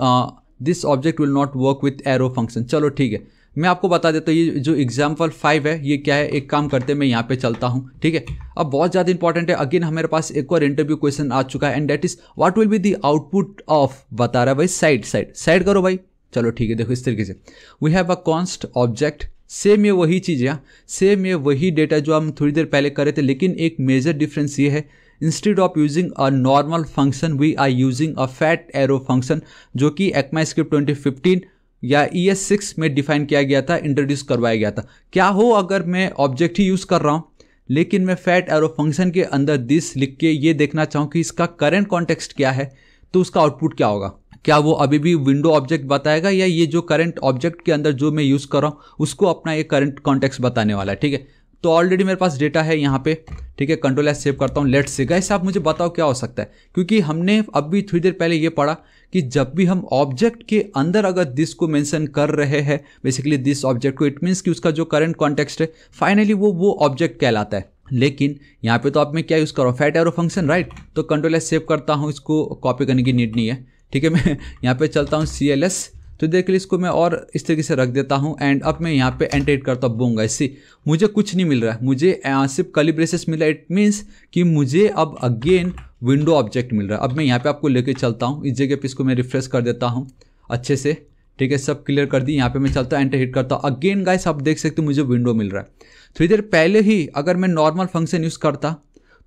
[SPEAKER 1] this object will not work with arrow function. चलो ठीक है, मैं आपको बता देता हूँ ये जो एग्जाम्पल 5 है ये क्या है। एक काम करते हैं, मैं यहाँ पे चलता हूँ, ठीक है। अब बहुत ज़्यादा इंपॉर्टेंट है, अगेन हमारे पास एक और इंटरव्यू क्वेश्चन आ चुका है and that is what will be the output of, बता रहा है भाई साइड करो भाई। चलो ठीक है, देखो इस तरीके से we have a const object, same ये वही चीज़ है, सेम ये वही डेटा जो हम थोड़ी देर पहले करे थे, लेकिन एक मेजर डिफरेंस ये है instead of using a normal function we are using a fat arrow function जो कि ECMAScript 2015 या ES6 में डिफाइन किया गया था, इंट्रोड्यूस करवाया गया था। क्या हो अगर मैं ऑब्जेक्ट ही यूज़ कर रहा हूँ लेकिन मैं फैट एरो फंक्शन के अंदर दिस लिख के ये देखना चाहूँ कि इसका करंट कॉन्टेक्स्ट क्या है, तो उसका आउटपुट क्या होगा। क्या वो अभी भी विंडो ऑब्जेक्ट बताएगा या ये जो करंट ऑब्जेक्ट के अंदर जो मैं यूज़ कर रहा हूँ उसको अपना ये करंट कॉन्टेक्स्ट बताने वाला है, ठीक है। तो ऑलरेडी मेरे पास डेटा है यहाँ पे, ठीक है। कंट्रोल एस सेव करता हूँ। लेट्स सी गाइस, आप मुझे बताओ क्या हो सकता है, क्योंकि हमने अभी थोड़ी देर पहले ये पढ़ा कि जब भी हम ऑब्जेक्ट के अंदर अगर दिस को मेंशन कर रहे हैं, बेसिकली दिस ऑब्जेक्ट को, इट मीन्स कि उसका जो करंट कॉन्टेक्स्ट है फाइनली वो ऑब्जेक्ट कहलाता है। लेकिन यहाँ पे तो आप मैं क्या यूज़ कर रहा हूँ, फैट एरो फंक्शन, राइट। तो कंट्रोल एस सेव करता हूँ, इसको कॉपी करने की नीड नहीं है, ठीक है। मैं यहाँ पे चलता हूँ CLS, तो देख लीजिए इसको मैं और इस तरीके से रख देता हूँ एंड अब मैं यहाँ पे एंटर करता हूँ, बूम गाइस सी, मुझे कुछ नहीं मिल रहा है, मुझे सिर्फ कर्ली ब्रेसेस मिल रहा है। इट मीन्स कि मुझे अब अगेन विंडो ऑब्जेक्ट मिल रहा है। अब मैं यहाँ पे आपको लेके चलता हूँ, इस जगह पे इसको मैं रिफ्रेश कर देता हूँ अच्छे से, ठीक है, सब क्लियर कर दी। यहाँ पे मैं चलता हूँ, एंटर हिट करता हूँ। अगेन गाइस आप देख सकते हो मुझे विंडो मिल रहा है। थोड़ी देर पहले ही अगर मैं नॉर्मल फंक्शन यूज़ करता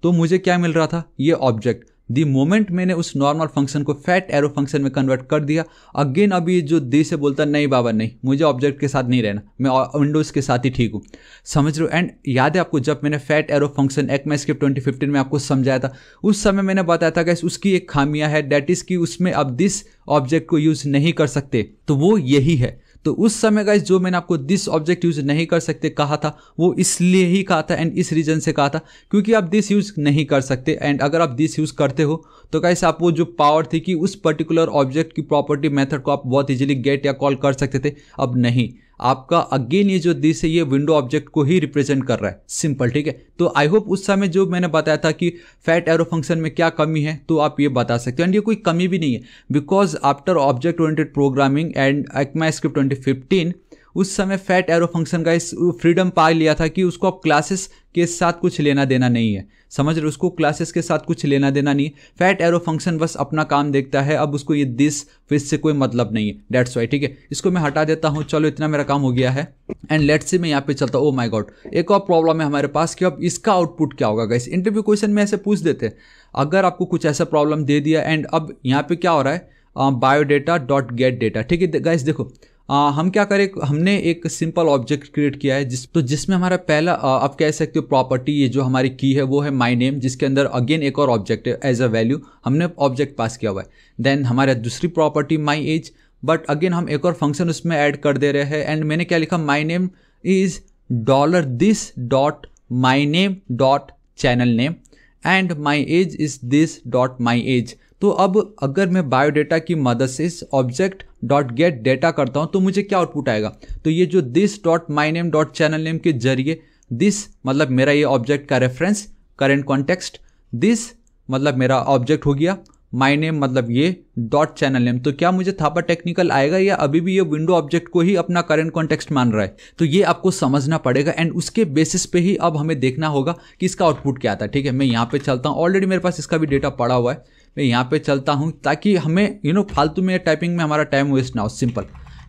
[SPEAKER 1] तो मुझे क्या मिल रहा था, ये ऑब्जेक्ट। दी मोमेंट मैंने उस नॉर्मल फंक्शन को फैट एरो फंक्शन में कन्वर्ट कर दिया, अगेन अभी जो दी से बोलता नहीं बाबा नहीं, मुझे ऑब्जेक्ट के साथ नहीं रहना, मैं विंडोज़ के साथ ही ठीक हूँ। समझ रहे हो? एंड याद है आपको जब मैंने फैट एरो फंक्शन ECMAScript 2015 में आपको समझाया था, उस समय मैंने बताया था कि उसकी एक खामियां है, दैट इज़ कि उसमें अब दिस ऑब्जेक्ट को यूज़ नहीं कर सकते, तो वो यही है। तो उस समय गाइस जो मैंने आपको दिस ऑब्जेक्ट यूज नहीं कर सकते कहा था, वो इसलिए ही कहा था एंड इस रीजन से कहा था क्योंकि आप दिस यूज नहीं कर सकते। एंड अगर आप दिस यूज करते हो तो गाइस आप वो जो पावर थी कि उस पर्टिकुलर ऑब्जेक्ट की प्रॉपर्टी मेथड को आप बहुत इजीली गेट या कॉल कर सकते थे, अब नहीं। आपका अगेन ये जो दिस है ये विंडो ऑब्जेक्ट को ही रिप्रेजेंट कर रहा है, सिंपल, ठीक है। तो आई होप उस समय जो मैंने बताया था कि फैट एरो फंक्शन में क्या कमी है तो आप ये बता सकते हो। एंड ये कोई कमी भी नहीं है, because after object oriented programming and ECMAScript 2015 उस समय फैट एरो फंक्शन का इस फ्रीडम पा लिया था कि उसको अब क्लासेस के साथ कुछ लेना देना नहीं है। समझ रहे हो? उसको क्लासेस के साथ कुछ लेना देना नहीं है। फैट एरो फंक्शन बस अपना काम देखता है, अब उसको ये दिस फिर से कोई मतलब नहीं है, दैट्स वाई, ठीक है। इसको मैं हटा देता हूँ, चलो इतना मेरा काम हो गया है। एंड लेट्स से मैं यहाँ पे चलता हूँ। ओ माय गॉड, एक और प्रॉब्लम है हमारे पास कि अब इसका आउटपुट क्या होगा गाइस। इंटरव्यू क्वेश्चन में ऐसे पूछ देते हैं, अगर आपको कुछ ऐसा प्रॉब्लम दे दिया एंड अब यहाँ पे क्या हो रहा है, बायोडेटा डॉट गेट डेटा, ठीक है गाइस। देखो हम क्या करें, हमने एक सिंपल ऑब्जेक्ट क्रिएट किया है जिसमें हमारा पहला आप कह सकते हो प्रॉपर्टी, ये जो हमारी की है वो है माय नेम, जिसके अंदर अगेन एक और ऑब्जेक्ट है एज अ वैल्यू, हमने ऑब्जेक्ट पास किया हुआ है। देन हमारा दूसरी property my age, but again हम एक और फंक्शन उसमें ऐड कर दे रहे हैं। एंड मैंने क्या लिखा, my name is $this dot my name dot channel name and my age is this dot my age. तो अब अगर मैं बायोडेटा की मदद से इस ऑब्जेक्ट डॉट गेट डेटा करता हूं तो मुझे क्या आउटपुट आएगा, तो ये जो this dot my name dot channel name के जरिए, दिस मतलब मेरा ये ऑब्जेक्ट का रेफरेंस करेंट कॉन्टेक्स्ट, दिस मतलब मेरा ऑब्जेक्ट हो गया, माई नेम मतलब ये डॉट चैनल नेम। तो क्या मुझे थापा टेक्निकल आएगा या अभी भी ये विंडो ऑब्जेक्ट को ही अपना करंट कॉन्टेक्स्ट मान रहा है, तो ये आपको समझना पड़ेगा। एंड उसके बेसिस पे ही अब हमें देखना होगा कि इसका आउटपुट क्या आता है, ठीक है। मैं यहाँ पे चलता हूँ, ऑलरेडी मेरे पास इसका भी डेटा पड़ा हुआ है, मैं यहाँ पे चलता हूँ ताकि हमें फालतू में टाइपिंग में हमारा टाइम वेस्ट ना हो। सिंपल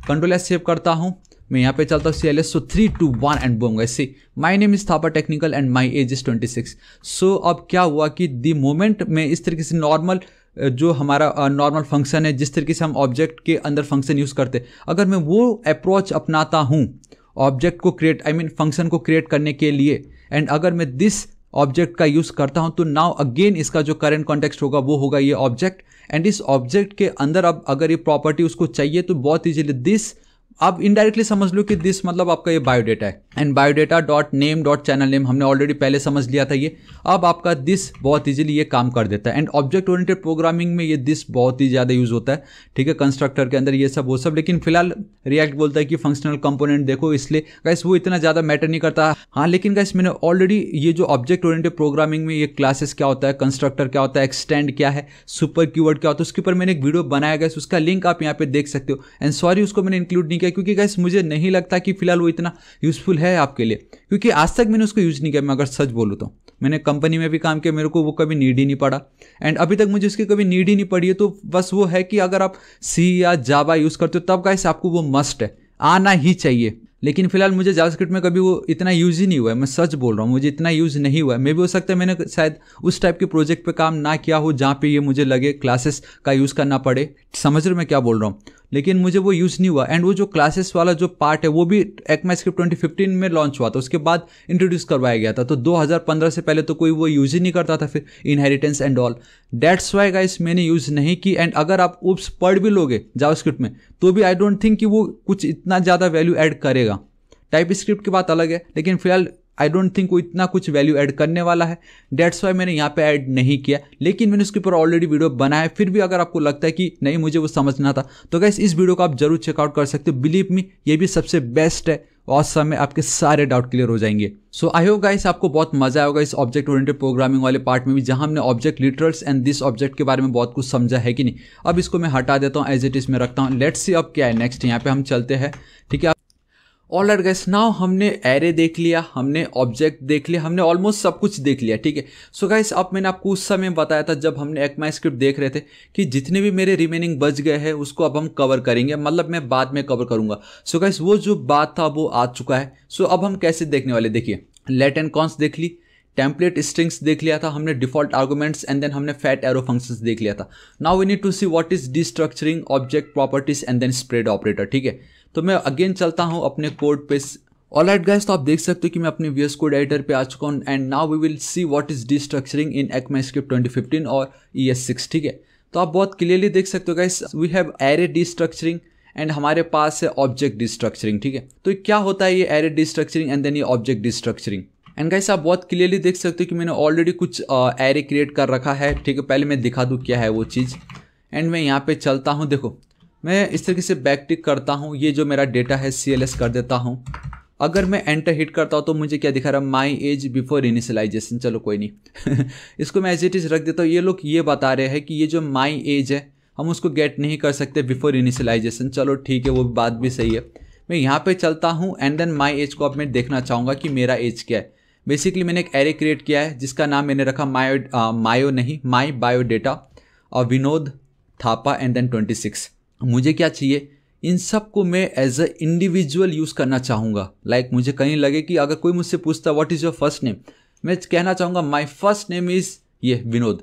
[SPEAKER 1] Ctrl+S सेव करता हूँ, मैं यहाँ पे चलता हूँ CLS, so 3 2 1 and boom guys, see my name is Thapa technical and my age is 26। सो अब क्या हुआ कि दी मोमेंट में इस तरीके से नॉर्मल जो हमारा नॉर्मल फंक्शन है, जिस तरीके से हम ऑब्जेक्ट के अंदर फंक्शन यूज़ करते, अगर मैं वो अप्रोच अपनाता हूँ ऑब्जेक्ट को क्रिएट फंक्शन को क्रिएट करने के लिए, एंड अगर मैं दिस ऑब्जेक्ट का यूज़ करता हूं तो नाउ अगेन इसका जो करंट कॉन्टेक्स्ट होगा वो होगा ये ऑब्जेक्ट। एंड इस ऑब्जेक्ट के अंदर अब अगर ये प्रॉपर्टी उसको चाहिए तो बहुत इजीली दिस, अब इनडायरेक्टली समझ लो कि दिस मतलब आपका ये बायोडेटा है। And biodata dot name dot channel name हमने ऑलरेडी पहले समझ लिया था ये, अब आपका दिस बहुत इजीली ये काम कर देता है। एंड ऑब्जेक्ट ओरिएंटेड प्रोग्रामिंग में ये दिस बहुत ही ज़्यादा यूज़ होता है, ठीक है, कंस्ट्रक्टर के अंदर ये सब वो सब। लेकिन फिलहाल रिएक्ट बोलता है कि फंक्शनल कंपोनेंट देखो, इसलिए गाइस वो इतना ज़्यादा मैटर नहीं करता। हाँ लेकिन गाइस मैंने ऑलरेडी ये जो ऑब्जेक्ट ओरिएंटेड प्रोग्रामिंग में ये क्लासेस क्या होता है, कंस्ट्रक्टर क्या होता है, एक्सटेंड क्या है, सुपर कीवर्ड क्या होता है, उसके ऊपर मैंने एक वीडियो बनाया गया, उसका लिंक आप यहाँ पे देख सकते हो। एंड सॉरी उसको मैंने इंक्लूड नहीं किया क्योंकि गाइस मुझे नहीं लगता कि फिलहाल वो इतना यूजफुल है आपके लिए, क्योंकि आज तक मैंने उसको यूज नहीं किया। मैं अगर सच बोलूँ तो मैंने कंपनी में भी काम किया, मेरे को वो कभी नीड ही नहीं पड़ा, एंड अभी तक मुझे उसकी कभी नीड ही नहीं पड़ी है। तो बस वो है कि अगर आप सी या जावा यूज करते हो तब गाइस आपको वो मस्ट है, आना ही चाहिए। लेकिन फिलहाल मुझे जावास्क्रिप्ट में कभी वो इतना यूज़ ही नहीं हुआ है, मैं सच बोल रहा हूँ, मुझे इतना यूज़ नहीं हुआ है। मे भी हो सकता है मैंने शायद उस टाइप के प्रोजेक्ट पे काम ना किया हो जहाँ पे ये मुझे लगे क्लासेस का यूज़ करना पड़े, समझ रहे हो मैं क्या बोल रहा हूँ, लेकिन मुझे वो यूज़ नहीं हुआ। एंड वो जो क्लासेस वाला जो पार्ट है वो भी ECMAScript 2015 में लॉन्च हुआ था, उसके बाद इंट्रोड्यूस करवाया गया था। तो 2015 से पहले तो कोई वो यूज़ ही नहीं करता था फिर inheritance and all, that's why guys मैंने यूज़ नहीं की। एंड अगर आप उप्स पढ़ भी लोगे जावास्क्रिप्ट में तो भी आई डोंट थिंक कि वो कुछ इतना ज़्यादा वैल्यू ऐड करेगा। टाइप स्क्रिप्ट की बात अलग है, लेकिन फिलहाल आई डोंट थिंक वो इतना कुछ वैल्यू ऐड करने वाला है, डेट्स वाई मैंने यहाँ पे ऐड नहीं किया। लेकिन मैंने उसके ऊपर ऑलरेडी वीडियो बनाया है, फिर भी अगर आपको लगता है कि नहीं मुझे वो समझना था तो गाइस इस वीडियो को आप जरूर चेकआउट कर सकते हो। बिलीव मी ये भी सबसे बेस्ट है और समय आपके सारे डाउट क्लियर हो जाएंगे। सो आई होप गाइस आपको बहुत मजा आएगा इस ऑब्जेक्ट ओरिएंटेड प्रोग्रामिंग वाले पार्ट में भी, जहां हमने object literals and this object के बारे में बहुत कुछ समझा है कि नहीं। अब इसको मैं हटा देता हूं, एज इट इज में रखता हूं। लेट्स सी अब क्या है नेक्स्ट, यहाँ पे हम चलते हैं, ठीक है। ऑलराइट गाइस, नाउ हमने एरे देख लिया, हमने ऑब्जेक्ट देख लिया, हमने ऑलमोस्ट सब कुछ देख लिया, ठीक है। सो गाइस, अब मैंने आपको उस समय बताया था जब हमने ECMAScript देख रहे थे कि जितने भी मेरे रिमेनिंग बच गए हैं उसको अब हम कवर करेंगे, मतलब मैं बाद में कवर करूंगा। सो गाइस, वो जो बात था वो आ चुका है। सो अब हम कैसे देखने वाले, देखिए लेट एंड कॉन्स देख ली, टेम्पलेट स्ट्रिंग्स देख लिया था हमने, डिफॉल्ट आर्गुमेंट्स, एंड देन हमने फैट एरो फंक्शंस देख लिया था। Now we need to see what is destructuring, object properties and then spread operator, ठीक है। तो मैं अगेन चलता हूं अपने कोड पे। ऑलराइट गाइस, तो आप देख सकते हो कि मैं अपने VS कोड एडिटर पे आ चुका हूं, and now we will see what is destructuring in ECMAScript 2015 और ES6, ठीक है। तो आप बहुत क्लियरली देख सकते हो guys, we have array destructuring and हमारे पास है ऑब्जेक्ट डिस्ट्रक्चरिंग, ठीक है। तो क्या होता है ये एरे डिस्ट्रक्चरिंग एंड देन ये ऑब्जेक्ट डिस्ट्रक्चरिंग। एंड गाइस, आप बहुत क्लियरली देख सकते हो कि मैंने ऑलरेडी कुछ एरे क्रिएट कर रखा है, ठीक है। पहले मैं दिखा दूँ क्या है वो चीज़, एंड मैं यहाँ पे चलता हूँ। देखो मैं इस तरीके से बैक टिक करता हूँ, ये जो मेरा डेटा है CLS कर देता हूँ। अगर मैं एंटर हिट करता हूँ तो मुझे क्या दिखा रहा है, माई एज बिफोर इनिशियलाइजेशन। चलो कोई नहीं इसको मैं एज इट इज रख देता हूँ। ये लोग ये बता रहे हैं कि ये जो माई एज है हम उसको गेट नहीं कर सकते बिफोर इनिशियलाइजेशन। चलो ठीक है, वो बात भी सही है। मैं यहाँ पे चलता हूँ एंड देन माई एज को अब मैं देखना चाहूँगा कि मेरा एज क्या है। बेसिकली मैंने एक एरे क्रिएट किया है जिसका नाम मैंने रखा माई बायोडेटा और विनोद थापा एंड देन 26। मुझे क्या चाहिए, इन सब को मैं एज अ इंडिविजुअल यूज़ करना चाहूँगा। लाइक मुझे कहीं लगे कि अगर कोई मुझसे पूछता what is your first name, मैं कहना चाहूँगा माई फर्स्ट नेम इज़ ये विनोद।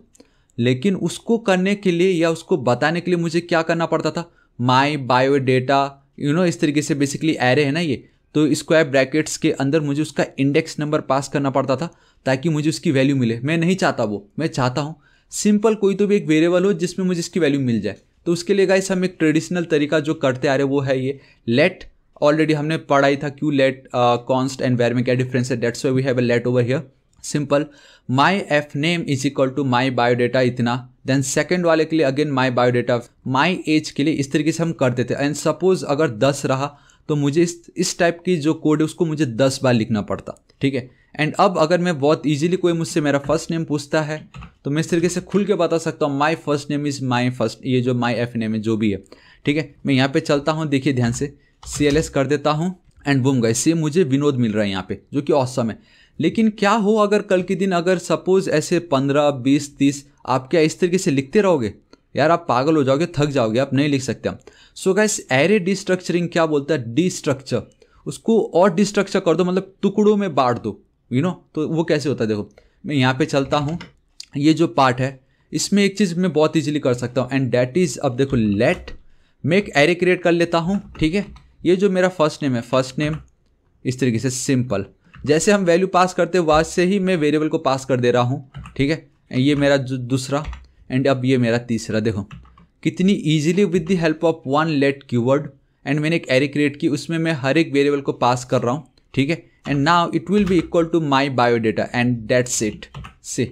[SPEAKER 1] लेकिन उसको करने के लिए या उसको बताने के लिए मुझे क्या करना पड़ता था, माई बायोडेटा, इस तरीके से बेसिकली एरे है ना ये, तो स्क्वायर ब्रैकेट्स के अंदर मुझे उसका इंडेक्स नंबर पास करना पड़ता था ताकि मुझे उसकी वैल्यू मिले। मैं नहीं चाहता वो, मैं चाहता हूँ सिंपल कोई तो भी एक वेरिएबल हो जिसमें मुझे इसकी वैल्यू मिल जाए। तो उसके लिए गाइस हम एक ट्रेडिशनल तरीका जो करते आ रहे वो है ये लेट। ऑलरेडी हमने पढ़ा ही था क्यों लेट कॉन्स्ट एंड वेर में क्या डिफरेंस है, that's why we have a let over here. Simple my F name is equal to my biodata इतना, देन सेकंड वाले के लिए again my biodata, my age के लिए इस तरीके से हम करते थे। एंड सपोज अगर 10 रहा तो मुझे इस टाइप की जो कोड है उसको मुझे 10 बार लिखना पड़ता, ठीक है। एंड अब अगर मैं बहुत इजीली कोई मुझसे मेरा फर्स्ट नेम पूछता है तो मैं इस तरीके से खुल के बता सकता हूँ माई first name is my first, ये जो माई एफ नेम है जो भी है, ठीक है। मैं यहाँ पे चलता हूँ, देखिए ध्यान से CLS कर देता हूँ एंड बूम गाइस, से मुझे विनोद मिल रहा है यहाँ पे जो कि ऑसम है। लेकिन क्या हो अगर कल के दिन अगर सपोज ऐसे 15, 20, 30 आप क्या इस तरीके से लिखते रहोगे, यार आप पागल हो जाओगे, थक जाओगे, आप नहीं लिख सकते हम। सो गाइस, एरे डिस्ट्रक्चरिंग क्या बोलता है, डिस्ट्रक्चर, उसको और डिस्ट्रक्चर कर दो, मतलब टुकड़ों में बांट दो, तो वो कैसे होता है। देखो मैं यहाँ पे चलता हूँ, ये जो पार्ट है इसमें एक चीज़ मैं बहुत इजीली कर सकता हूँ एंड डैट इज़, अब देखो लेट मैं एक एरे क्रिएट कर लेता हूँ, ठीक है। ये जो मेरा फर्स्ट नेम है, फर्स्ट नेम इस तरीके से सिंपल, जैसे हम वैल्यू पास करते हैं वैसे ही मैं वेरिएबल को पास कर दे रहा हूँ, ठीक है। ये मेरा दूसरा एंड अब ये मेरा तीसरा। देखो कितनी easily with the help of one let keyword and मैंने एक एरे क्रिएट की, उसमें मैं हर एक वेरिएबल को पास कर रहा हूँ, ठीक है। And now it will be equal to my biodata and that's it, से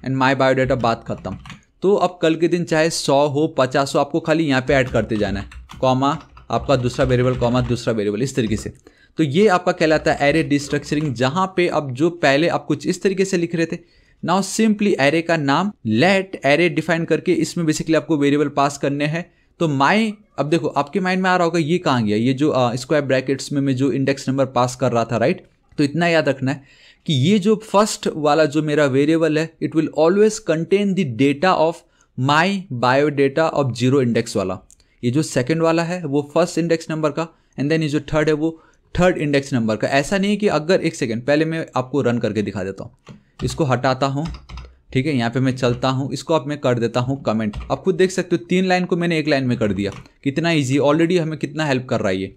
[SPEAKER 1] एंड माई बायोडेटा, बात खत्म। तो अब कल के दिन चाहे 100 हो 50 हो, आपको खाली यहाँ पे ऐड करते जाना है, कॉमा आपका दूसरा वेरिएबल, कॉमा दूसरा वेरिएबल, इस तरीके से। तो ये आपका कहलाता है एरे डिस्ट्रक्चरिंग, जहाँ पे अब जो पहले आप कुछ इस तरीके से लिख रहे थे, नाउ सिंपली एरे का नाम लेट एरे डिफाइन करके इसमें बेसिकली आपको वेरिएबल पास करने हैं। तो माई, अब देखो आपके माइंड में आ रहा होगा ये कहाँ गया, ये जो स्क्वायर ब्रैकेट्स में मैं जो इंडेक्स नंबर पास कर रहा था, राइट। तो इतना याद रखना है कि ये जो फर्स्ट वाला जो मेरा वेरिएबल है it will always contain the data of my biodata of 0 index वाला। ये जो सेकंड वाला है वो फर्स्ट इंडेक्स नंबर का एंड देन ये जो थर्ड है वो थर्ड इंडेक्स नंबर का। ऐसा नहीं कि अगर एक सेकेंड पहले मैं आपको रन करके दिखा देता हूँ, इसको हटाता हूँ, ठीक है। यहाँ पे मैं चलता हूँ, इसको अब मैं कर देता हूँ कमेंट। आप खुद देख सकते हो 3 लाइन को मैंने 1 लाइन में कर दिया, कितना ईजी, ऑलरेडी हमें कितना हेल्प कर रहा है ये।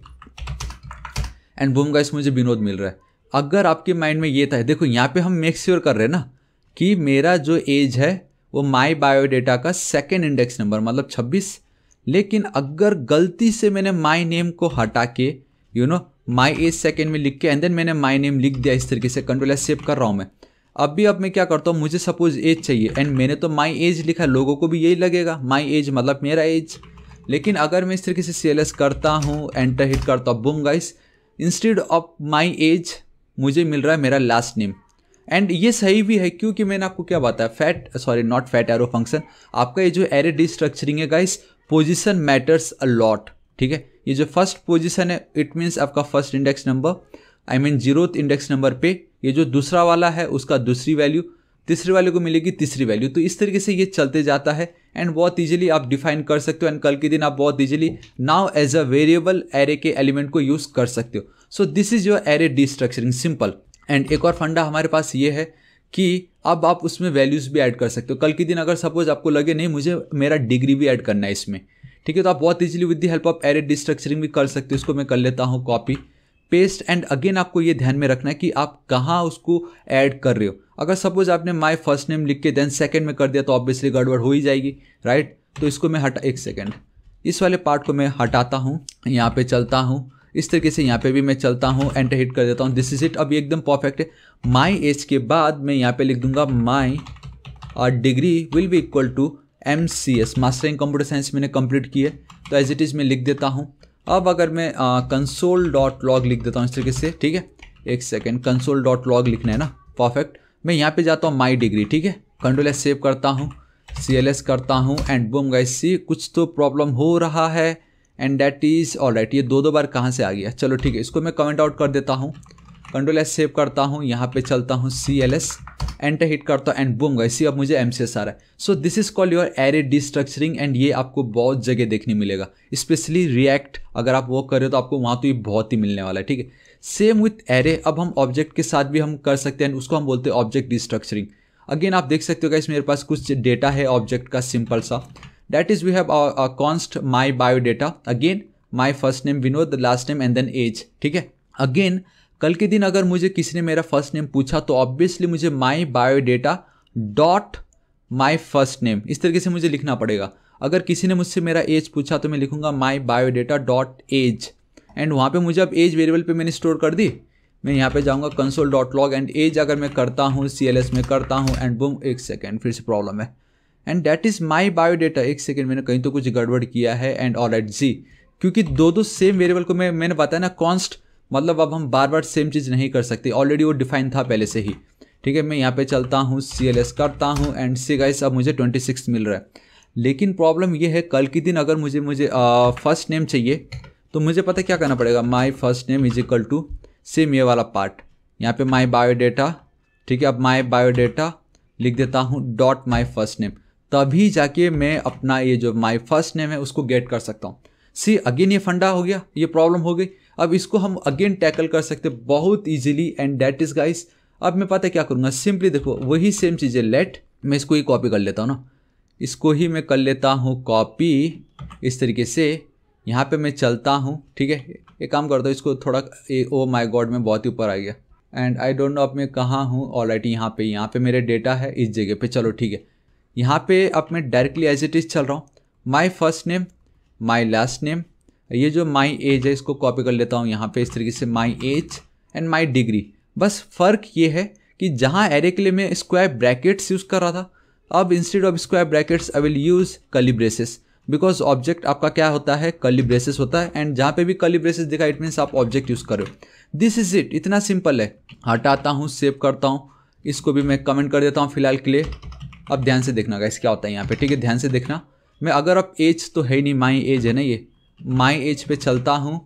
[SPEAKER 1] एंड बूम गाइस, मुझे विनोद मिल रहा है। अगर आपके माइंड में ये था, देखो यहाँ पे हम मेक श्योर कर रहे हैं ना कि मेरा जो एज है वो माई बायोडेटा का सेकेंड इंडेक्स नंबर मतलब 26। लेकिन अगर गलती से मैंने माई नेम को हटा के माई एज सेकेंड में लिख के एंड देन मैंने माई नेम लिख दिया, इस तरीके से कंट्रोल एस सेव कर रहा हूँ मैं। अब मैं क्या करता हूँ, मुझे सपोज एज चाहिए एंड मैंने तो माई एज लिखा, लोगों को भी यही लगेगा माई एज मतलब मेरा एज। लेकिन अगर मैं इस तरीके से CLS करता हूँ, एंटर हिट करता हूँ, boom guys, instead of my age मुझे मिल रहा है मेरा लास्ट नेम। एंड ये सही भी है क्योंकि मैंने आपको क्या बताया, नॉट फैट एरो फंक्शन, आपका ये जो एरे डिस्ट्रक्चरिंग है guys, position matters a lot, ठीक है। ये जो फर्स्ट पोजीशन है इट मीन्स आपका first index number, I mean 0th index number पे ये जो दूसरा वाला है उसका दूसरी वैल्यू, तीसरी वाले को मिलेगी तीसरी वैल्यू। तो इस तरीके से ये चलते जाता है एंड बहुत इजीली आप डिफाइन कर सकते हो एंड कल के दिन आप बहुत easily now as a variable array के एलिमेंट को यूज कर सकते हो। So this is your array destructuring, simple. And एक और फंडा हमारे पास ये है कि अब आप उसमें वैल्यूज भी ऐड कर सकते हो। कल के दिन अगर सपोज आपको लगे नहीं मुझे मेरा डिग्री भी ऐड करना है इसमें, ठीक है, तो आप बहुत easily with the help of array destructuring भी कर सकते हो। इसको मैं कर लेता हूँ कॉपी पेस्ट एंड अगेन आपको ये ध्यान में रखना है कि आप कहाँ उसको ऐड कर रहे हो। अगर सपोज आपने माय फर्स्ट नेम लिख के देन सेकंड में कर दिया तो ऑब्वियसली गड़बड़ हो ही जाएगी, राइट। तो इसको मैं एक सेकंड इस वाले पार्ट को मैं हटाता हूँ, यहाँ पे चलता हूँ इस तरीके से, यहाँ पे भी मैं चलता हूँ, एंटर हिट कर देता हूँ, दिस इज इट। अब एकदम परफेक्ट है। माई एज के बाद मैं यहाँ पे लिख दूंगा my degree will be equal to MCS, master in computer science मैंने कंप्लीट की है तो एज इट इज़ मैं लिख देता हूँ। अब अगर मैं console.log लिख देता हूँ इस तरीके से, ठीक है, एक सेकेंड, console.log लिखना है ना, परफेक्ट। मैं यहाँ पे जाता हूँ माई डिग्री, ठीक है, कंट्रोल एस सेव करता हूँ, CLS करता हूँ एंड बूम गाइस, सी कुछ तो प्रॉब्लम हो रहा है एंड दैट इज ऑलराइट। ये दो बार कहाँ से आ गया, चलो ठीक है, इसको मैं कमेंट आउट कर देता हूँ, कंट्रोल एस सेव करता हूँ, यहाँ पे चलता हूँ CLS, एंटर हिट करता हूँ एंड बूम गाइस, अब मुझे MCS आ रहा है। So this is called your array destructuring and ये आपको बहुत जगह देखने मिलेगा, स्पेशली रिएक्ट अगर आप वो कर रहे हो तो आपको वहाँ तो ये बहुत ही मिलने वाला है, ठीक है। सेम विथ एरे, अब हम ऑब्जेक्ट के साथ भी हम कर सकते हैं, उसको हम बोलते हैं ऑब्जेक्ट डिस्ट्रक्चरिंग। अगेन आप देख सकते हो गाइस मेरे पास कुछ डेटा है ऑब्जेक्ट का सिंपल सा, that is we have const my biodata, again my first name Vinod, last name and then age, ठीक है। अगेन कल के दिन अगर मुझे किसी ने मेरा फर्स्ट नेम पूछा तो ऑब्वियसली मुझे my biodata dot my first name इस तरीके से मुझे लिखना पड़ेगा। अगर किसी ने मुझसे मेरा एज पूछा तो मैं लिखूंगा माई बायोडेटा डॉट एज एंड वहाँ पे मुझे अब एज वेरिएबल पे मैंने स्टोर कर दी। मैं यहाँ पे जाऊँगा console.log एंड एज अगर मैं करता हूँ CLS में करता हूँ एंड बूम, एक सेकेंड फिर से प्रॉब्लम है and that is my biodata, एक सेकेंड मैंने कहीं तो कुछ गड़बड़ किया है एंड ऑलराइट जी, क्योंकि दो सेम वेरिएबल को मैंने बताया ना कॉन्स्ट, मतलब अब हम बार बार सेम चीज़ नहीं कर सकते, ऑलरेडी वो डिफाइन था पहले से ही, ठीक है। मैं यहाँ पे चलता हूँ CLS करता हूँ एंड सी गाइस अब मुझे 26 मिल रहा है। लेकिन प्रॉब्लम ये है कल के दिन अगर मुझे फर्स्ट नेम चाहिए तो मुझे पता क्या करना पड़ेगा, my first name is equal to same ये वाला पार्ट, यहाँ पे माई बायोडेटा, ठीक है। अब माई बायोडेटा लिख देता हूँ डॉट माई फर्स्ट नेम, तभी जाके मैं अपना ये जो माई फर्स्ट नेम है उसको गेट कर सकता हूँ। सी अगेन ये फंडा हो गया, ये प्रॉब्लम हो गई। अब इसको हम अगेन टैकल कर सकते हैं बहुत easily and that is guys, अब मैं पता क्या करूँगा, सिंपली देखो वही सेम चीज़ें, लेट मैं इसको ही कॉपी कर लेता हूँ ना, इसको ही मैं कर लेता हूँ कॉपी इस तरीके से, यहाँ पे मैं चलता हूँ, ठीक है। एक काम करता हूँ इसको थोड़ा, ओ माय गॉड मैं बहुत ही ऊपर आ गया एंड आई डोंट नो अब मैं कहाँ हूँ, ऑलराइट यहाँ पे मेरे डेटा है इस जगह पे, चलो ठीक है। यहाँ पे अब मैं डायरेक्टली एज इट इज़ चल रहा हूँ, माई first name my last name, ये जो माई एज है इसको कॉपी कर लेता हूँ यहाँ पे इस तरीके से, my age and my degree. बस फ़र्क ये है कि जहाँ एरे के लिए मैं स्क्वायर ब्रैकेट्स यूज़ कर रहा था, अब instead of square brackets I will use curly braces, because object आपका क्या होता है, कर्ली ब्रेसेस होता है एंड जहाँ पे भी कर्ली ब्रेसेस दिखा इट मीन्स आप ऑब्जेक्ट यूज़ करो। दिस इज इट, इतना सिंपल है। हटाता हूँ, सेव करता हूँ, इसको भी मैं कमेंट कर देता हूँ फिलहाल के लिए। अब ध्यान से देखना गाइस क्या होता है यहाँ पे, ठीक है, ध्यान से देखना। मैं अगर अब एज तो है नहीं, माई एज है ना, ये माई एज पे चलता हूँ,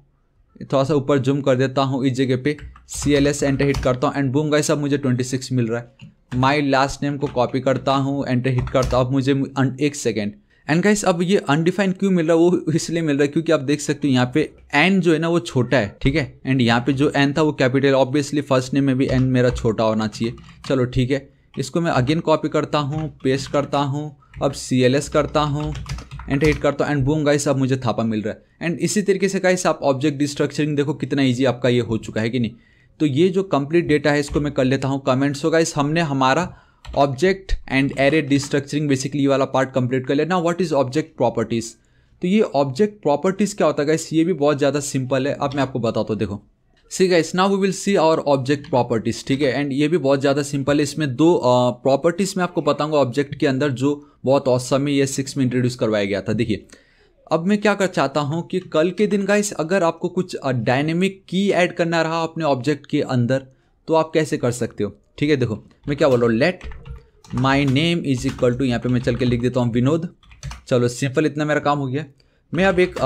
[SPEAKER 1] थोड़ा सा ऊपर जूम कर देता हूँ इस जगह पे, CLS एंटर हिट करता हूँ एंड बूम गाइस अब मुझे 26 मिल रहा है। माई लास्ट नेम को कॉपी करता हूँ, एंटर हिट करता हूँ, अब मुझे एक सेकेंड एंड गाइस अब ये अनडिफाइंड क्यों मिल रहा है, वो इसलिए मिल रहा है क्योंकि आप देख सकते हो यहाँ पे एन जो है ना वो छोटा है, ठीक है, एंड यहाँ पे जो एन था वो कैपिटल, ऑब्वियसली फर्स्ट नेम में भी एन मेरा छोटा होना चाहिए। चलो ठीक है, इसको मैं अगेन कॉपी करता हूँ, पेस्ट करता हूँ, अब CLS करता हूँ, एंटर हिट करता हूँ एंड बूम गाइस अब मुझे थापा मिल रहा है। एंड इसी तरीके से गाइस आप ऑब्जेक्ट डिस्ट्रक्चरिंग देखो कितना ईजी आपका ये हो चुका है कि नहीं। तो ये जो कंप्लीट डेटा है इसको मैं कर लेता हूँ कमेंट। सो गाइस हमने हमारा ऑब्जेक्ट एंड एरे डिस्ट्रक्चरिंग बेसिकली ये वाला पार्ट कंप्लीट कर लिया। Now what is object properties, तो ये ऑब्जेक्ट प्रॉपर्टीज क्या होता है गाइस, ये भी बहुत ज़्यादा सिंपल है। अब मैं आपको बताता हूँ, देखो see guys now we will see our object properties, ठीक है, एंड ये भी बहुत ज़्यादा सिंपल है। इसमें दो प्रॉपर्टीज मैं आपको बताऊंगा ऑब्जेक्ट के अंदर जो बहुत औसम है, ये 6 में इंट्रोड्यूस करवाया गया था। देखिए अब मैं क्या कर चाहता हूँ कि कल के दिन गाइस अगर आपको कुछ डायनेमिक की ऐड करना रहा अपने ऑब्जेक्ट के अंदर तो आप कैसे कर सकते हो, ठीक है। देखो मैं क्या बोल रहा हूँ, let my name is equal to, यहाँ पे मैं चल के लिख देता हूँ विनोद। चलो सिंपल, इतना मेरा काम हो गया। मैं अब एक